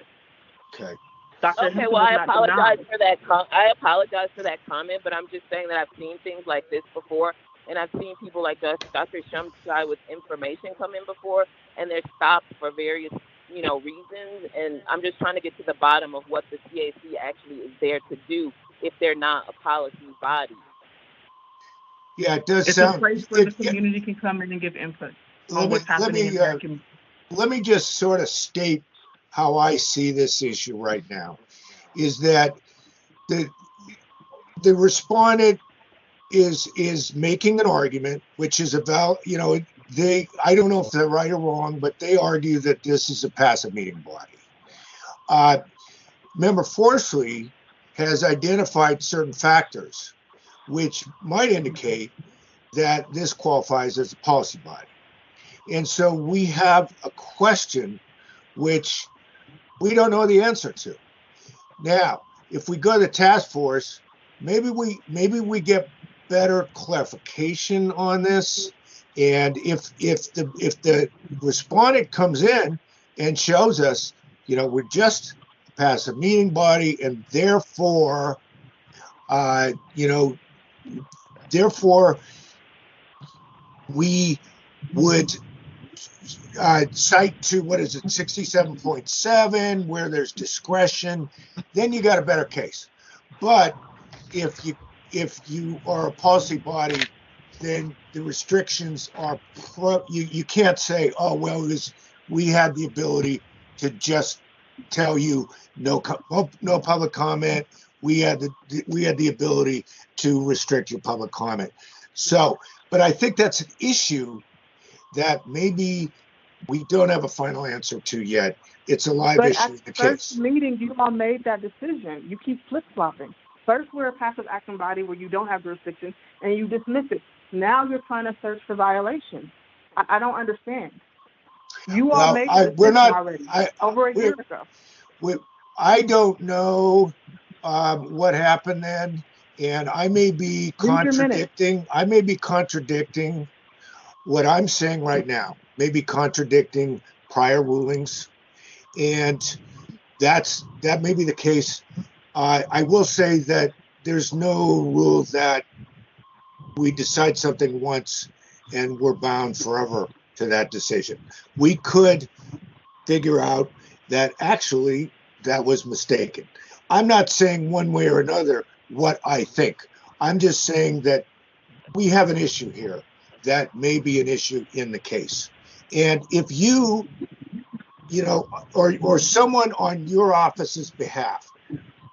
Okay. Okay, well, I apologize for that. I apologize for that comment, but I'm just saying that I've seen things like this before, and I've seen people like Dr. Shumsky with information come in before, and they're stopped for various, reasons. And I'm just trying to get to the bottom of what the CAC actually is there to do if they're not a policy body. Yeah, it does it's sound. It's a place where the community can come in and give input on what's happening in their community. Let me just sort of state how I see this issue right now, is that the respondent is making an argument, which is about, I don't know if they're right or wrong, but they argue that this is a passive meeting body. Member Forsley has identified certain factors which might indicate that this qualifies as a policy body. And so we have a question which we don't know the answer to. Now, if we go to the task force, maybe we get better clarification on this. And if the respondent comes in and shows us, we're just a passive meeting body, and therefore Therefore, we would cite to, 67.7, where there's discretion, then you got a better case. But if you are a policy body, then the restrictions are you can't say, oh well, we had the ability to just tell you no public comment. We had the ability to restrict your public comment. So, but I think that's an issue that maybe we don't have a final answer to yet. It's a live But issue at in the the first case. meeting, you all made that decision. You keep flip-flopping. First, we're a passive action body where you don't have jurisdiction, and you dismiss it. Now you're trying to search for violations. I don't understand. You all made the decision already, over a year ago. I don't know what happened then, and I may be contradicting. I may be contradicting what I'm saying right now. Maybe contradicting prior rulings, and that may be the case. I will say that there's no rule that we decide something once and we're bound forever to that decision. We could figure out that actually that was mistaken. I'm not saying one way or another what I think. I'm just saying that we have an issue here that may be an issue in the case. And if you or someone on your office's behalf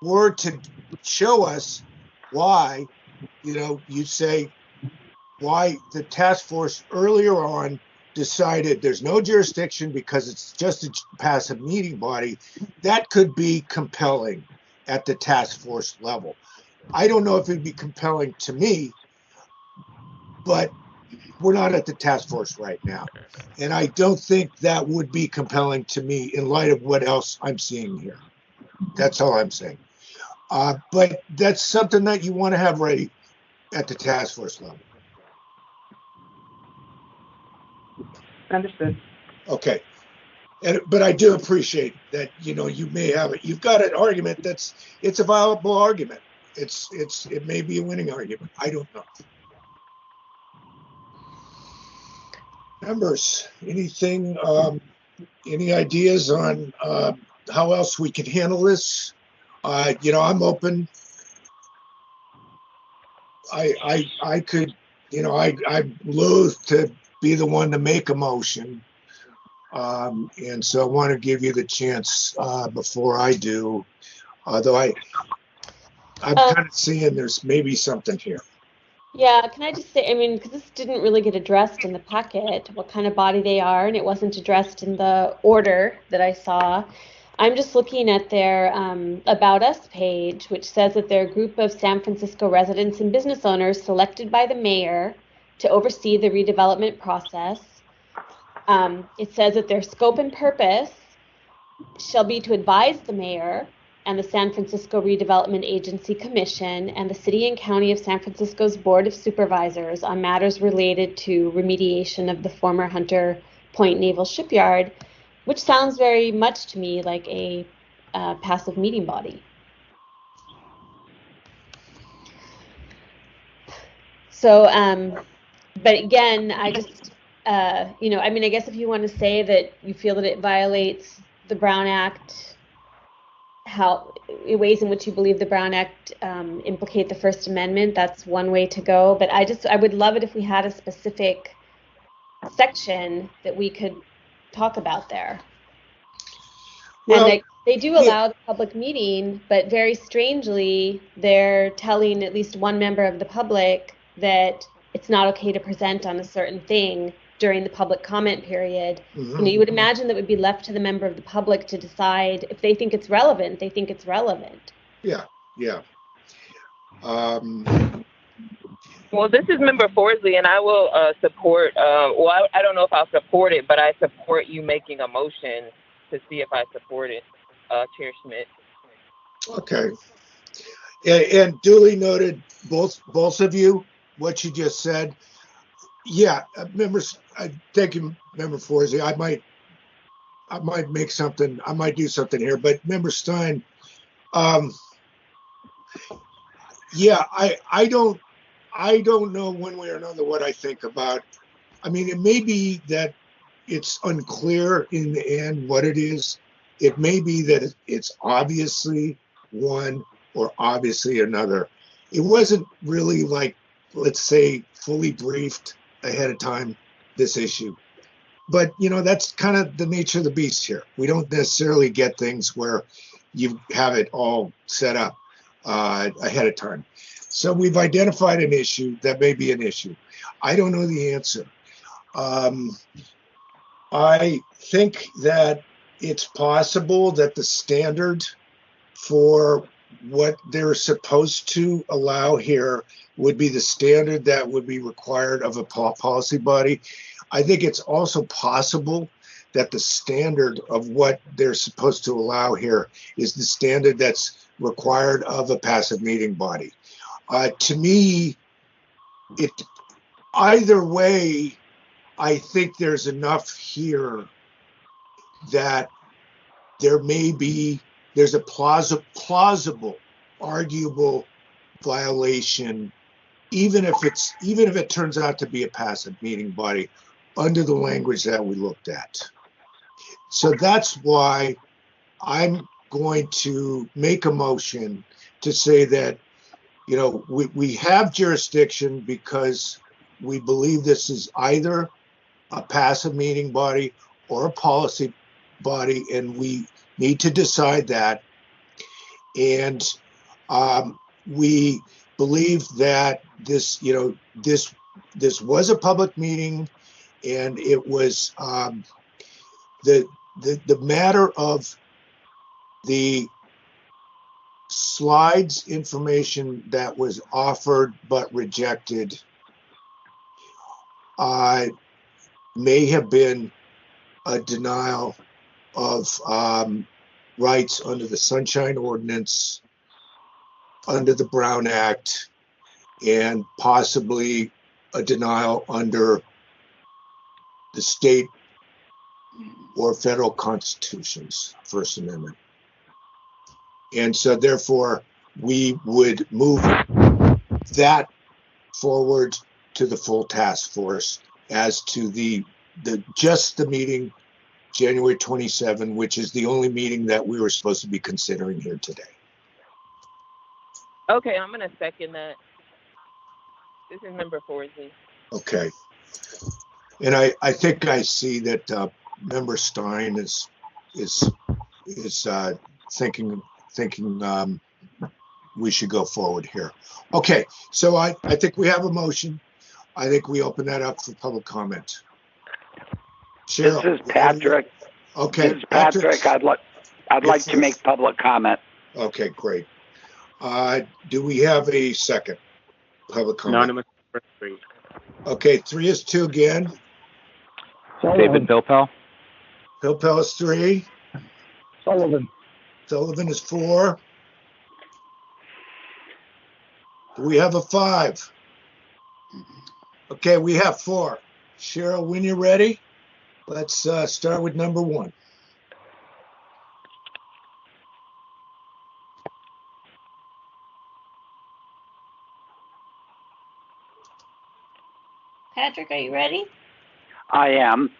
were to show us why, you say why the task force earlier on decided there's no jurisdiction because it's just a passive meeting body, that could be compelling at the task force level. I don't know if it'd be compelling to me, but we're not at the task force right now. And I don't think that would be compelling to me in light of what else I'm seeing here. That's all I'm saying. But that's something that you want to have ready at the task force level. Understood. Okay. But I do appreciate that, you may have it. You've got an argument it's a viable argument. It may be a winning argument. I don't know. Members, anything, any ideas on how else we can handle this? I'm open. I could, I'm loath to be the one to make a motion. And so I want to give you the chance before I do, although I'm kind of seeing there's maybe something here. Yeah, can I just say, because this didn't really get addressed in the packet, what kind of body they are, and it wasn't addressed in the order that I saw. I'm just looking at their About Us page, which says that they're a group of San Francisco residents and business owners selected by the mayor to oversee the redevelopment process. It says that their scope and purpose shall be to advise the mayor and the San Francisco Redevelopment Agency Commission and the City and County of San Francisco's Board of Supervisors on matters related to remediation of the former Hunter Point Naval Shipyard, which sounds very much to me like a passive meeting body. So, but again, I just, I guess if you want to say that you feel that it violates the Brown Act, how ways in which you believe the Brown Act implicate the First Amendment, that's one way to go. But I would love it if we had a specific section that we could talk about there. Well, and they do allow the public meeting, but very strangely, they're telling at least one member of the public that it's not okay to present on a certain thing during the public comment period. Mm-hmm. You would imagine that would be left to the member of the public to decide if they think it's relevant. They think it's relevant. Yeah. Well, this is Member Forsley, and I will support. I don't know if I'll support it, but I support you making a motion to see if I support it, Chair Schmidt. Okay. And duly noted, both of you, what you just said. Yeah, members, thank you, Member Forsley. I might make something, I might do something here, but Member Stein, Yeah, I don't know one way or another what I think about. I mean, it may be that it's unclear in the end what it is. It may be that it's obviously one or obviously another. It wasn't really like, let's say, fully briefed ahead of time, this issue. But, you know, that's kind of the nature of the beast here. We don't necessarily get things where you have it all set up ahead of time. So we've identified an issue that may be an issue. I don't know the answer. I think that it's possible that the standard for what they're supposed to allow here would be the standard that would be required of a policy body. I think it's also possible that the standard of what they're supposed to allow here is the standard that's required of a passive meeting body. To me, either way, I think there's enough here that there's a plausible, arguable violation, even if it turns out to be a passive meeting body under the language that we looked at. So that's why I'm going to make a motion to say that, you know, we have jurisdiction because we believe this is either a passive meeting body or a policy body, and we need to decide that. And we believe that this was a public meeting, and it was the matter of the slides information that was offered but rejected may have been a denial of rights under the Sunshine Ordinance, under the Brown Act, and possibly a denial under the state or federal constitutions, First Amendment. And so therefore, we would move that forward to the full task force as to the meeting January 27, which is the only meeting that we were supposed to be considering here today. Okay, I'm going to second that. This is Member Forsey. Okay. And I think I see that Member Stein is thinking we should go forward here. Okay, so I think we have a motion. I think we open that up for public comment. Cheryl, this is Patrick. Okay, this is Patrick. I'd like to make public comment. Okay, great. Do we have a second public comment? Anonymous 3. Okay, 3 is 2 again. David Bilpel. Bilpel is 3. Sullivan. Sullivan is 4. Do we have a 5? Okay, we have 4. Cheryl, when you're ready, let's start with number 1. Patrick, are you ready? I am.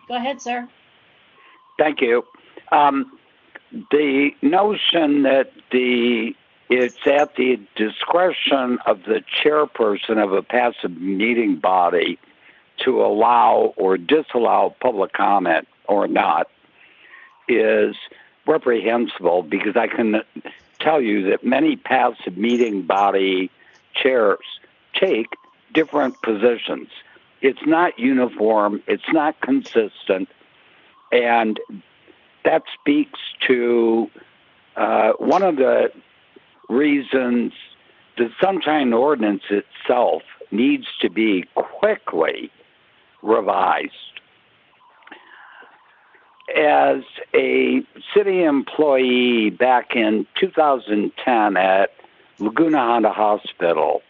Go ahead, sir. Thank you. The notion that it's at the discretion of the chairperson of a passive meeting body to allow or disallow public comment or not is reprehensible, because I can tell you that many passive meeting body chairs take different positions. It's not uniform, it's not consistent, and that speaks to one of the reasons the Sunshine Ordinance itself needs to be quickly revised. As a city employee back in 2010 at Laguna Honda Hospital,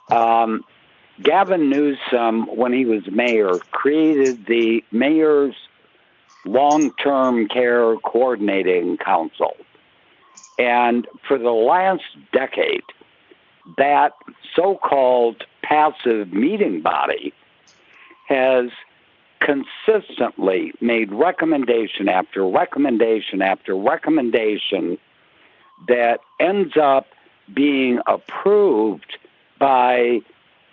Gavin Newsom, when he was mayor, created the Mayor's Long-Term Care Coordinating Council. And for the last decade, that so-called passive meeting body has consistently made recommendation after recommendation after recommendation that ends up being approved by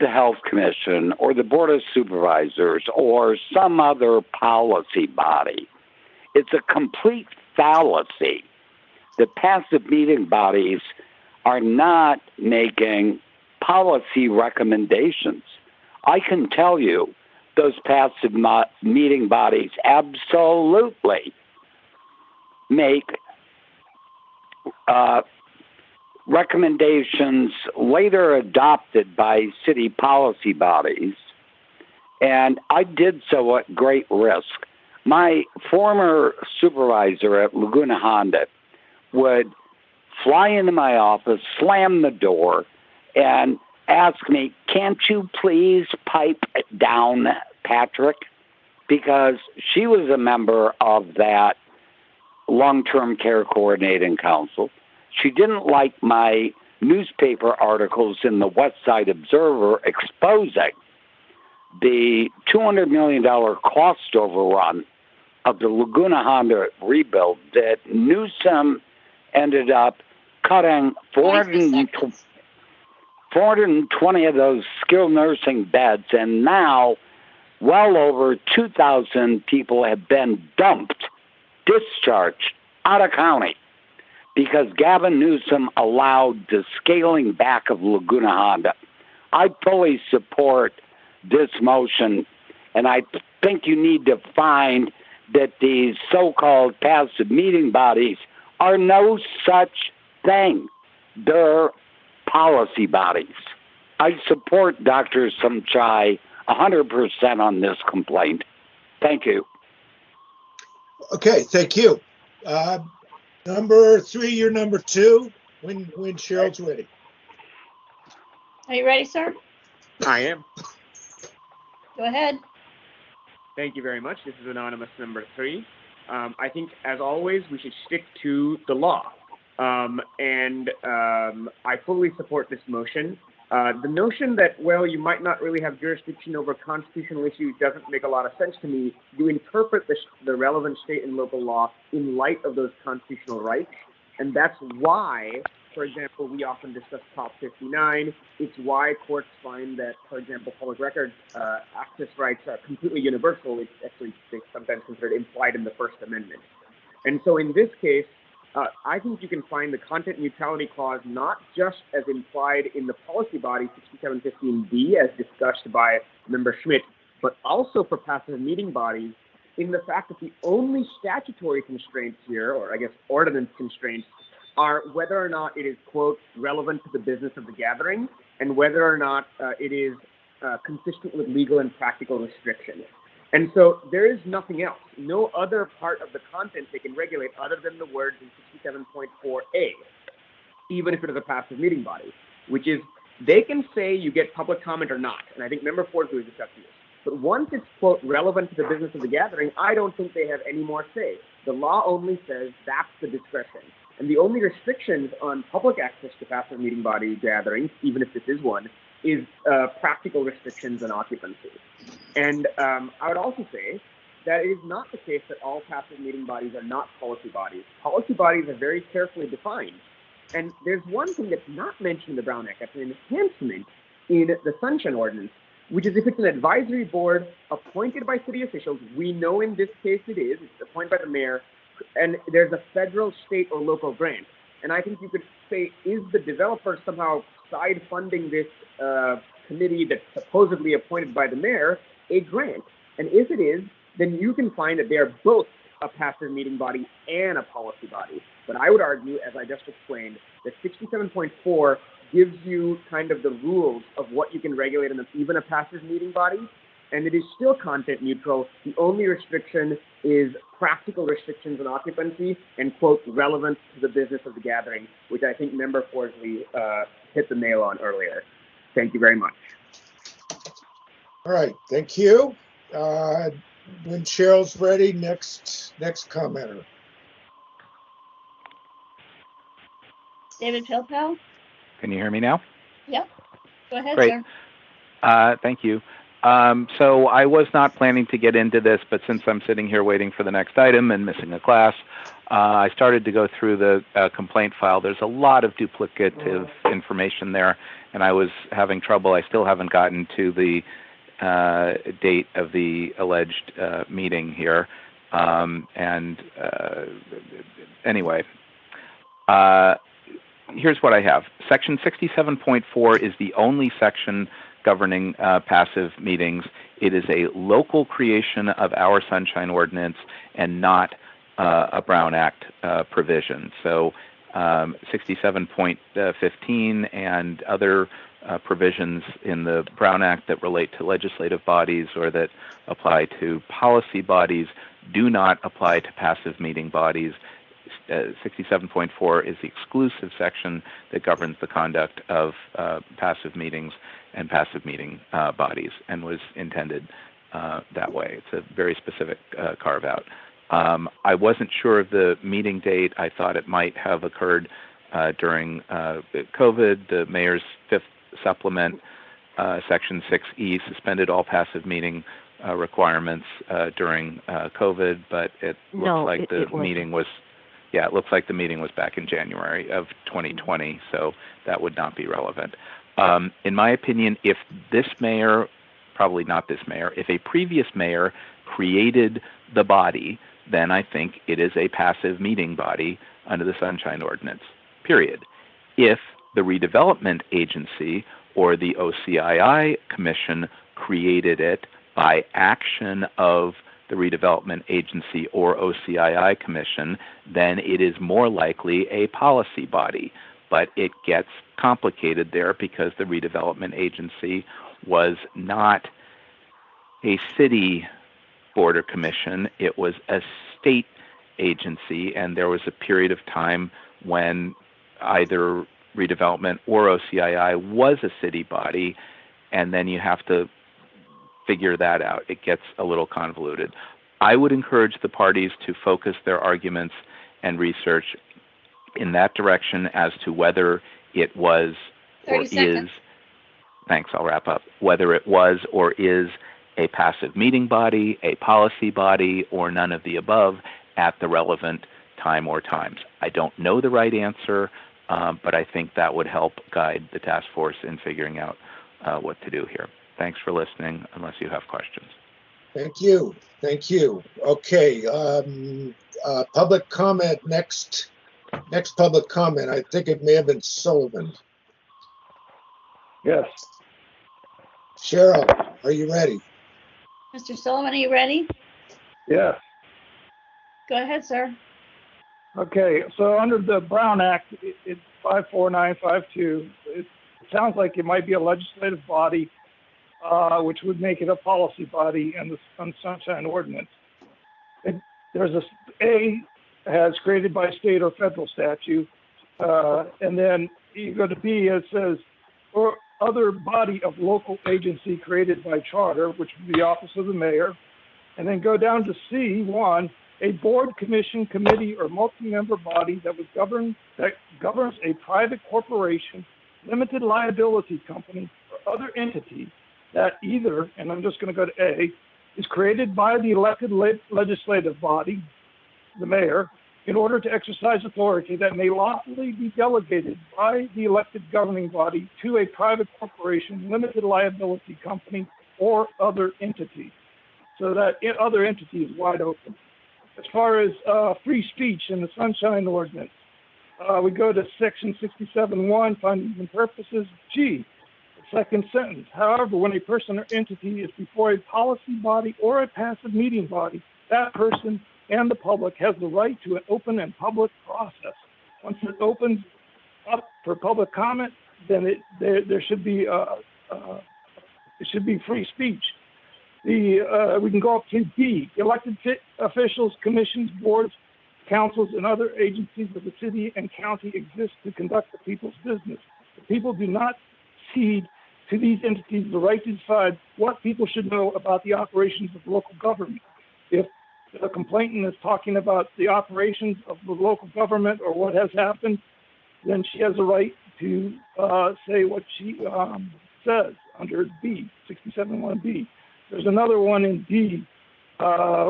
the Health Commission or the Board of Supervisors or some other policy body. It's a complete fallacy. The passive meeting bodies are not making policy recommendations. I can tell you those passive meeting bodies absolutely make recommendations later adopted by city policy bodies, and I did so at great risk. My former supervisor at Laguna Honda would fly into my office, slam the door, and ask me, "Can't you please pipe down, Patrick?" Because she was a member of that long-term care coordinating council. She didn't like my newspaper articles in the West Side Observer exposing the $200 million cost overrun of the Laguna Honda rebuild that Newsom ended up cutting 420 of those skilled nursing beds, and now well over 2,000 people have been discharged out of county because Gavin Newsom allowed the scaling back of Laguna Honda. I fully support this motion, and I think you need to find that these so-called passive meeting bodies are no such thing. They're policy bodies. I support Dr. Samchai 100% on this complaint. Thank you. Okay, thank you. Number 3, you're number 2 when Cheryl's ready. Are you ready, sir? I am. Go ahead. Thank you very much. This is anonymous number 3. I think, as always, we should stick to the law. I fully support this motion. The notion that, well, you might not really have jurisdiction over constitutional issues doesn't make a lot of sense to me. You interpret the relevant state and local law in light of those constitutional rights, and that's why, for example, we often discuss Prop 59. It's why courts find that, for example, public records access rights are completely universal. It's actually sometimes considered implied in the First Amendment. And so in this case, I think you can find the content neutrality clause not just as implied in the policy body 6715B as discussed by Member Schmidt, but also for passive meeting bodies in the fact that the only statutory constraints here, or I guess ordinance constraints, are whether or not it is, quote, relevant to the business of the gathering and whether or not it is consistent with legal and practical restrictions. And so there is nothing else, no other part of the content they can regulate other than the words in 67.4A, even if it is a passive meeting body, which is they can say you get public comment or not. And I think Member Ford was discussing this. But once it's, quote, relevant to the business of the gathering, I don't think they have any more say. The law only says that's the discretion. And the only restrictions on public access to passive meeting body gatherings, even if this is one, is practical restrictions on occupancy. And I would also say that it is not the case that all passive meeting bodies are not policy bodies. Policy bodies are very carefully defined. And there's one thing that's not mentioned in the Brown Act, that's an enhancement in the Sunshine Ordinance, which is if it's an advisory board appointed by city officials, we know in this case it's appointed by the mayor, and there's a federal, state, or local grant. And I think you could say, is the developer somehow side funding this committee that's supposedly appointed by the mayor a grant? And if it is, then you can find that they are both a passive meeting body and a policy body. But I would argue, as I just explained, that 67.4 gives you kind of the rules of what you can regulate in even a passive meeting body, and it is still content neutral. The only restriction is practical restrictions on occupancy and, quote, relevant to the business of the gathering, which I think Member Fordley hit the nail on earlier. Thank you very much. All right, thank you. When Cheryl's ready, next commenter. David Pilpel? Can you hear me now? Yep. Go ahead, Great. sir. Thank you. So I was not planning to get into this, but since I'm sitting here waiting for the next item and missing a class, I started to go through the complaint file. There's a lot of duplicative information there, and I was having trouble. I still haven't gotten to the date of the alleged meeting here. Anyway, here's what I have. Section 67.4 is the only section governing passive meetings. It is a local creation of our Sunshine Ordinance and not a Brown Act provision. So 67.15 and other provisions in the Brown Act that relate to legislative bodies or that apply to policy bodies do not apply to passive meeting bodies. 67.4 is the exclusive section that governs the conduct of passive meetings and passive meeting bodies, and was intended that way. It's a very specific carve-out. I wasn't sure of the meeting date. I thought it might have occurred during COVID. The mayor's fifth supplement, Section 6E, suspended all passive meeting requirements during COVID, but it looks like the meeting was. Yeah, it looks like the meeting was back in January of 2020, so that would not be relevant. In my opinion, if this mayor, probably not this mayor, if a previous mayor created the body, then I think it is a passive meeting body under the Sunshine Ordinance, period. If the redevelopment agency or the OCII Commission created it by action of the redevelopment agency or OCII Commission, then it is more likely a policy body. But it gets complicated there because the redevelopment agency was not a city board or commission, it was a state agency, and there was a period of time when either redevelopment or OCII was a city body, and then you have to figure that out. It gets a little convoluted. I would encourage the parties to focus their arguments and research in that direction as to whether it was or is, thanks, I'll wrap up, whether it was or is a passive meeting body, a policy body, or none of the above at the relevant time or times. I don't know the right answer, but I think that would help guide the task force in figuring out what to do here. Thanks for listening, unless you have questions. Thank you. Thank you. Okay. Public comment next. Next public comment. I think it may have been Sullivan. Yes. Cheryl, are you ready? Mr. Sullivan, are you ready? Yes. Go ahead, sir. Okay, so under the Brown Act, it's 54952. It sounds like it might be a legislative body, which would make it a policy body in the Sunshine Ordinance. There's A as created by state or federal statute, and then you go to B, it says, or other body of local agency created by charter, which would be the office of the mayor, and then go down to C1, a board, commission, committee, or multi-member body that governs a private corporation, limited liability company, or other entity that either, and I'm just going to go to A, is created by the elected legislative body, the mayor, in order to exercise authority that may lawfully be delegated by the elected governing body to a private corporation, limited liability company, or other entity. So that other entity is wide open. As far as free speech in the Sunshine Ordinance, we go to section 67.1, findings and purposes, G, the second sentence. However, when a person or entity is before a policy body or a passive meeting body, that person and the public has the right to an open and public process. Once it opens up for public comment, then there should be it should be free speech. We can go up to D. Elected officials, commissions, boards, councils, and other agencies of the city and county exist to conduct the people's business. The people do not cede to these entities the right to decide what people should know about the operations of local government. If the complainant is talking about the operations of the local government or what has happened, then she has a right to say what she says under B, 67(1)B. There's another one in D,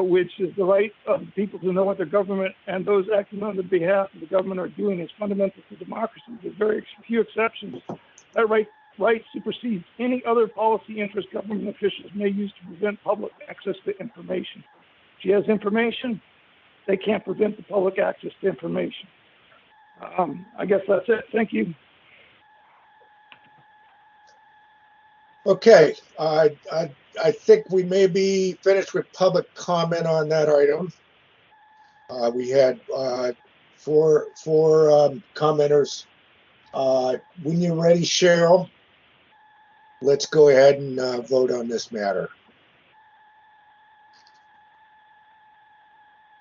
which is the right of people to know what their government and those acting on the behalf of the government are doing is fundamental to democracy. With very few exceptions, that right supersedes any other policy interest government officials may use to prevent public access to information. She has information, they can't prevent the public access to information. I guess that's it. Thank you. Okay, I think we may be finished with public comment on that item. We had four commenters. When you're ready, Cheryl, let's go ahead and vote on this matter.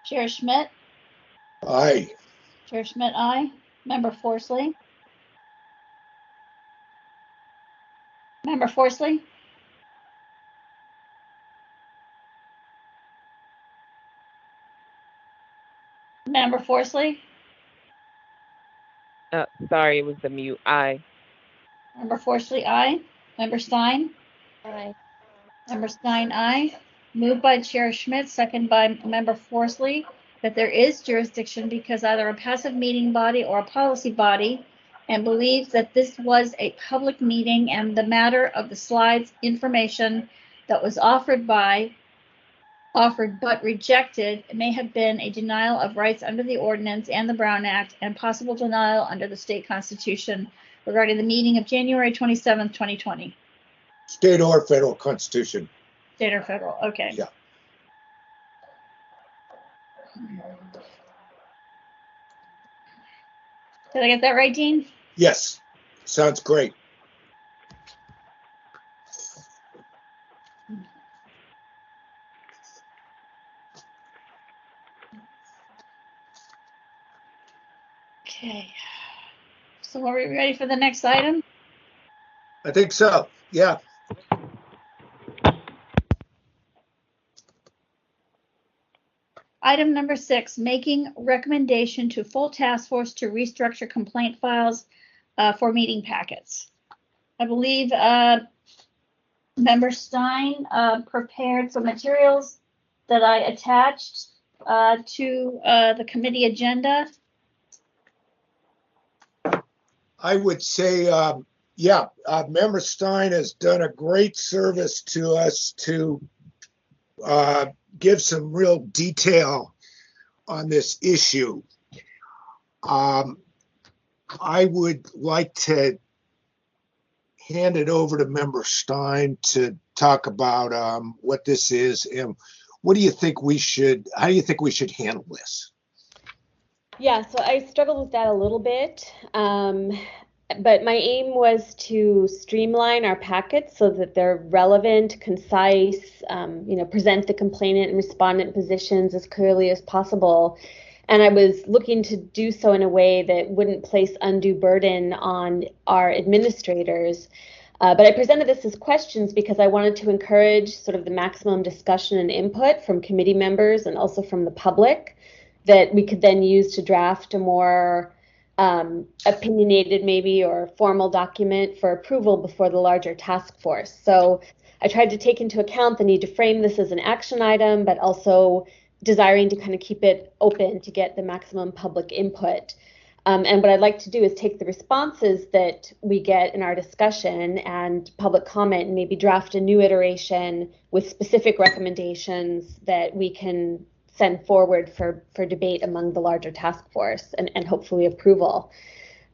Chair Schmidt? Aye. Chair Schmidt, aye. Member Forsley? Member Forsley? Member Forsley? Sorry, it was the mute. Aye. Member Forsley, aye. Member Stein? Aye. Member Stein, aye. Moved by Chair Schmidt, second by Member Forsley, that there is jurisdiction because either a passive meeting body or a policy body and believes that this was a public meeting and the matter of the slides information that was offered but rejected may have been a denial of rights under the ordinance and the Brown Act and possible denial under the state constitution regarding the meeting of January 27th, 2020. State or federal constitution. State or federal, okay. Yeah. Did I get that right, Dean? Yes, sounds great. Okay. So are we ready for the next item? I think so, yeah. Item number 6, making recommendation to full task force to restructure complaint files for meeting packets. I believe Member Stein prepared some materials that I attached to the committee agenda. I would say, yeah, Member Stein has done a great service to us to give some real detail on this issue. I would like to hand it over to Member Stein to talk about what this is and what do you think we should, how do you think we should handle this? Yeah, so I struggled with that a little bit, but my aim was to streamline our packets so that they're relevant, concise, present the complainant and respondent positions as clearly as possible. And I was looking to do so in a way that wouldn't place undue burden on our administrators. But I presented this as questions because I wanted to encourage sort of the maximum discussion and input from committee members and also from the public that we could then use to draft a more opinionated maybe or formal document for approval before the larger task force. So I tried to take into account the need to frame this as an action item, but also desiring to kind of keep it open to get the maximum public input. And what I'd like to do is take the responses that we get in our discussion and public comment and maybe draft a new iteration with specific recommendations that we can send forward for debate among the larger task force and hopefully approval.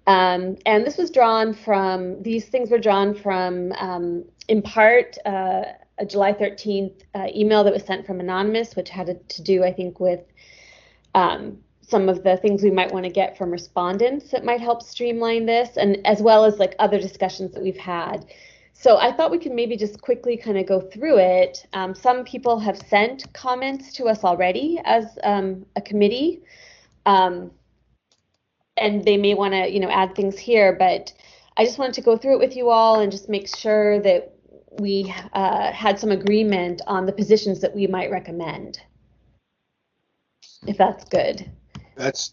And this was drawn from, these things were drawn from, in part, a July 13th email that was sent from Anonymous, which had to do, I think, with some of the things we might want to get from respondents that might help streamline this, and as well as like other discussions that we've had. So I thought we could maybe just quickly kind of go through it. Some people have sent comments to us already as a committee, and they may want to, add things here. But I just wanted to go through it with you all and just make sure that we had some agreement on the positions that we might recommend, if that's good.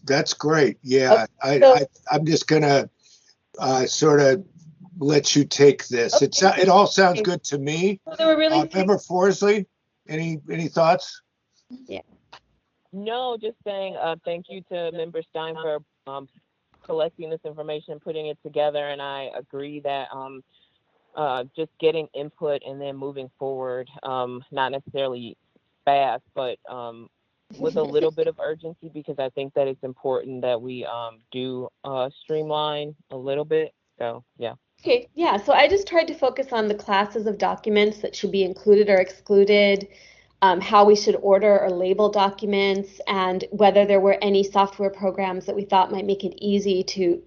That's great. Yeah, Okay, I'm just gonna sort of let you take this. Okay. It all sounds good to me. So there were really three. Member Forsley, any thoughts? Yeah. No, just saying thank you to Member Stein for collecting this information and putting it together. And I agree that just getting input and then moving forward, not necessarily fast, but with a little bit of urgency, because I think that it's important that we do streamline a little bit. So, yeah. Okay, yeah, so I just tried to focus on the classes of documents that should be included or excluded, how we should order or label documents, and whether there were any software programs that we thought might make it easier to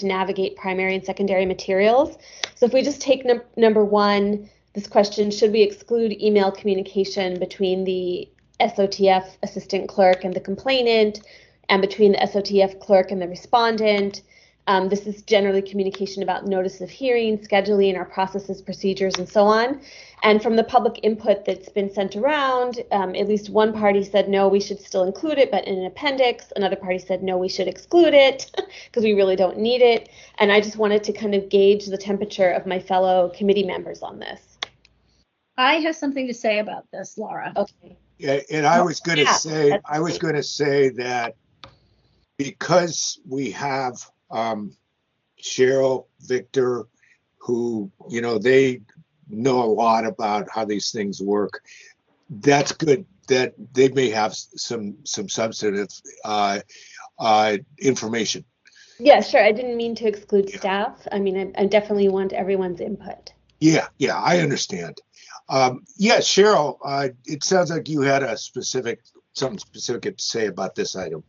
navigate primary and secondary materials. So if we just take number one, this question, should we exclude email communication between the SOTF assistant clerk and the complainant, and between the SOTF clerk and the respondent? This is generally communication about notice of hearing, scheduling, our processes, procedures, and so on. And from the public input that's been sent around, at least one party said, no, we should still include it, but in an appendix. Another party said, no, we should exclude it because we really don't need it. And I just wanted to kind of gauge the temperature of my fellow committee members on this. I have something to say about this, Laura. Okay. Yeah, and I was going to say that because we have Cheryl, Victor, who, they know a lot about how these things work. That's good that they may have some substantive information. Yeah, sure. I didn't mean to exclude staff. I mean, I definitely want everyone's input. Yeah, I understand. Cheryl, it sounds like you had something specific to say about this item.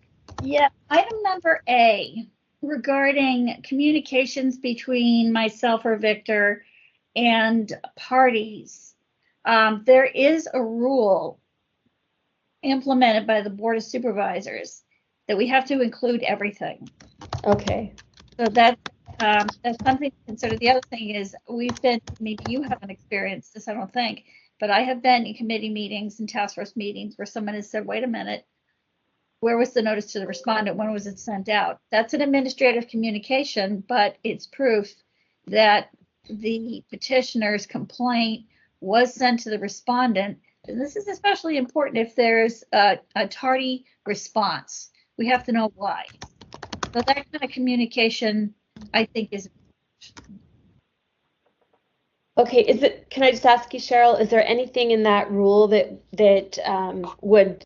Yeah, item number A, regarding communications between myself or Victor and parties. There is a rule implemented by the Board of Supervisors that we have to include everything. Okay. So that's something to consider. The other thing is maybe you haven't experienced this, I don't think, but I have been in committee meetings and task force meetings where someone has said, wait a minute, where was the notice to the respondent? When was it sent out? That's an administrative communication, but it's proof that the petitioner's complaint was sent to the respondent. And this is especially important if there's a tardy response. We have to know why. So that kind of communication, I think, is. Okay, can I just ask you, Cheryl, is there anything in that rule that would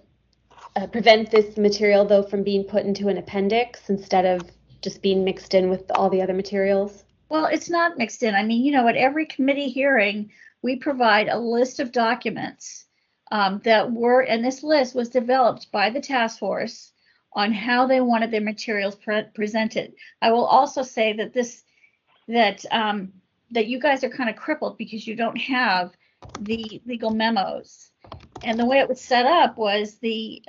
prevent this material, though, from being put into an appendix instead of just being mixed in with all the other materials? Well, it's not mixed in. I mean, at every committee hearing, we provide a list of documents and this list was developed by the task force on how they wanted their materials presented. I will also say that that you guys are kind of crippled because you don't have the legal memos. And the way it was set up was the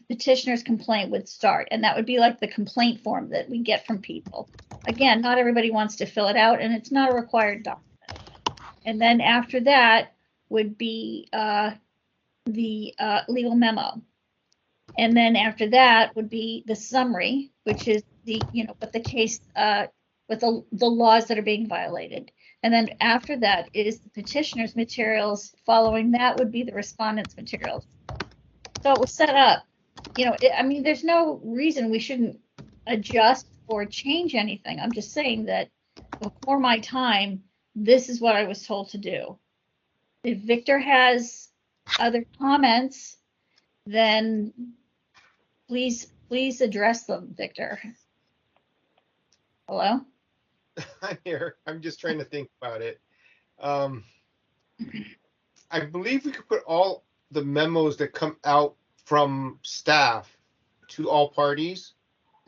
petitioner's complaint would start, and that would be like the complaint form that we get from people. Again, not everybody wants to fill it out, and it's not a required document. And then after that would be the legal memo. And then after that would be the summary, which is what the case, what the laws that are being violated. And then after that is the petitioner's materials. Following that would be the respondent's materials. So it was set up, there's no reason we shouldn't adjust or change anything. I'm just saying that before my time, this is what I was told to do. If Victor has other comments, then please address them, Victor. Hello? I'm here. I'm just trying to think about it. I believe we could put all the memos that come out from staff to all parties.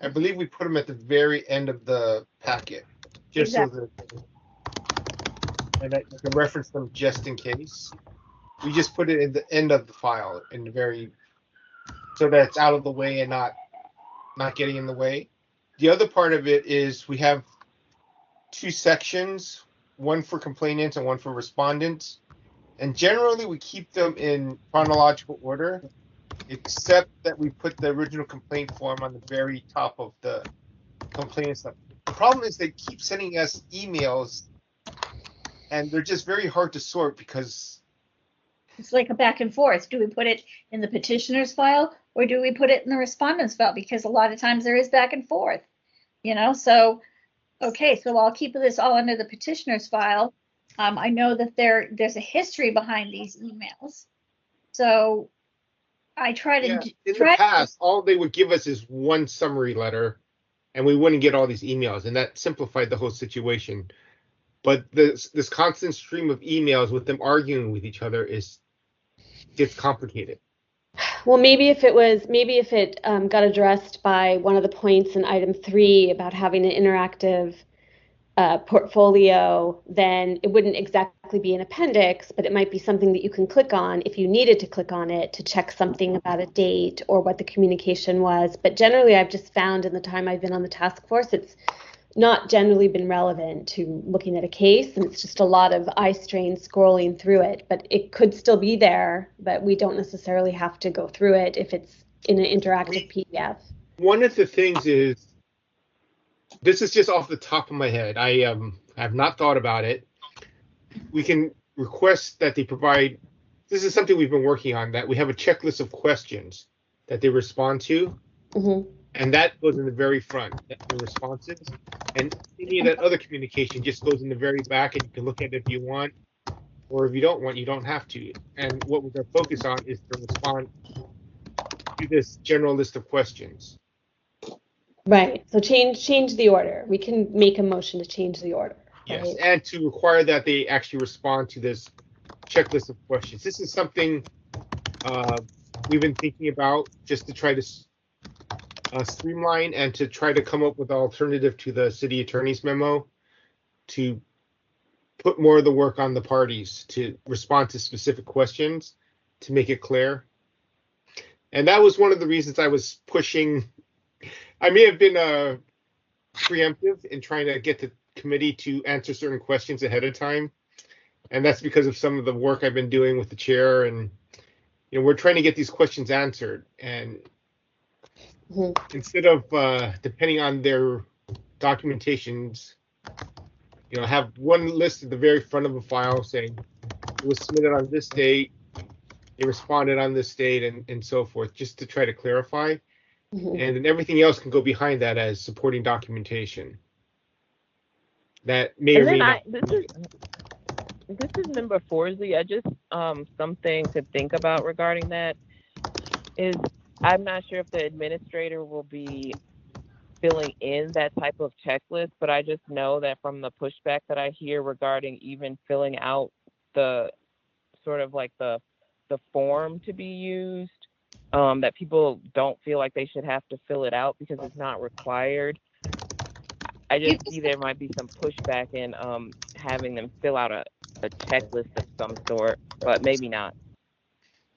I believe we put them at the very end of the packet, just exactly. So that, and I can reference them just in case. We just put it in the end of the file, so that it's out of the way and not getting in the way. The other part of it is we have two sections, one for complainants and one for respondents. And generally we keep them in chronological order. except that we put the original complaint form on the very top of the complaint stuff. The problem is they keep sending us emails, and they're just very hard to sort because it's like a back and forth. Do we put it in the petitioner's file or do we put it in the respondent's file? Because a lot of times there is back and forth, so, okay, so I'll keep this all under the petitioner's file. I know that there's a history behind these emails. So I try to... in the past, all they would give us is one summary letter, and we wouldn't get all these emails, and that simplified the whole situation. But this constant stream of emails with them arguing with each other gets complicated. Well, maybe if it got addressed by one of the points in item 3 about having an interactive portfolio, then it wouldn't exactly be an appendix, but it might be something that you can click on if you needed to click on it to check something about a date or what the communication was. But generally, I've just found in the time I've been on the task force, it's not generally been relevant to looking at a case, and it's just a lot of eye strain scrolling through it. But it could still be there, but we don't necessarily have to go through it if it's in an interactive PDF. One of the things is, this is just off the top of my head. I have not thought about it. We can request that they provide, this is something we've been working on, that we have a checklist of questions that they respond to. Mm-hmm. And that goes in the very front, the responses. And any of that other communication just goes in the very back, and you can look at it if you want, or if you don't want, you don't have to. And what we're going to focus on is to respond to this general list of questions. Right. So change the order. We can make a motion to change the order. Yes, right? and to require that they actually respond to this checklist of questions. This is something we've been thinking about, just to try to streamline and to try to come up with an alternative to the city attorney's memo, to put more of the work on the parties to respond to specific questions, to make it clear. And that was one of the reasons I was pushing. I may have been preemptive in trying to get the committee to answer certain questions ahead of time. And that's because of some of the work I've been doing with the chair. And, we're trying to get these questions answered. And instead of depending on their documentations, have one list at the very front of a file saying it was submitted on this date, they responded on this date, and so forth, just to try to clarify. And then everything else can go behind that as supporting documentation. That may or may not. This is member Forsley. I just something to think about regarding that is, I'm not sure if the administrator will be filling in that type of checklist, but I just know that from the pushback that I hear regarding even filling out the sort of like the form to be used, that people don't feel like they should have to fill it out because it's not required. I just see there might be some pushback in having them fill out a checklist of some sort, but maybe not.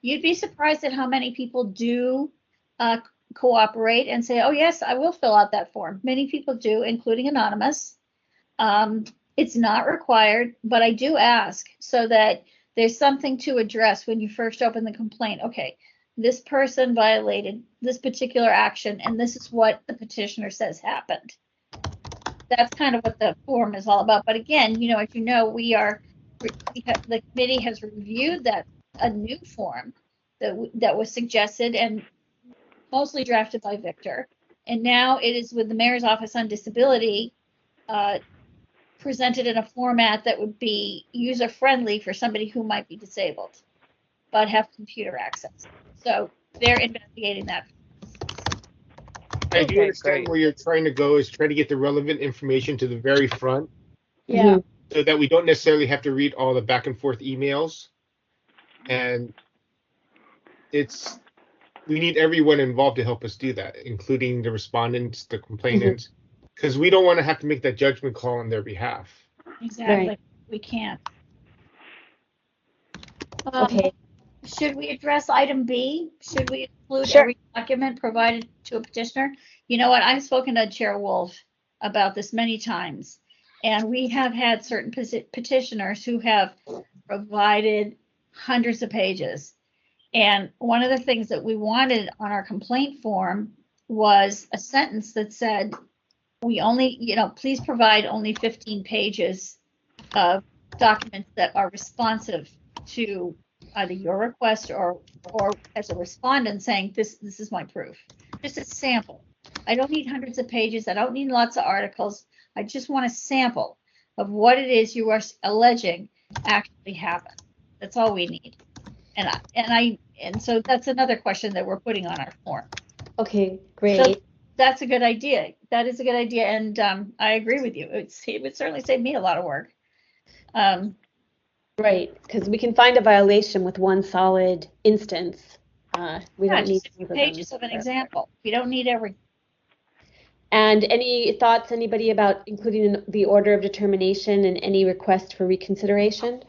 You'd be surprised at how many people do cooperate and say, oh, yes, I will fill out that form. Many people do, including anonymous. It's not required, but I do ask so that there's something to address when you first open the complaint. Okay, this person violated this particular action, and this is what the petitioner says happened. That's kind of what the form is all about. But again, as you know, the committee has reviewed a new form that was suggested and mostly drafted by Victor. And now it is with the Mayor's Office on Disability presented in a format that would be user-friendly for somebody who might be disabled but have computer access. So they're investigating that. I do understand where you're trying to go, is trying to get the relevant information to the very front. Yeah. So that we don't necessarily have to read all the back and forth emails. And we need everyone involved to help us do that, including the respondents, the complainants, because we don't want to have to make that judgment call on their behalf. Exactly. Right. We can't. Okay. Should we address item B? Should we include Sure. every document provided to a petitioner? You know what? I've spoken to Chair Wolf about this many times, and we have had certain petitioners who have provided hundreds of pages. And one of the things that we wanted on our complaint form was a sentence that said, we only, please provide only 15 pages of documents that are responsive to either your request or as a respondent saying, this is my proof. Just a sample. I don't need hundreds of pages. I don't need lots of articles. I just want a sample of what it is you are alleging actually happened. That's all we need. And so that's another question that we're putting on our form. Okay, great. So that's a good idea. That is a good idea, and I agree with you. It would certainly save me a lot of work. Right, because we can find a violation with one solid instance. We don't need pages of an example. We don't need every. And any thoughts, anybody, about including the order of determination and any request for reconsideration?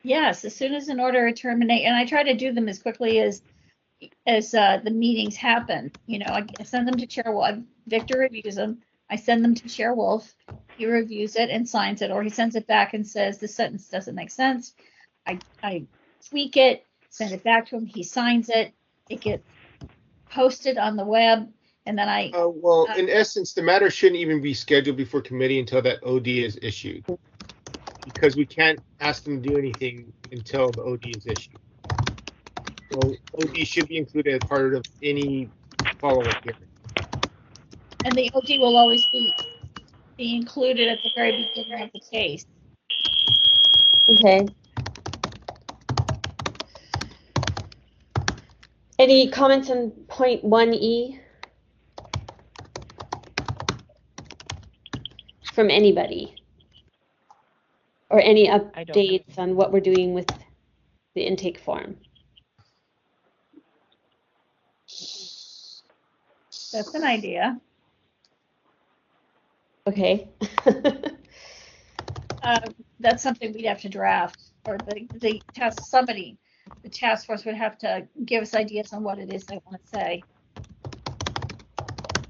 Yes, as soon as an order of terminate, and I try to do them as quickly as the meetings happen. I send them to Chair Wolf. Victor reviews them. I send them to Chair Wolf. He reviews it and signs it, or he sends it back and says this sentence doesn't make sense. I tweak it, send it back to him. He signs it. It gets posted on the web, and then I. Well, in essence, the matter shouldn't even be scheduled before committee until that OD is issued, because we can't ask them to do anything until the OD is issued. So OD should be included as part of any follow-up hearing. And the OD will always be included at the very beginning of the case. Okay. Any comments on point 1E from anybody? Or any updates on what we're doing with the intake form? That's an idea. Okay. That's something we'd have to draft, or the task force would have to give us ideas on what it is they want to say.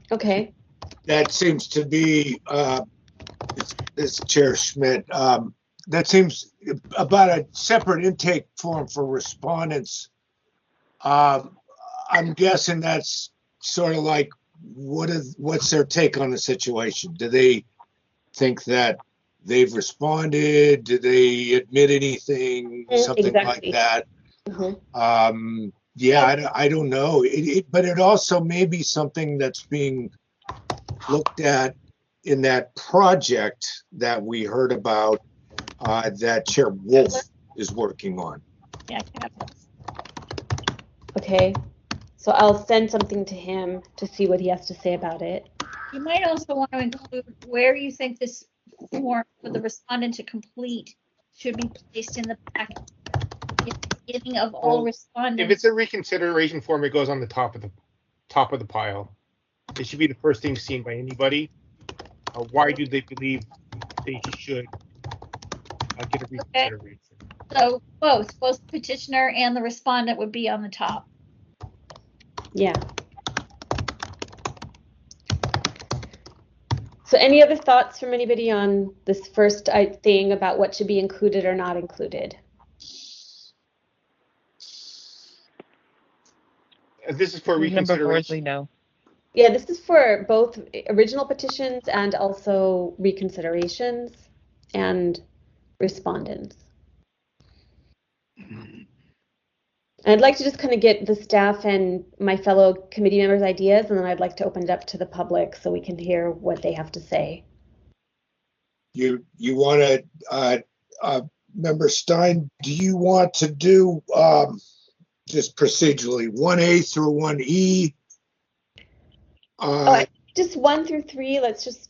Okay. That seems to be, this Chair Schmidt, that seems about a separate intake form for respondents. I'm guessing that's sort of like, what's their take on the situation? Do they think that they've responded? Do they admit anything? Something like that. Mm-hmm. Yeah, I don't know. But it also may be something that's being looked at in that project that we heard about that Chair Wolf is working on. Yeah. Okay. So I'll send something to him to see what he has to say about it. You might also want to include where you think this form for the respondent to complete should be placed in the packet. At the beginning of all respondents. If it's a reconsideration form, it goes on the top of the pile. It should be the first thing seen by anybody. Why do they believe they should get a reconsideration? Okay. So both the petitioner and the respondent would be on the top. Yeah. So any other thoughts from anybody on this first thing about what should be included or not included? This is for reconsideration. No. Yeah, this is for both original petitions and also reconsiderations and respondents. I'd like to just kind of get the staff and my fellow committee members' ideas, and then I'd like to open it up to the public so we can hear what they have to say. You want to, Member Stein, do you want to do just procedurally 1A through 1E? Just 1 through 3. Let's just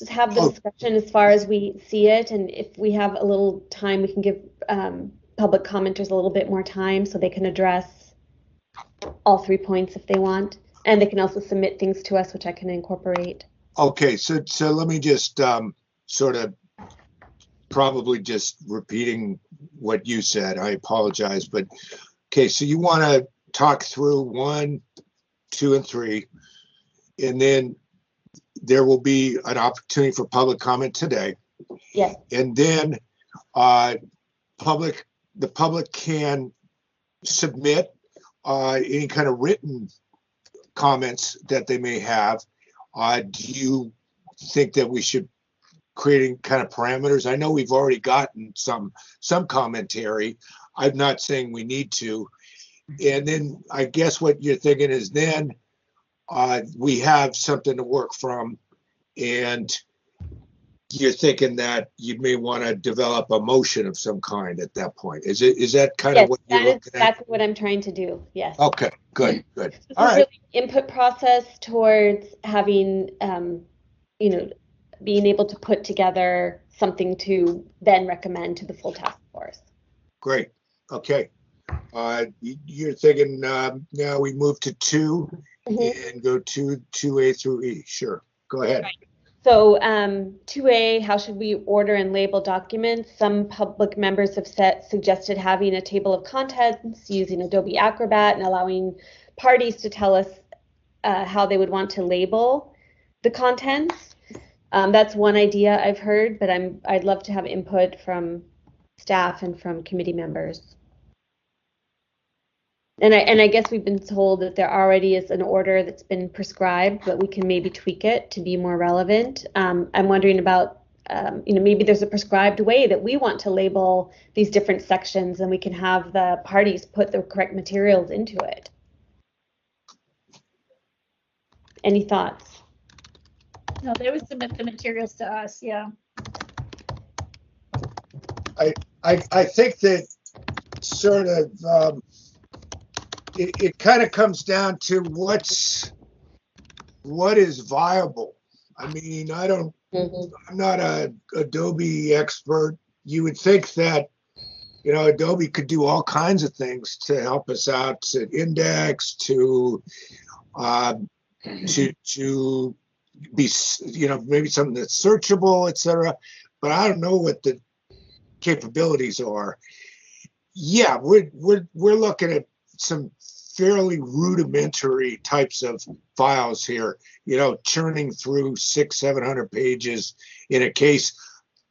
have the discussion as far as we see it, and if we have a little time, we can give public commenters a little bit more time so they can address all 3 points if they want, and they can also submit things to us, which I can incorporate. Okay, so let me just sort of probably just repeating what you said. I apologize, but okay, so you want to talk through 1, 2, and 3, and then there will be an opportunity for public comment today. Yes. And then the public can submit any kind of written comments that they may have. Do you think that we should creating kind of parameters? I know we've already gotten some commentary. I'm not saying we need to. And then I guess what you're thinking is then we have something to work from, and you're thinking that you may want to develop a motion of some kind at that point. Is that kind Yes, of what that you're is looking at? exactly what I'm trying to do. Yes. Okay, good. This All is right. really input process towards having, being able to put together something to then recommend to the full task force. Great. Okay. You're thinking now we move to 2 and go to 2A through E. Sure. Go ahead. Right. So 2A, how should we order and label documents? Some public members have suggested having a table of contents using Adobe Acrobat and allowing parties to tell us how they would want to label the contents. That's one idea I've heard, but I'd love to have input from staff and from committee members. And I guess we've been told that there already is an order that's been prescribed, but we can maybe tweak it to be more relevant. I'm wondering about, maybe there's a prescribed way that we want to label these different sections, and we can have the parties put the correct materials into it. Any thoughts? No, they would submit the materials to us. Yeah. I think that sort of it kind of comes down to what is viable. I mean, I'm not a Adobe expert. You would think that, Adobe could do all kinds of things to help us out, to index, to be, maybe something that's searchable, etc. But I don't know what the capabilities are. Yeah, we're looking at some fairly rudimentary types of files here, churning through 600-700 pages in a case,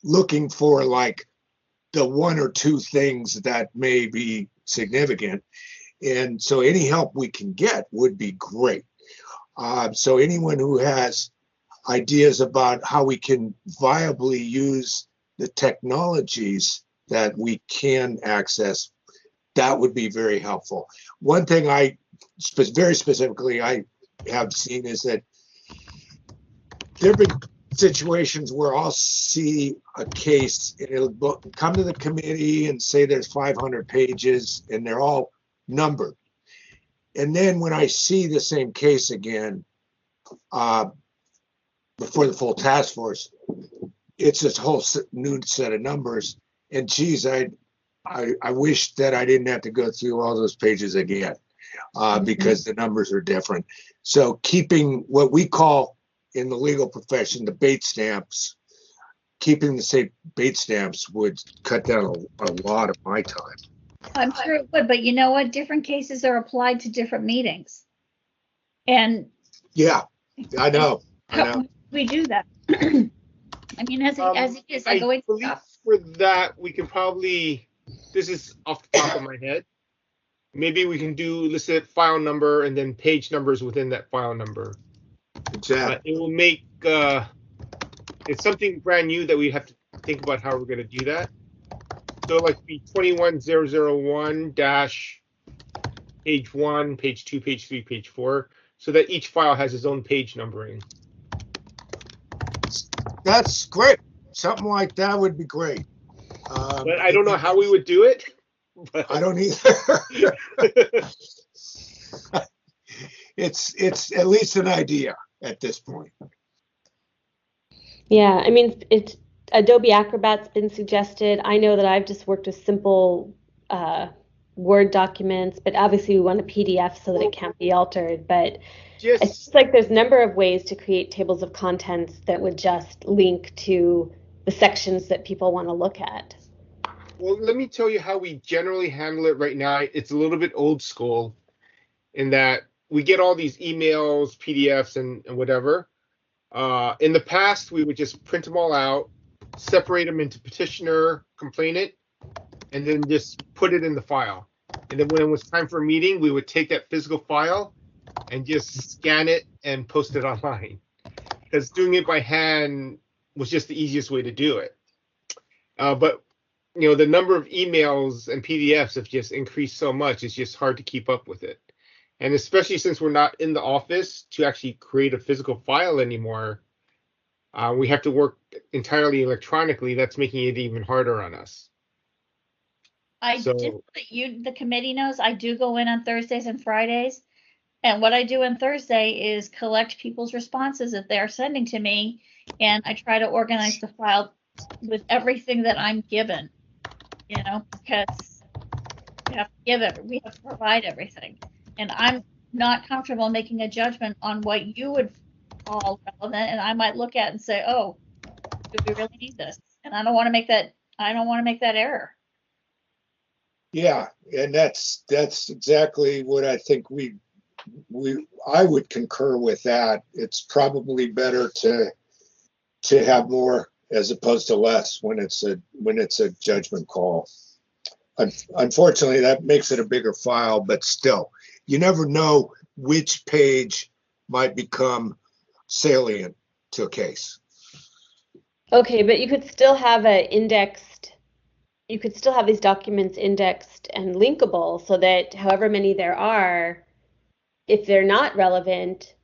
looking for like the one or two things that may be significant. And so any help we can get would be great. So anyone who has ideas about how we can viably use the technologies that we can access, that would be very helpful. One thing very specifically I have seen is that there have been situations where I'll see a case and it'll come to the committee and say there's 500 pages and they're all numbered. And then when I see the same case again before the full task force, it's this whole new set of numbers. And geez, I wish that I didn't have to go through all those pages again because the numbers are different. So keeping what we call in the legal profession the bait stamps, keeping the same bait stamps would cut down a lot of my time. I'm sure it would, but you know what? Different cases are applied to different meetings. And yeah, I know. We do that. I mean, as it is, I believe for that we can probably. This is off the top of my head. Maybe we can do listed file number and then page numbers within that file number. Exactly. It will make it's something brand new that we have to think about how we're going to do that. So like be 21001 dash page 1, page 2, page 3, page 4, so that each file has its own page numbering. That's great. Something like that would be great. But I don't know how we would do it. I don't either. It's at least an idea at this point. Yeah, I mean, it's Adobe Acrobat's been suggested. I know that I've just worked with simple Word documents, but obviously we want a PDF so that it can't be altered. But it's just like there's a number of ways to create tables of contents that would just link to the sections that people want to look at. Well, let me tell you how we generally handle it right now. It's a little bit old school in that we get all these emails, PDFs, and whatever. In the past, we would just print them all out, separate them into petitioner, complainant, and then just put it in the file. And then when it was time for a meeting, we would take that physical file and just scan it and post it online. Because doing it by hand was just the easiest way to do it. But the number of emails and PDFs have just increased so much, it's just hard to keep up with it. And especially since we're not in the office to actually create a physical file anymore, we have to work entirely electronically. That's making it even harder on us. I did let the committee knows I do go in on Thursdays and Fridays. And what I do on Thursday is collect people's responses that they are sending to me. And I try to organize the file with everything that I'm given, because we have to give it, we have to provide everything. And I'm not comfortable making a judgment on what you would call relevant. And I might look at it and say, oh, do we really need this? And I don't want to make that error. Yeah, and that's exactly what I think I would concur with that. It's probably better to have more as opposed to less when it's a judgment call. Unfortunately, that makes it a bigger file, but still, you never know which page might become salient to a case. Okay, but you could still have you could still have these documents indexed and linkable so that however many there are, if they're not relevant,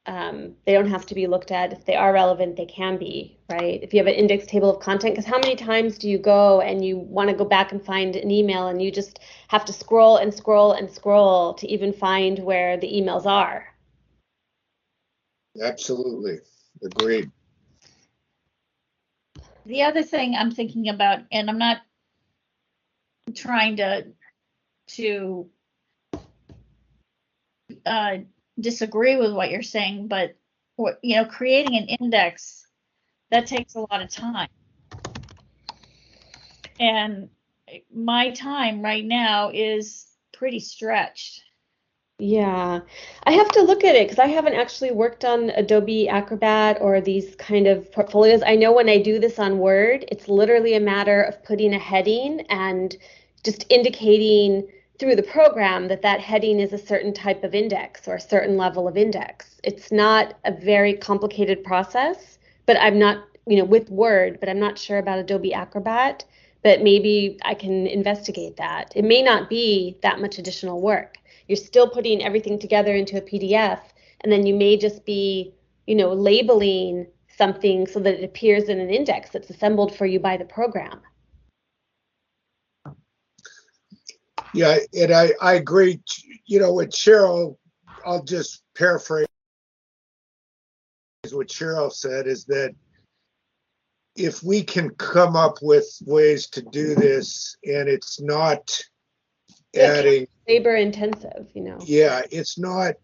they don't have to be looked at. If they are relevant, they can be, right? If you have an index table of content, because how many times do you go and you want to go back and find an email and you just have to scroll and scroll and scroll to even find where the emails are? Absolutely. Agreed. The other thing I'm thinking about, and I'm not trying to disagree with what you're saying, but creating an index, that takes a lot of time. And my time right now is pretty stretched. Yeah, I have to look at it because I haven't actually worked on Adobe Acrobat or these kind of portfolios. I know when I do this on Word, it's literally a matter of putting a heading and just indicating through the program that that heading is a certain type of index or a certain level of index. It's not a very complicated process, but I'm not, with Word, but I'm not sure about Adobe Acrobat, but maybe I can investigate that. It may not be that much additional work. You're still putting everything together into a PDF, and then you may just be, labeling something so that it appears in an index that's assembled for you by the program. Yeah, and I agree. With Cheryl, I'll just paraphrase what Cheryl said, is that if we can come up with ways to do this and it's not adding labor intensive, Yeah, it's not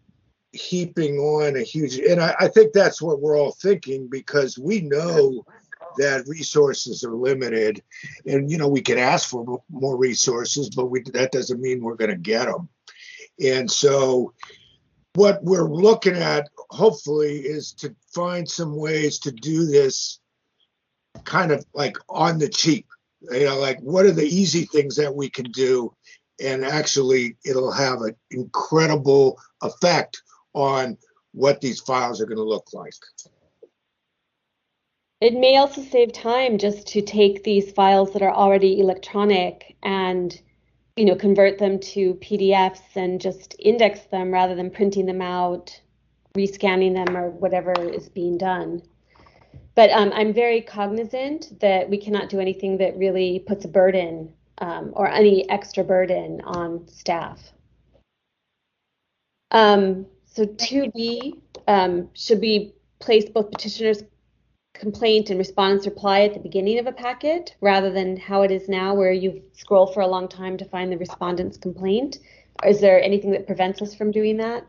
heaping on a huge, and I think that's what we're all thinking, because we know that resources are limited, and we can ask for more resources, but that doesn't mean we're going to get them. And so what we're looking at, hopefully, is to find some ways to do this kind of like on the cheap. Like what are the easy things that we can do? And actually, it'll have an incredible effect on what these files are going to look like. It may also save time just to take these files that are already electronic and, convert them to PDFs and just index them rather than printing them out, rescanning them, or whatever is being done. But I'm very cognizant that we cannot do anything that really puts a burden or any extra burden on staff. So 2B, should we place both petitioner's complaint and respondent's reply at the beginning of a packet rather than how it is now where you scroll for a long time to find the respondent's complaint? Or is there anything that prevents us from doing that?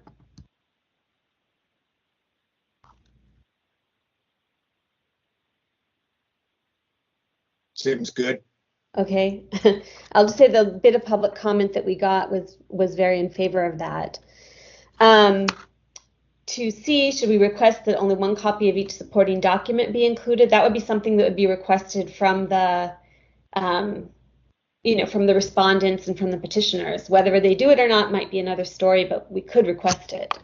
Seems good. Okay, I'll just say the bit of public comment that we got was very in favor of that. 2C, should we request that only one copy of each supporting document be included? That would be something that would be requested from the from the respondents and from the petitioners. Whether they do it or not might be another story, but we could request it.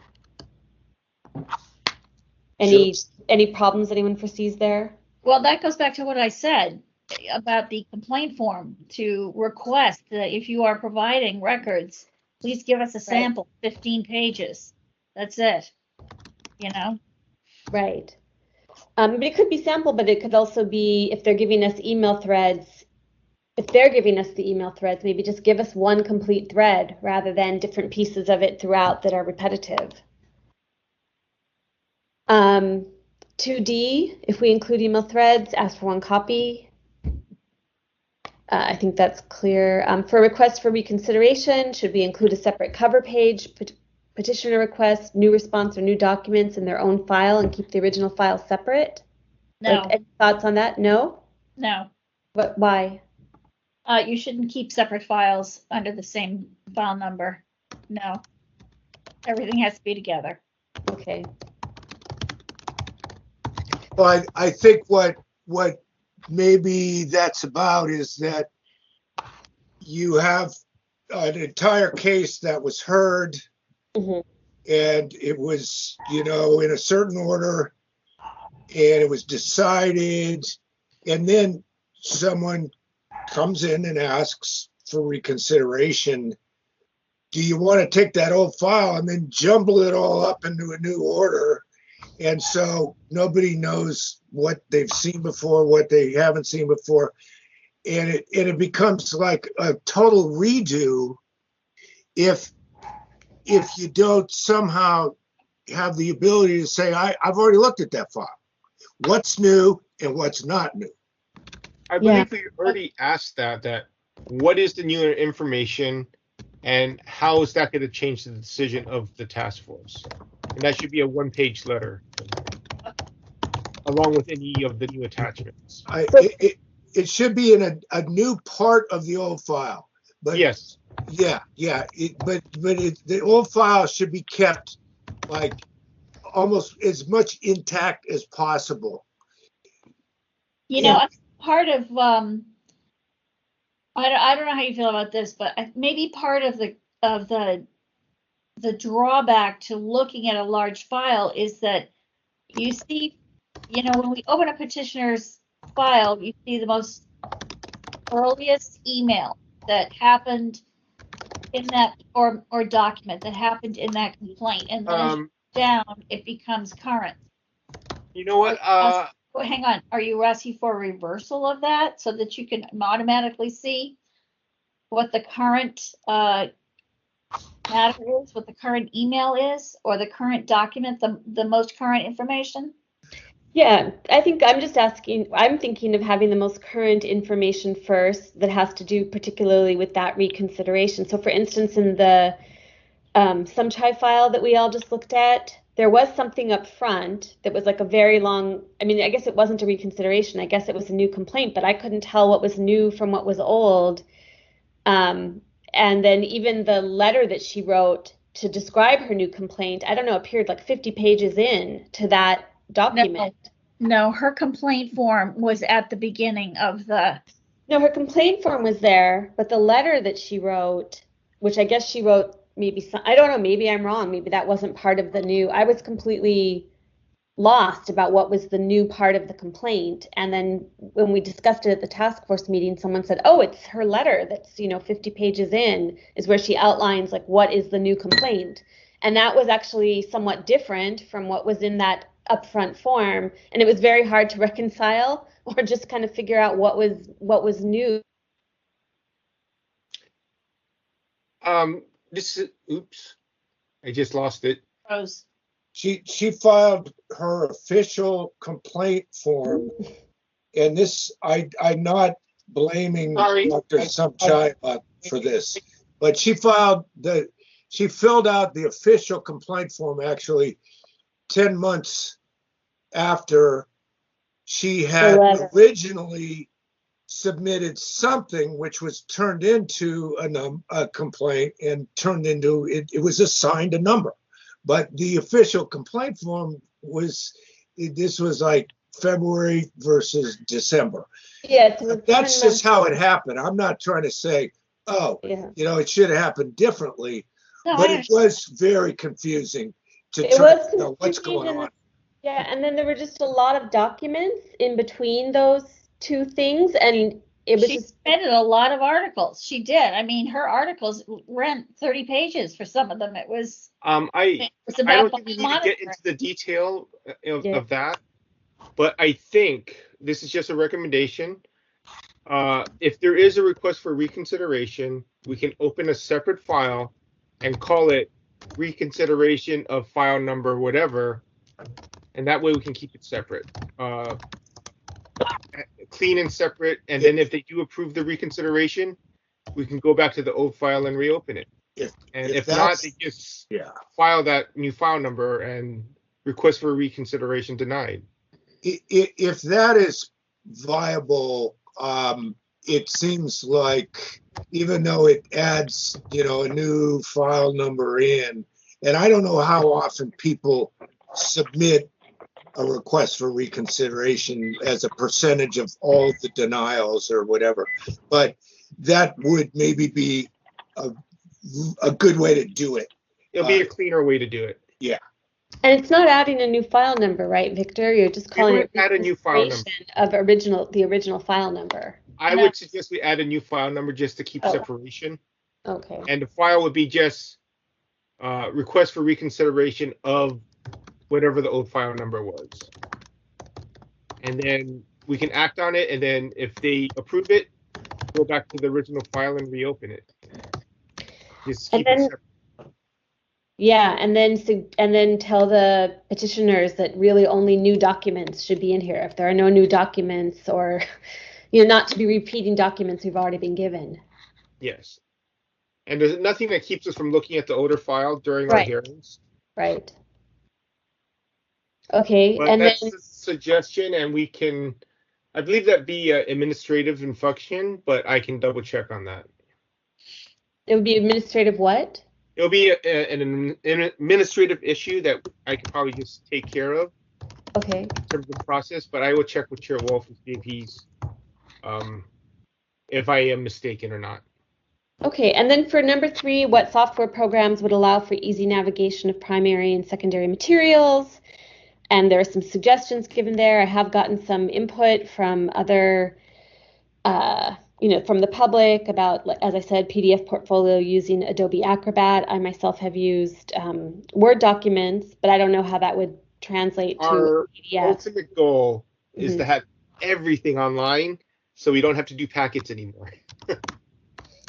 Any problems anyone foresees there? Well, that goes back to what I said about the complaint form, to request that if you are providing records, please give us a sample, 15 pages. That's it, Right. But it could be sample, but it could also be if they're giving us email threads. If they're giving us the email threads, maybe just give us one complete thread rather than different pieces of it throughout that are repetitive. 2D, if we include email threads, ask for one copy. I think that's clear. For requests for reconsideration, should we include a separate cover page? Petitioner requests new response or new documents in their own file and keep the original file separate? No. Any thoughts on that? No? No. But why? You shouldn't keep separate files under the same file number. No. Everything has to be together. Okay. Well, I think what maybe that's about is that you have an entire case that was heard, and it was, in a certain order, and it was decided, and then someone comes in and asks for reconsideration. Do you want to take that old file and then jumble it all up into a new order? And so nobody knows what they've seen before, what they haven't seen before. And it becomes like a total redo if you don't somehow have the ability to say, I've already looked at that file. What's new and what's not new? I believe we already asked that what is the new information and how is that going to change the decision of the task force? And that should be a one-page letter along with any of the new attachments. It should be in a new part of the old file. But yes. Yeah. The old file should be kept like almost as much intact as possible. Part of I don't know how you feel about this, but maybe part of the drawback to looking at a large file is that you see, when we open a petitioner's file, you see the most earliest email that happened in that or document that happened in that complaint, and then as you go down, it becomes current. You know what? Hang on. Are you asking for a reversal of that so that you can automatically see what the current matter is, what the current email is, or the current document, the most current information? Yeah, I think I'm thinking of having the most current information first that has to do particularly with that reconsideration. So for instance, in the SumChai file that we all just looked at, there was something up front that was like a very long, I guess it wasn't a reconsideration. I guess it was a new complaint, but I couldn't tell what was new from what was old. And then even the letter that she wrote to describe her new complaint, I don't know, appeared like 50 pages in to that document. No, her complaint form was at the beginning of the... No, her complaint form was there, but the letter that she wrote, which I guess she wrote I don't know, maybe I'm wrong. Maybe that wasn't part of the new. I was completely lost about what was the new part of the complaint. And then when we discussed it at the task force meeting, someone said, oh, it's her letter that's, 50 pages in is where she outlines like what is the new complaint. And that was actually somewhat different from what was in that upfront form. And it was very hard to reconcile or just kind of figure out what was new. Oops, I just lost it. Rose. She filed her official complaint form, and this I'm not blaming Dr. Sumchai for this, but she filled out the official complaint form actually 10 months after she had originally submitted something which was turned into a complaint and turned into it was assigned a number, but the official complaint form was like February versus December. Yes, That's just how it happened. I'm not trying to say, oh, yeah. you know, it should have happened differently, No, but it was very confusing to try to know what's going on. Yeah, and then there were just a lot of documents in between those two things, and it was She just submitted a lot of articles. She did. I mean, her articles ran 30 pages for some of them. It was I don't think we need to get into the detail of that, but I think this is just a recommendation. If there is a request for reconsideration, we can open a separate file and call it reconsideration of file number whatever, and that way we can keep it separate, clean and separate. And then if they do approve the reconsideration, we can go back to the old file and reopen it. If not, they just file that new file number and request for reconsideration denied. If that is viable, it seems like even though it adds, you know, a new file number in, and I don't know how often people submit a request for reconsideration as a percentage of all the denials or whatever, but that would maybe be a good way to do it. It'll be a cleaner way to do it. Yeah. And it's not adding a new file number, right, Victor? You're just calling it add a new file number of the original file number. I would suggest we add a new file number just to keep separation. Okay. And the file would be just request for reconsideration of whatever the old file number was. And then we can act on it, and then if they approve it, go back to the original file and reopen it. Just keep it separate. Yeah, and then tell the petitioners that really only new documents should be in here. If there are no new documents, or not to be repeating documents we've already been given. Yes. And there's nothing that keeps us from looking at the older file during our hearings. Right. Okay, But and that's then a suggestion, and we can, I believe that be administrative in function, but I can double check on that. it would be administrative what? It'll be an administrative issue that I could probably just take care of. Okay. In terms of the process, but I will check with Chair Wolf and see if he's, if I am mistaken or not. Okay, and then for number 3, what software programs would allow for easy navigation of primary and secondary materials? And there are some suggestions given there. I have gotten some input from other, from the public about, as I said, PDF portfolio using Adobe Acrobat. I myself have used Word documents, but I don't know how that would translate to Our PDF. ultimate goal is to have everything online, so we don't have to do packets anymore.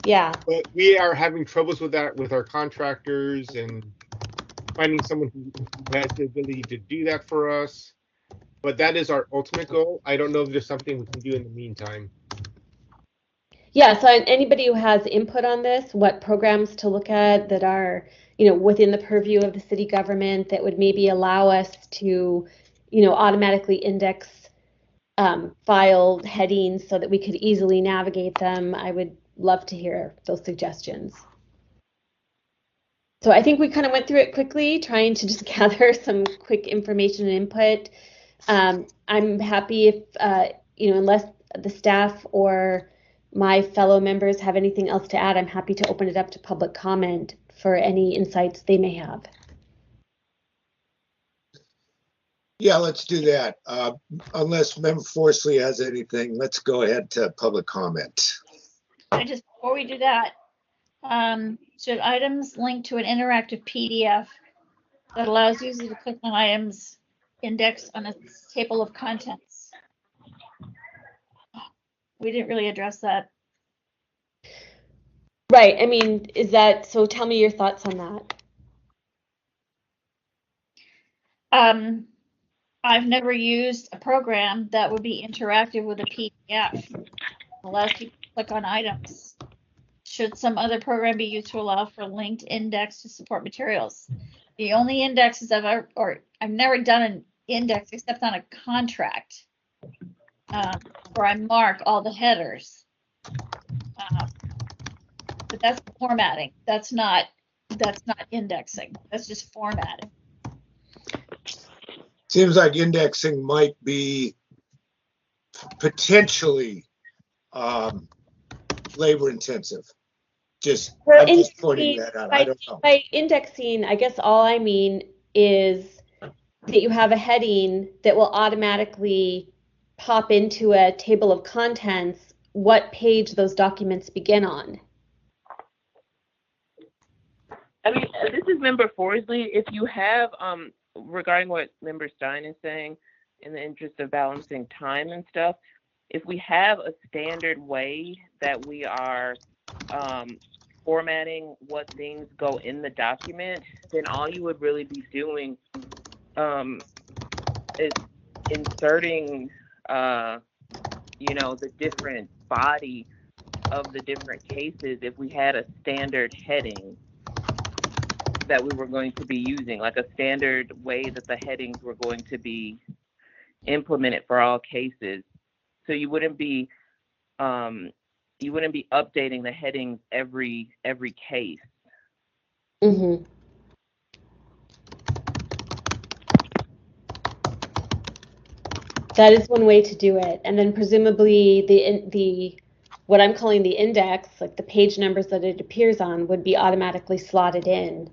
Yeah. But we are having troubles with that with our contractors and finding someone who has the ability to do that for us. But that is our ultimate goal. I don't know if there's something we can do in the meantime. Yeah, so anybody who has input on this, what programs to look at that are, within the purview of the city government that would maybe allow us to, automatically index file headings so that we could easily navigate them, I would love to hear those suggestions. So I think we kind of went through it quickly, trying to just gather some quick information and input. I'm happy if, unless the staff or my fellow members have anything else to add, I'm happy to open it up to public comment for any insights they may have. Yeah, let's do that. Unless Member Forsley has anything, let's go ahead to public comment. Before we do that, should items link to an interactive PDF that allows users to click on items indexed on a table of contents? We didn't really address that. Right. I mean, so tell me your thoughts on that. I've never used a program that would be interactive with a PDF. It allows you to click on items. Should some other program be used to allow for linked index to support materials? The only indexes I've never done an index except on a contract, where I mark all the headers. But that's formatting. That's not indexing. That's just formatting. Seems like indexing might be potentially labor intensive. I'm just pointing that out. I don't know. By indexing, I guess all I mean is that you have a heading that will automatically pop into a table of contents what page those documents begin on. I mean, this is Member Forsley. If you have, regarding what Member Stein is saying, in the interest of balancing time and stuff, if we have a standard way that we are formatting what things go in the document, then all you would really be doing is inserting, the different body of the different cases if we had a standard heading that we were going to be using, like a standard way that the headings were going to be implemented for all cases. So you wouldn't be updating the headings every case. Mm-hmm. That is one way to do it, and then presumably the what I'm calling the index, like the page numbers that it appears on, would be automatically slotted in,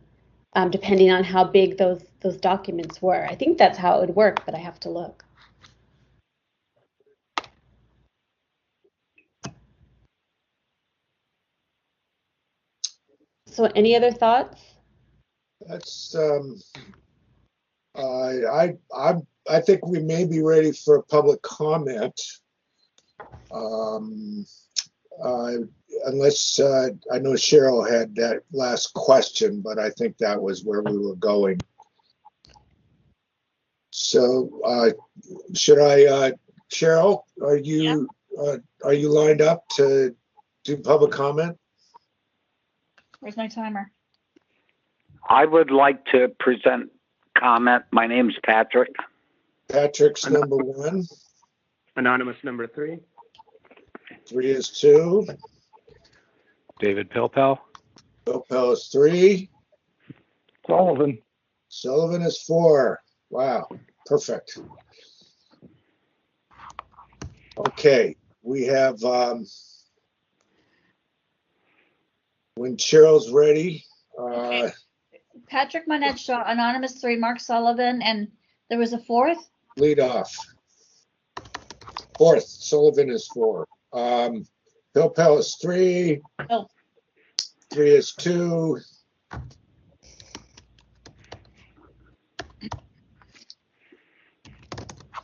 depending on how big those documents were. I think that's how it would work, but I have to look. So any other thoughts? That's I think we may be ready for a public comment. Unless I know Cheryl had that last question, but I think that was where we were going. So should I, Cheryl, are you lined up to do public comment? Where's my timer? I would like to present comment. My name's Patrick. Patrick's number 1. Anonymous number 3. 3 is 2. David Pilpel. Pilpel is 3. Sullivan. Sullivan is 4. Wow, perfect. Okay, we have, when Cheryl's ready. Okay. Patrick Monette Shaw, Anonymous 3, Mark Sullivan, and there was a 4th? Lead off. 4th, Sullivan is 4. Pilpel is 3. Oh. 3 is 2.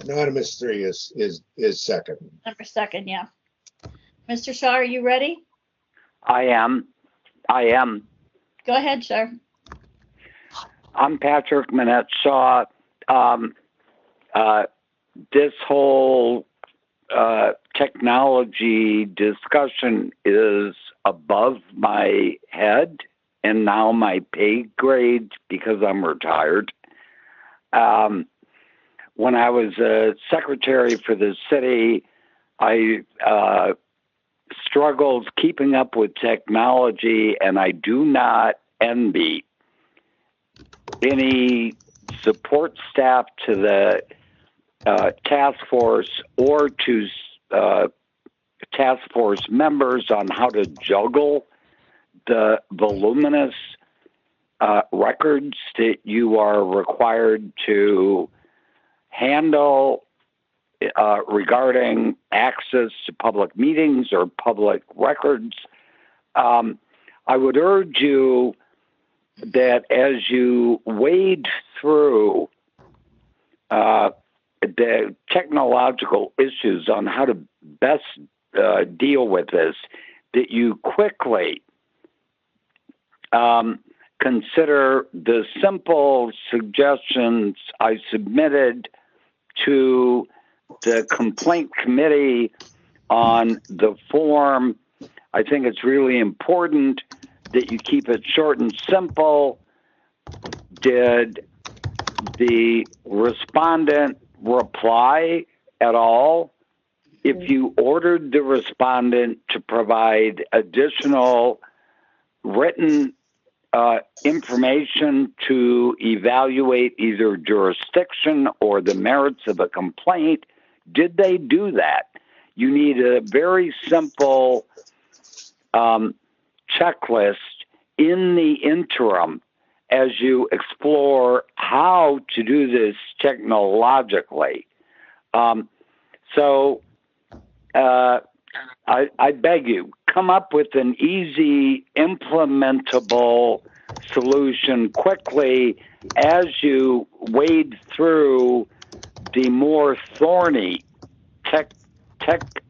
Anonymous 3 is second. Number 2nd, yeah. Mr. Shaw, are you ready? I am. Go ahead, Shaw. I'm Patrick Monette Shaw. This whole technology discussion is above my head and now my pay grade because I'm retired. When I was a secretary for the city, I struggled keeping up with technology, and I do not envy any support staff to the task force or to task force members on how to juggle the voluminous records that you are required to handle regarding access to public meetings or public records. I would urge you that as you wade through the technological issues on how to best deal with this, that you quickly consider the simple suggestions I submitted to the complaint committee on the form. I think it's really important that you keep it short and simple. Did the respondent reply at all? If you ordered the respondent to provide additional written information to evaluate either jurisdiction or the merits of a complaint? Did they do that? You need a very simple checklist in the interim as you explore how to do this technologically. So I beg you, come up with an easy, implementable solution quickly as you wade through the more thorny tech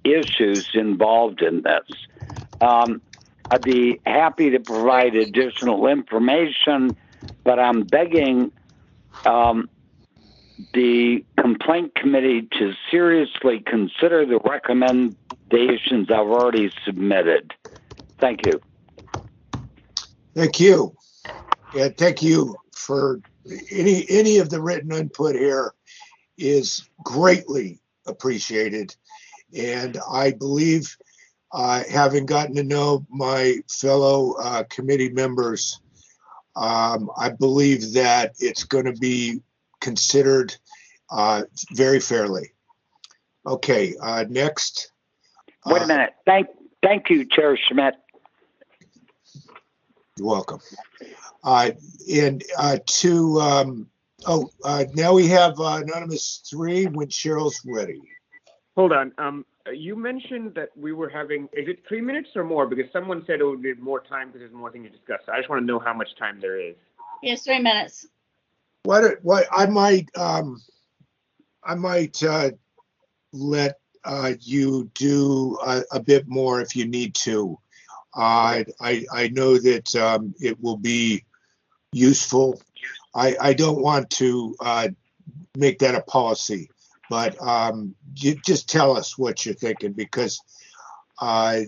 issues involved in this. I'd be happy to provide additional information, but I'm begging the complaint committee to seriously consider the recommendations I've already submitted. Thank you. Thank you. Yeah, thank you for any of the written input here is greatly appreciated. And I believe, having gotten to know my fellow committee members, I believe that it's going to be considered very fairly. Okay, next. Wait a minute. Thank you, Chair Schmidt. You're welcome. Now we have Anonymous 3 when Cheryl's ready. Hold on. You mentioned that we were having, is it 3 minutes or more? Because someone said it would be more time because there's more thing to discuss. I just want to know how much time there is. Yes, 3 minutes. What I might let you do a bit more if you need to. I know that it will be useful. I don't want to make that a policy, but you just tell us what you're thinking, because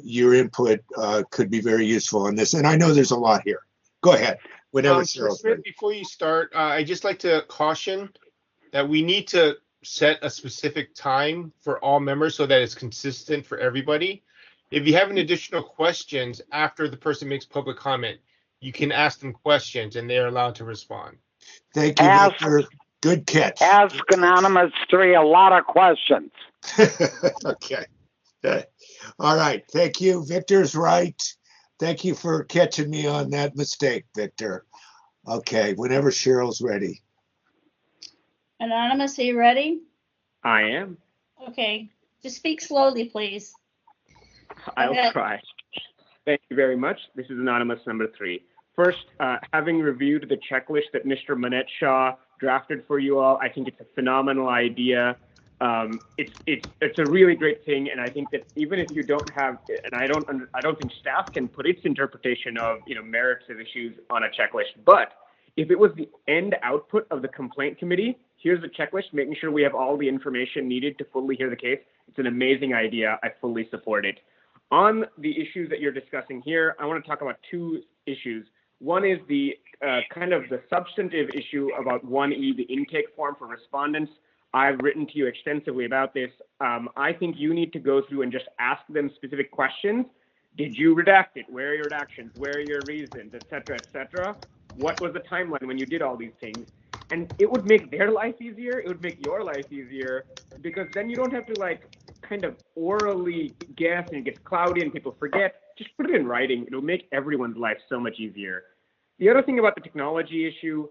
your input could be very useful on this. And I know there's a lot here. Go ahead. Whenever Cheryl's ready. Before you start, I'd just like to caution that we need to set a specific time for all members so that it's consistent for everybody. If you have any additional questions after the person makes public comment, you can ask them questions and they're allowed to respond. Thank you, Victor. Good catch. Ask Anonymous 3 a lot of questions. Okay. All right. Thank you. Victor's right. Thank you for catching me on that mistake, Victor. Okay. Whenever Cheryl's ready. Anonymous, are you ready? I am. Okay. Just speak slowly, please. I'll try. Thank you very much. This is Anonymous number 3. First, having reviewed the checklist that Mr. Manette Shaw drafted for you all, I think it's a phenomenal idea. It's a really great thing, and I think that even if you don't have, and I don't think staff can put its interpretation of merits of issues on a checklist. But if it was the end output of the complaint committee, here's the checklist, making sure we have all the information needed to fully hear the case. It's an amazing idea. I fully support it. On the issues that you're discussing here, I want to talk about 2 issues. One is the kind of the substantive issue about 1E, the intake form for respondents. I've written to you extensively about this. I think you need to go through and just ask them specific questions. Did you redact it? Where are your redactions? Where are your reasons, et cetera, et cetera? What was the timeline when you did all these things? And it would make their life easier. It would make your life easier, because then you don't have to kind of orally guess and it gets cloudy and people forget. Just put it in writing. It'll make everyone's life so much easier. The other thing about the technology issue,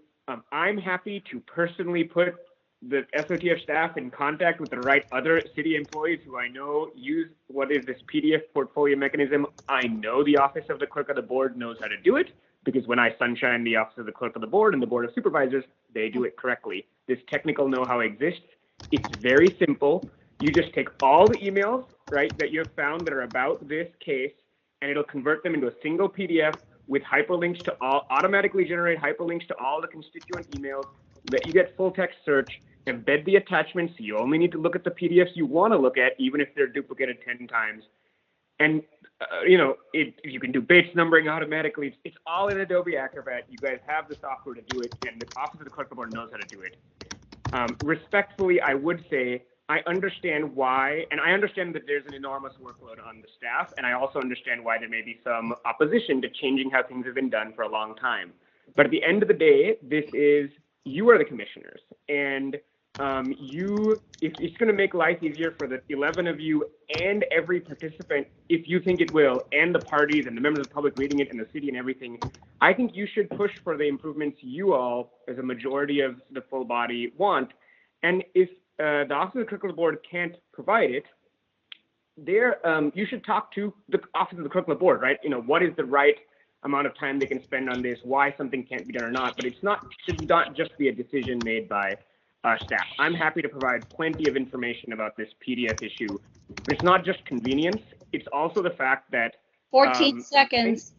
I'm happy to personally put the SOTF staff in contact with the right other city employees who I know use what is this PDF portfolio mechanism. I know the Office of the Clerk of the Board knows how to do it, because when I sunshine the Office of the Clerk of the Board and the Board of Supervisors, they do it correctly. This technical know-how exists. It's very simple. You just take all the emails, right, that you have found that are about this case, and it'll convert them into a single PDF with hyperlinks to all, automatically generate hyperlinks to all the constituent emails, let you get full text search, embed the attachments. So you only need to look at the PDFs you want to look at, even if they're duplicated 10 times. And, you can do base numbering automatically. It's all in Adobe Acrobat. You guys have the software to do it, and the Office of the Clerk of the Board knows how to do it. Respectfully, I would say I understand why, and I understand that there's an enormous workload on the staff, and I also understand why there may be some opposition to changing how things have been done for a long time. But at the end of the day, you are the commissioners, and it's going to make life easier for the 11 of you and every participant, if you think it will, and the parties and the members of the public reading it and the city and everything. I think you should push for the improvements you all, as a majority of the full body, want. And if the Office of the Clerk of the Board can't provide it, you should talk to the Office of the Clerk of the Board, right? What is the right amount of time they can spend on this, why something can't be done or not. But it should not just be a decision made by staff. I'm happy to provide plenty of information about this PDF issue, but it's not just convenience. It's also the fact that 14 seconds.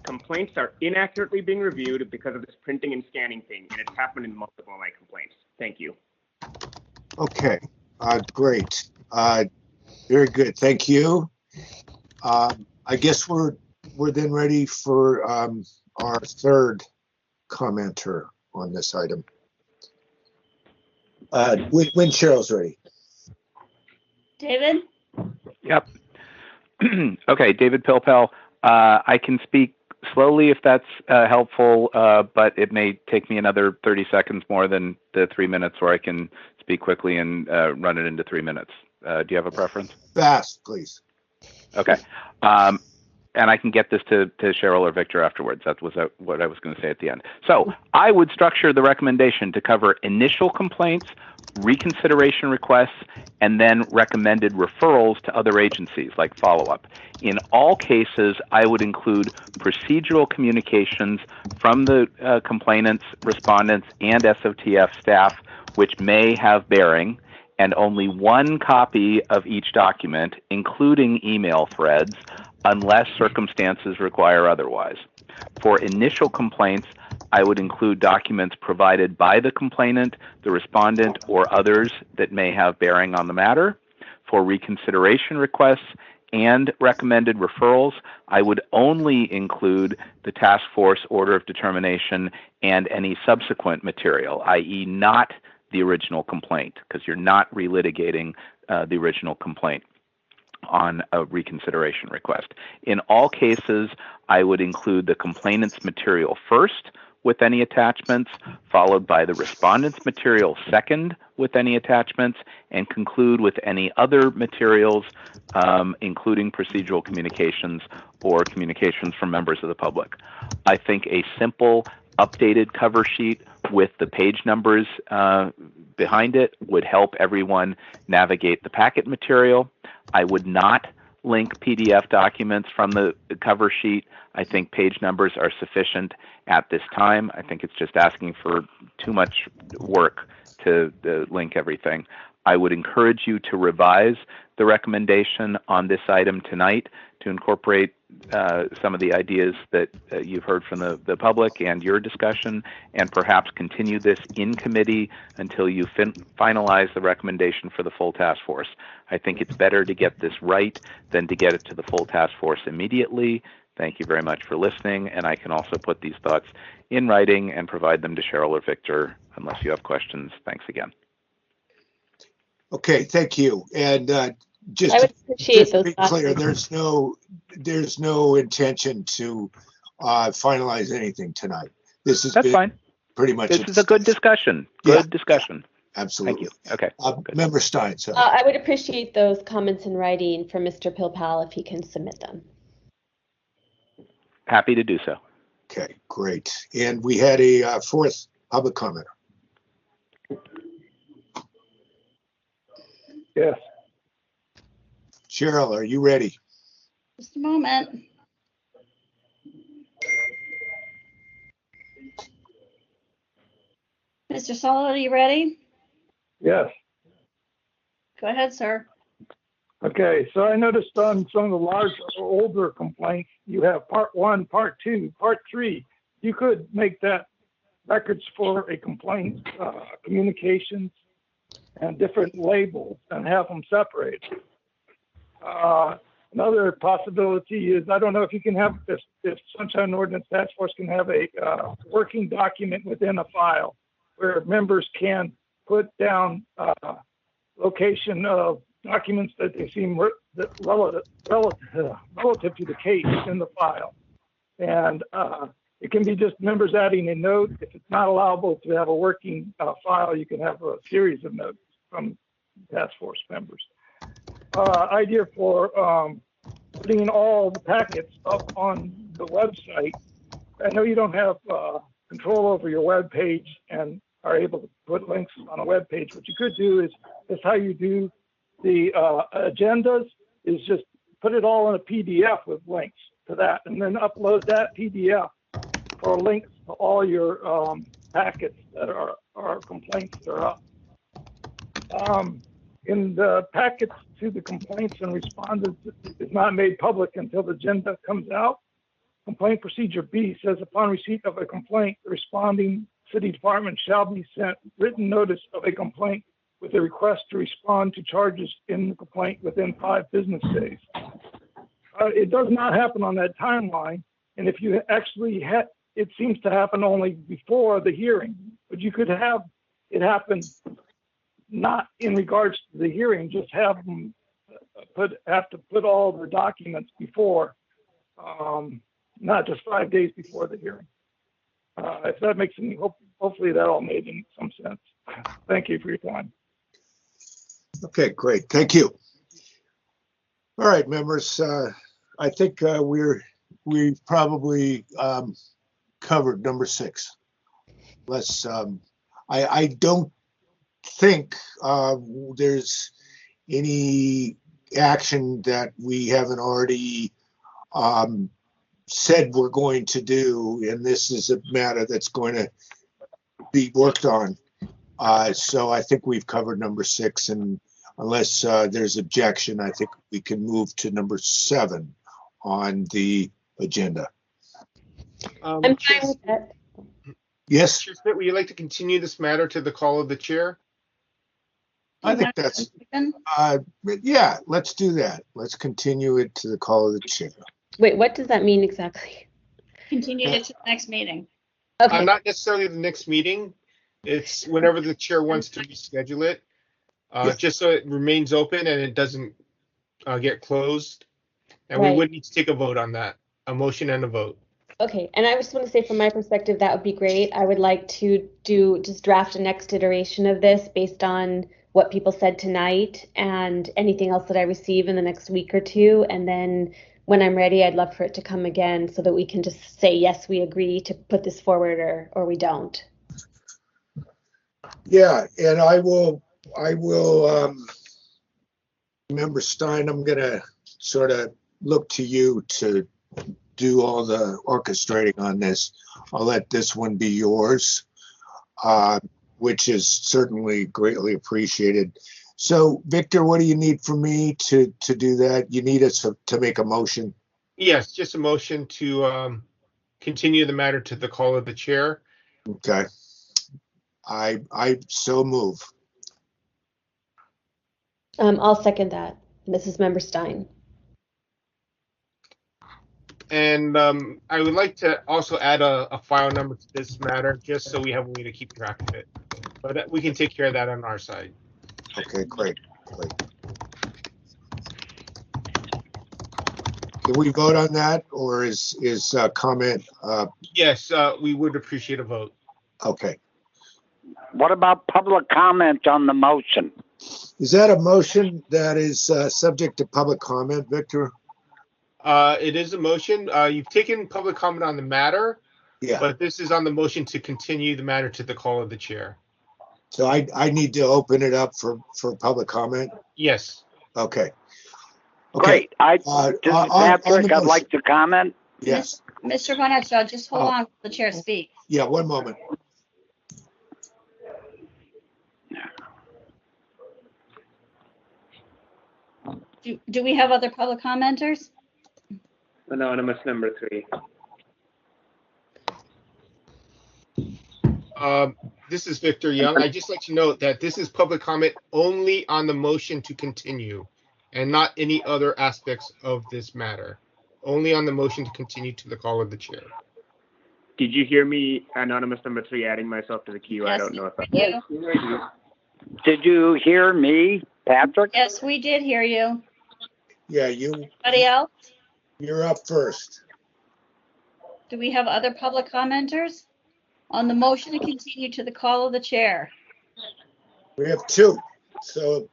Complaints are inaccurately being reviewed because of this printing and scanning thing, and it's happened in multiple of my complaints. Thank you. Okay, great. Very good. Thank you. I guess we're then ready for our third commenter on this item. When Cheryl's ready. David? Yep. Okay, David Pilpel. I can speak slowly if that's helpful, but it may take me another 30 seconds more than the 3 minutes, or I can speak quickly and run it into 3 minutes. Do you have a preference? Fast, please. Okay. And I can get this to Cheryl or Victor afterwards. That was what I was going to say at the end. So I would structure the recommendation to cover initial complaints, reconsideration requests, and then recommended referrals to other agencies like follow-up. In all cases, I would include procedural communications from the complainants, respondents, and SOTF staff, which may have bearing, and only one copy of each document, including email threads, unless circumstances require otherwise. For initial complaints, I would include documents provided by the complainant, the respondent, or others that may have bearing on the matter. For reconsideration requests and recommended referrals, I would only include the task force order of determination and any subsequent material, i.e. not the original complaint, because you're not relitigating the original complaint on a reconsideration request. In all cases, I would include the complainant's material first with any attachments, followed by the respondent's material second with any attachments, and conclude with any other materials, including procedural communications or communications from members of the public. I think a simple updated cover sheet with the page numbers behind it would help everyone navigate the packet material. I would not link PDF documents from the cover sheet. I think page numbers are sufficient at this time. I think it's just asking for too much work to link everything. I would encourage you to revise the recommendation on this item tonight to incorporate some of the ideas that you've heard from the public and your discussion, and perhaps continue this in committee until you finalize the recommendation for the full task force. I think it's better to get this right than to get it to the full task force immediately. Thank you very much for listening, and I can also put these thoughts in writing and provide them to Cheryl or Victor unless you have questions. Thanks again. Okay, thank you. And just I would appreciate to those be thoughts. clear, there's no intention to finalize anything tonight. That's fine. Pretty much. This is a good discussion. Good discussion. Absolutely. Thank you. Okay. Member Stein. Sorry. I would appreciate those comments in writing from Mr. Pilpal if he can submit them. Happy to do so. Okay, great. And we had a fourth public commenter. Yes. Cheryl, are you ready? Just a moment. Mr. Solo, are you ready? Yes. Go ahead, sir. Okay, so I noticed on some of the large older complaints, you have part 1, part 2, part 3. You could make that records for a complaint, communications, and different labels and have them separated. Another possibility is, I don't know if you can have, if Sunshine Ordinance Task Force can have a working document within a file where members can put down location of documents that they seem relative to the case in the file. And it can be just members adding a note. If it's not allowable to have a working file, you can have a series of notes from task force members. Idea for putting all the packets up on the website. I know you don't have control over your web page and are able to put links on a web page. What you could do is how you do the agendas, is just put it all in a PDF with links to that, and then upload that PDF for links to all your packets that are complaints that are up. In the packets to the complaints and respondents, is not made public until the agenda comes out. Complaint procedure B says, upon receipt of a complaint, the responding city department shall be sent written notice of a complaint with a request to respond to charges in the complaint within 5 business days. It does not happen on that timeline, and if you actually it seems to happen only before the hearing, but you could have it happen not in regards to the hearing, just have them have to put all the documents before, not just 5 days before the hearing. If that makes any, hopefully that all made some sense. Thank you for your time. Okay, great. Thank you. All right, members. I think we've probably covered number 6. Let's. I don't think there's any action that we haven't already said we're going to do, and this is a matter that's going to be worked on. So I think we've covered number 6, and unless there's objection, I think we can move to number 7 on the agenda. I'm fine with that. Yes? Chair Smith, would you like to continue this matter to the call of the chair? I think that's, yeah, let's do that. Let's continue it to the call of the chair. Wait, what does that mean exactly? Continue it to the next meeting. Okay. Not necessarily the next meeting. It's whenever the chair wants to reschedule it, just so it remains open and it doesn't get closed. And Right. we would need to take a vote on that, a motion and a vote. Okay, and I just want to say from my perspective, that would be great. I would like to just draft a next iteration of this based on what people said tonight and anything else that I receive in the next week or two. And then when I'm ready, I'd love for it to come again so that we can just say, yes, we agree to put this forward, or we don't. Yeah, and I will, Member Stein, I'm gonna sort of look to you to do all the orchestrating on this. I'll let this one be yours, which is certainly greatly appreciated. So, Victor, what do you need from me to do that? You need us to make a motion? Yes, just a motion to continue the matter to the call of the chair. Okay. I so move. I'll second that. This is Member Stein. And I would like to also add a file number to this matter, just so we have a way to keep track of it. But we can take care of that on our side. Okay, great. Can we vote on that, or is comment? Yes, we would appreciate a vote. Okay. What about public comment on the motion? Is that a motion that is subject to public comment, Victor? It is a motion. You've taken public comment on the matter, yeah, but this is on the motion to continue the matter to the call of the chair. So I need to open it up for public comment? Yes. Okay. Great. Patrick, I'd like to comment. Yes. Mr. Von Epshaw, just hold on, the chair speak. Yeah, one moment. Do we have other public commenters? Anonymous number 3. This is Victor Young. I just like to note that this is public comment only on the motion to continue and not any other aspects of this matter. Only on the motion to continue to the call of the chair. Did you hear me, anonymous number 3, adding myself to the queue? Yes, I don't know if I you. Did you hear me, Patrick? Yes, we did hear you. Yeah, Anybody else? you're up first. Do we have other public commenters on the motion to continue to the call of the chair? We have two. So,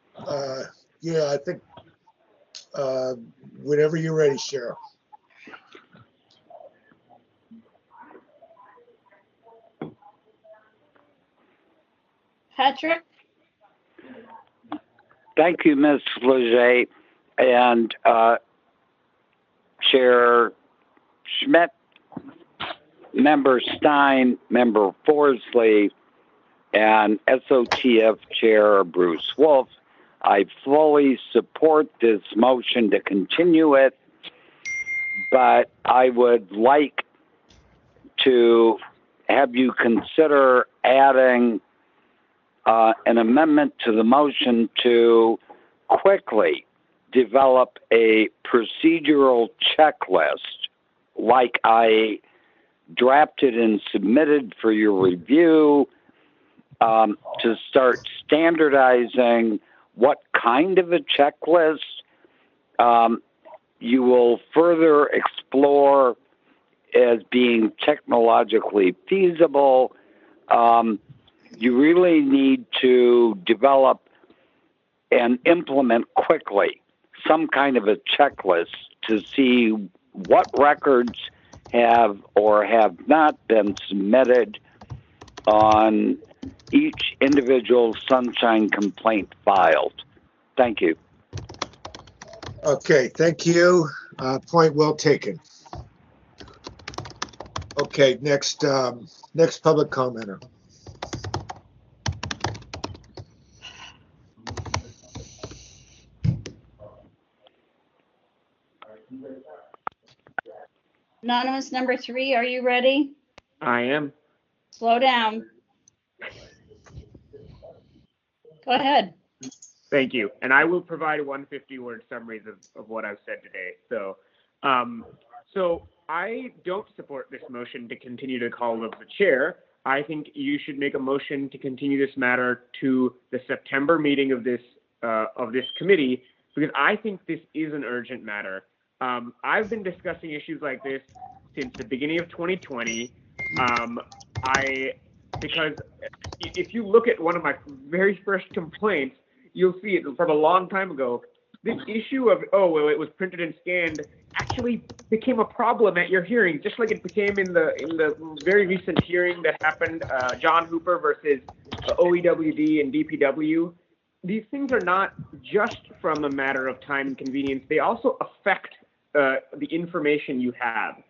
yeah, I think whenever you're ready, Cheryl. Patrick? Thank you, Ms. Leger and Chair Schmidt, Member Stein, Member Forsley, and SOTF Chair Bruce Wolf. I fully support this motion to continue it, but I would like to have you consider adding an amendment to the motion to quickly develop a procedural checklist like I drafted and submitted for your review, to start standardizing what kind of a checklist you will further explore as being technologically feasible. You really need to develop and implement quickly some kind of a checklist to see what records have or have not been submitted on each individual sunshine complaint filed. Thank you. Okay, thank you. Point well taken. Okay, next public commenter. Anonymous number 3, are you ready? I am. Slow down. Go ahead. Thank you. And I will provide 150-word summaries of what I've said today. So, so I don't support this motion to continue the call of the chair. I think you should make a motion to continue this matter to the September meeting of this committee, because I think this is an urgent matter. I've been discussing issues like this since the beginning of 2020. Because if you look at one of my very first complaints, you'll see it from a long time ago. This issue of, oh, well, it was printed and scanned actually became a problem at your hearing, just like it became in the very recent hearing that happened, John Hooper versus OEWD and DPW. These things are not just from a matter of time and convenience. They also affect the information you have.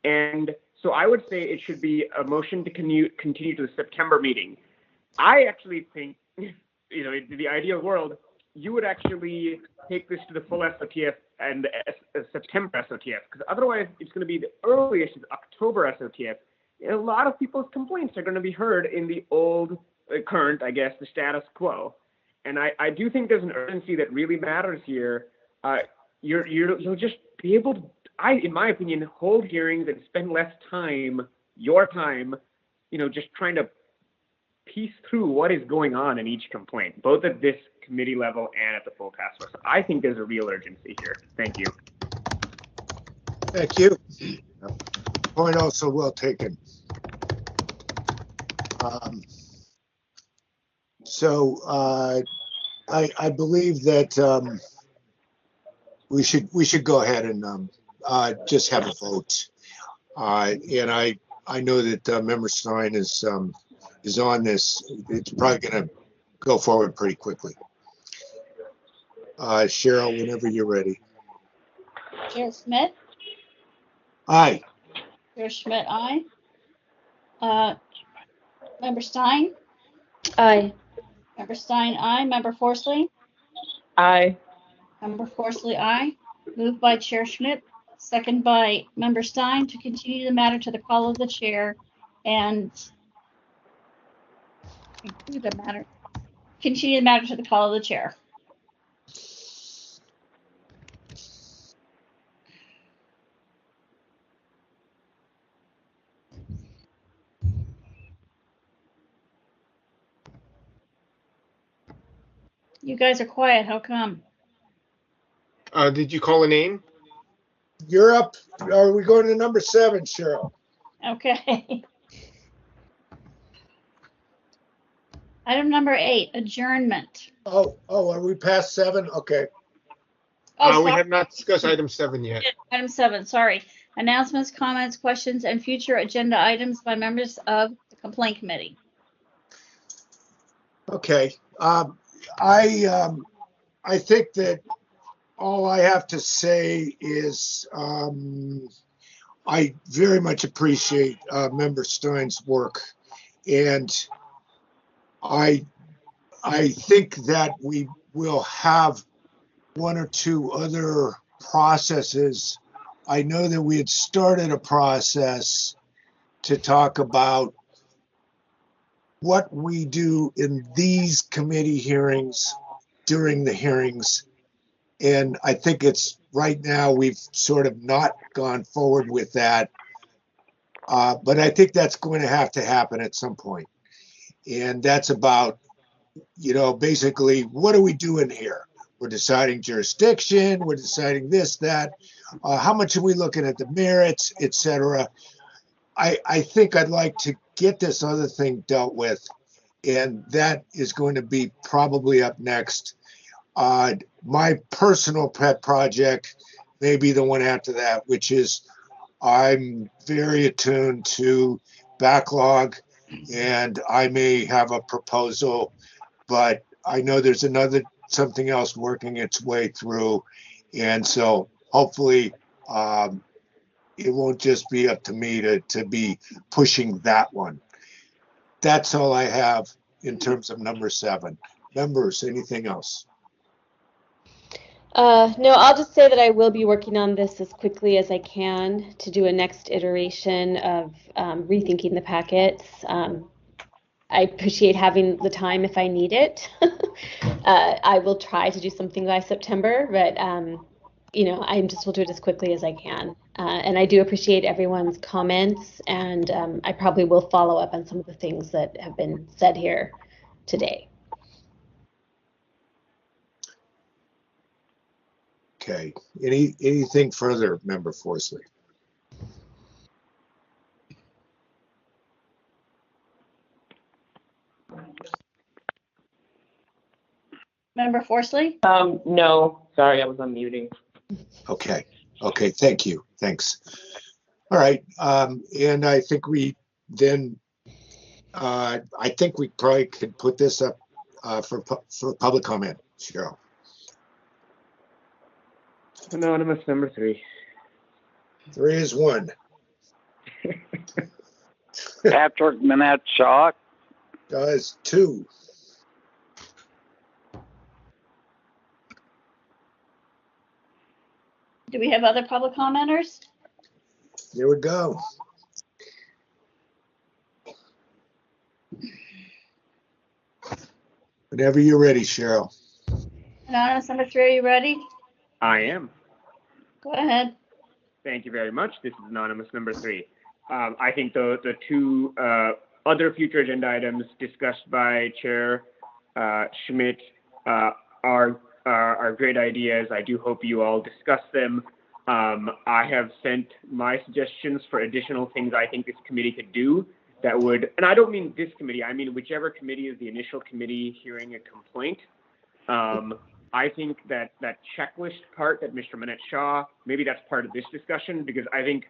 And so I would say it should be a motion to continue to the September meeting. I actually think, you know, in the ideal world, you would actually take this to the full SOTF and the September SOTF, because otherwise it's going to be the earliest is October SOTF. And a lot of people's complaints are going to be heard in the old, current, I guess, the status quo. And I do think there's an urgency that really matters here. You'll just be able to, in my opinion, hold hearings and spend less time, your time, you know, just trying to piece through what is going on in each complaint, both at this committee level and at the full task force. I think there's a real urgency here. Thank you. Thank you. Point also well taken. I believe that we should go ahead and just have a vote. And I know that Member Stein is on this. It's probably going to go forward pretty quickly. Cheryl, whenever you're ready. Chair Schmidt? Aye. Chair Schmidt, aye. Member Stein? Aye. Member Stein, aye. Member Forsley? Aye. Member Forsley, aye. Moved by Chair Schmidt, second by Member Stein to continue the matter to the call of the chair and continue the matter to the call of the chair. You guys are quiet. How come? Did you call a name? You're up. Are we going to number 7, Cheryl? Okay. Item number 8, adjournment. Oh, are we past 7? Okay. Oh, We sorry. have not discussed item 7 yet. Item 7, sorry. Announcements, comments, questions, and future agenda items by members of the complaint committee. Okay. I think that all I have to say is I very much appreciate Member Stein's work, and I think that we will have one or two other processes. I know that we had started a process to talk about what we do in these committee hearings during the hearings. And I think it's right now we've sort of not gone forward with that. But I think that's going to have to happen at some point. And that's about, basically, what are we doing here? We're deciding jurisdiction, we're deciding this, that, how much are we looking at the merits, etc. I think I'd like to get this other thing dealt with, and that is going to be probably up next. My personal pet project may be the one after that, which is I'm very attuned to backlog, and I may have a proposal, but I know there's something else working its way through, and so hopefully it won't just be up to me to be pushing that one. That's all I have in terms of number 7. Members, anything else? No, I'll just say that I will be working on this as quickly as I can to do a next iteration of rethinking the packets. I appreciate having the time if I need it. I will try to do something by September, but I just will do it as quickly as I can. And I do appreciate everyone's comments, and I probably will follow up on some of the things that have been said here today. Okay. Anything further, Member Forsley? Member Forsley? No, sorry, I was unmuting. Okay. Thank you. Thanks. All right. And I think we then, I think we probably could put this up for public comment. Cheryl. Anonymous number 3. 3 is 1. Patrick Manette Shaw. Is 2. Do we have other public commenters? Here we go. Whenever you're ready, Cheryl. Anonymous number 3, are you ready? I am. Go ahead. Thank you very much. This is anonymous number 3. I think the two other future agenda items discussed by Chair Schmidt are great ideas. I do hope you all discuss them. I have sent my suggestions for additional things I think this committee could do that would, and I don't mean this committee, I mean whichever committee is the initial committee hearing a complaint. I think that checklist part that Mr. Manette Shaw, maybe that's part of this discussion, because I think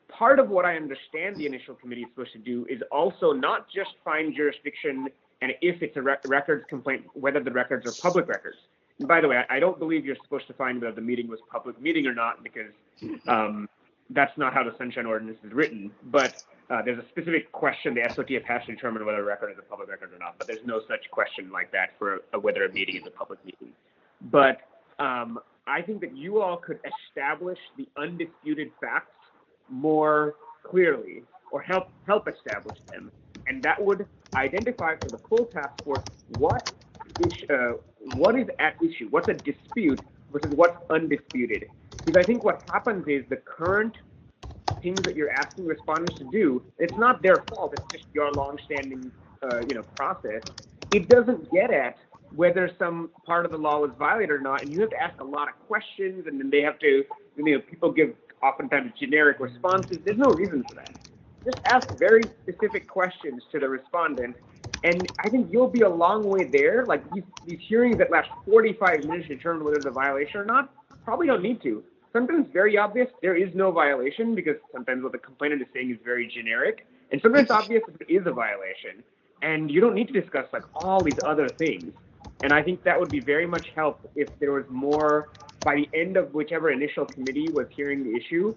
part of what I understand the initial committee is supposed to do is also not just find jurisdiction and if it's a records complaint, whether the records are public records. And by the way, I don't believe you're supposed to find whether the meeting was public meeting or not, because that's not how the Sunshine Ordinance is written. But there's a specific question the SOTF has to determine whether a record is a public record or not. But there's no such question like that for whether a meeting is a public meeting. But I think that you all could establish the undisputed facts more clearly, or help establish them, and that would identify for the full task force what is at issue, what's a dispute versus what's undisputed. Because I think what happens is the current things that you're asking respondents to do, it's not their fault, it's just your long-standing process. It doesn't get at whether some part of the law was violated or not, and you have to ask a lot of questions, and then they have to, people give oftentimes generic responses. There's no reason for that. Just ask very specific questions to the respondent, and I think you'll be a long way there. Like these hearings that last 45 minutes to determine whether there's a violation or not, probably don't need to. Sometimes very obvious, there is no violation, because sometimes what the complainant is saying is very generic, and sometimes it's obvious that there is a violation, and you don't need to discuss like all these other things. And I think that would be very much help if there was more, by the end of whichever initial committee was hearing the issue,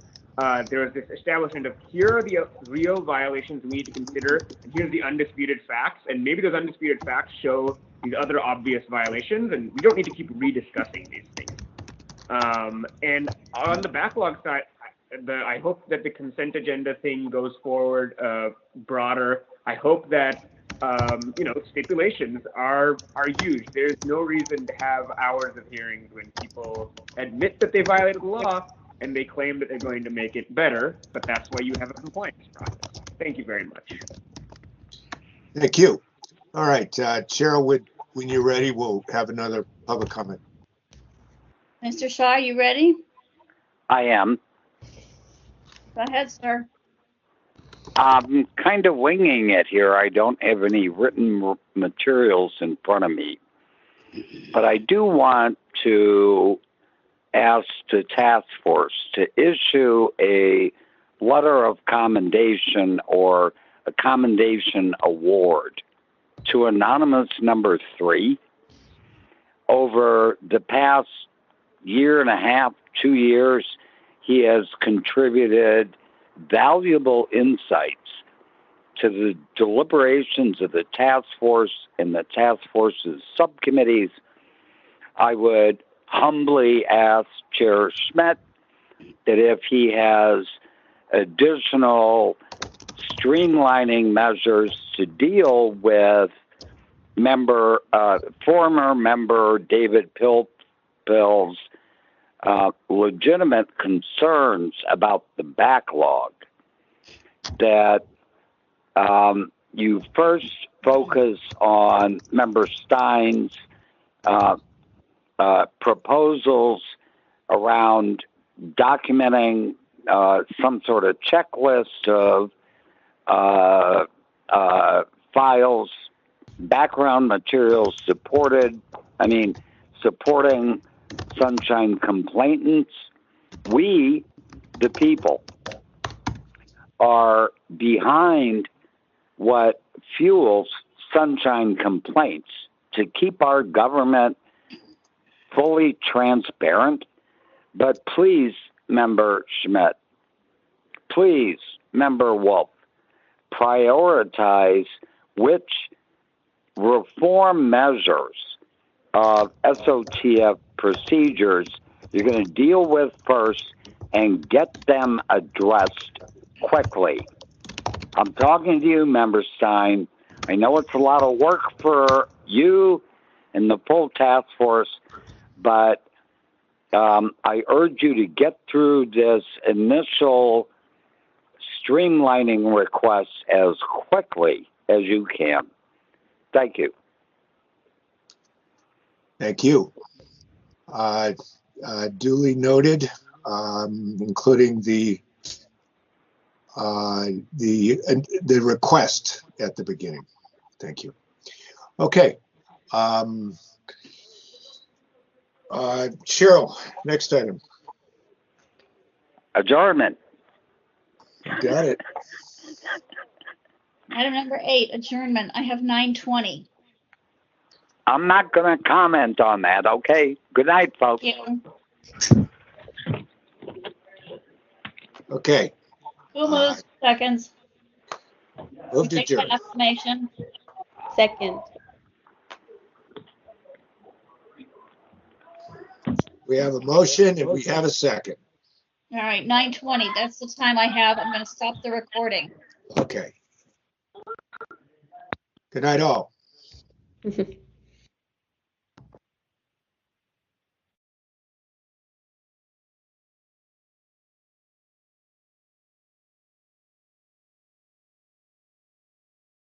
there was this establishment of here are the real violations we need to consider, and here's the undisputed facts, and maybe those undisputed facts show these other obvious violations, and we don't need to keep rediscussing these things. And on the backlog side, I hope that the consent agenda thing goes forward broader. I hope that stipulations are used. There's no reason to have hours of hearings when people admit that they violated the law and they claim that they're going to make it better, but that's why you have a compliance process. Thank you very much. Thank you. All right, Cheryl, when you're ready, we'll have another public comment. Mr. Shaw, you ready? I am. Go ahead, sir. I'm kind of winging it here. I don't have any written materials in front of me. But I do want to ask the task force to issue a letter of commendation or a commendation award to anonymous number 3. Over the past year and a half, 2 years, he has contributed valuable insights to the deliberations of the task force and the task force's subcommittees. I would humbly ask Chair Schmidt that if he has additional streamlining measures to deal with former member David Pilpill's legitimate concerns about the backlog, that you first focus on Member Stein's proposals around documenting some sort of checklist of files, background materials supporting Sunshine complainants. We, the people, are behind what fuels Sunshine complaints to keep our government fully transparent. But please, Member Schmidt, please, Member Wolf, prioritize which reform measures of SOTF procedures you're going to deal with first and get them addressed quickly. I'm talking to you, Member Stein. I know it's a lot of work for you and the full task force, but I urge you to get through this initial streamlining request as quickly as you can. Thank you. Thank you. Duly noted, including the request at the beginning. Thank you. Okay. Cheryl, next item. Adjournment. Got it. Item number 8, adjournment. I have 9:20. I'm not going to comment on that, okay? Good night, folks. Thank you. Okay. Who moves? Seconds. Move to Take my adjourn. affirmation. Second. We have a motion and we have a second. All right, 9:20. That's the time I have. I'm going to stop the recording. Okay. Good night, all.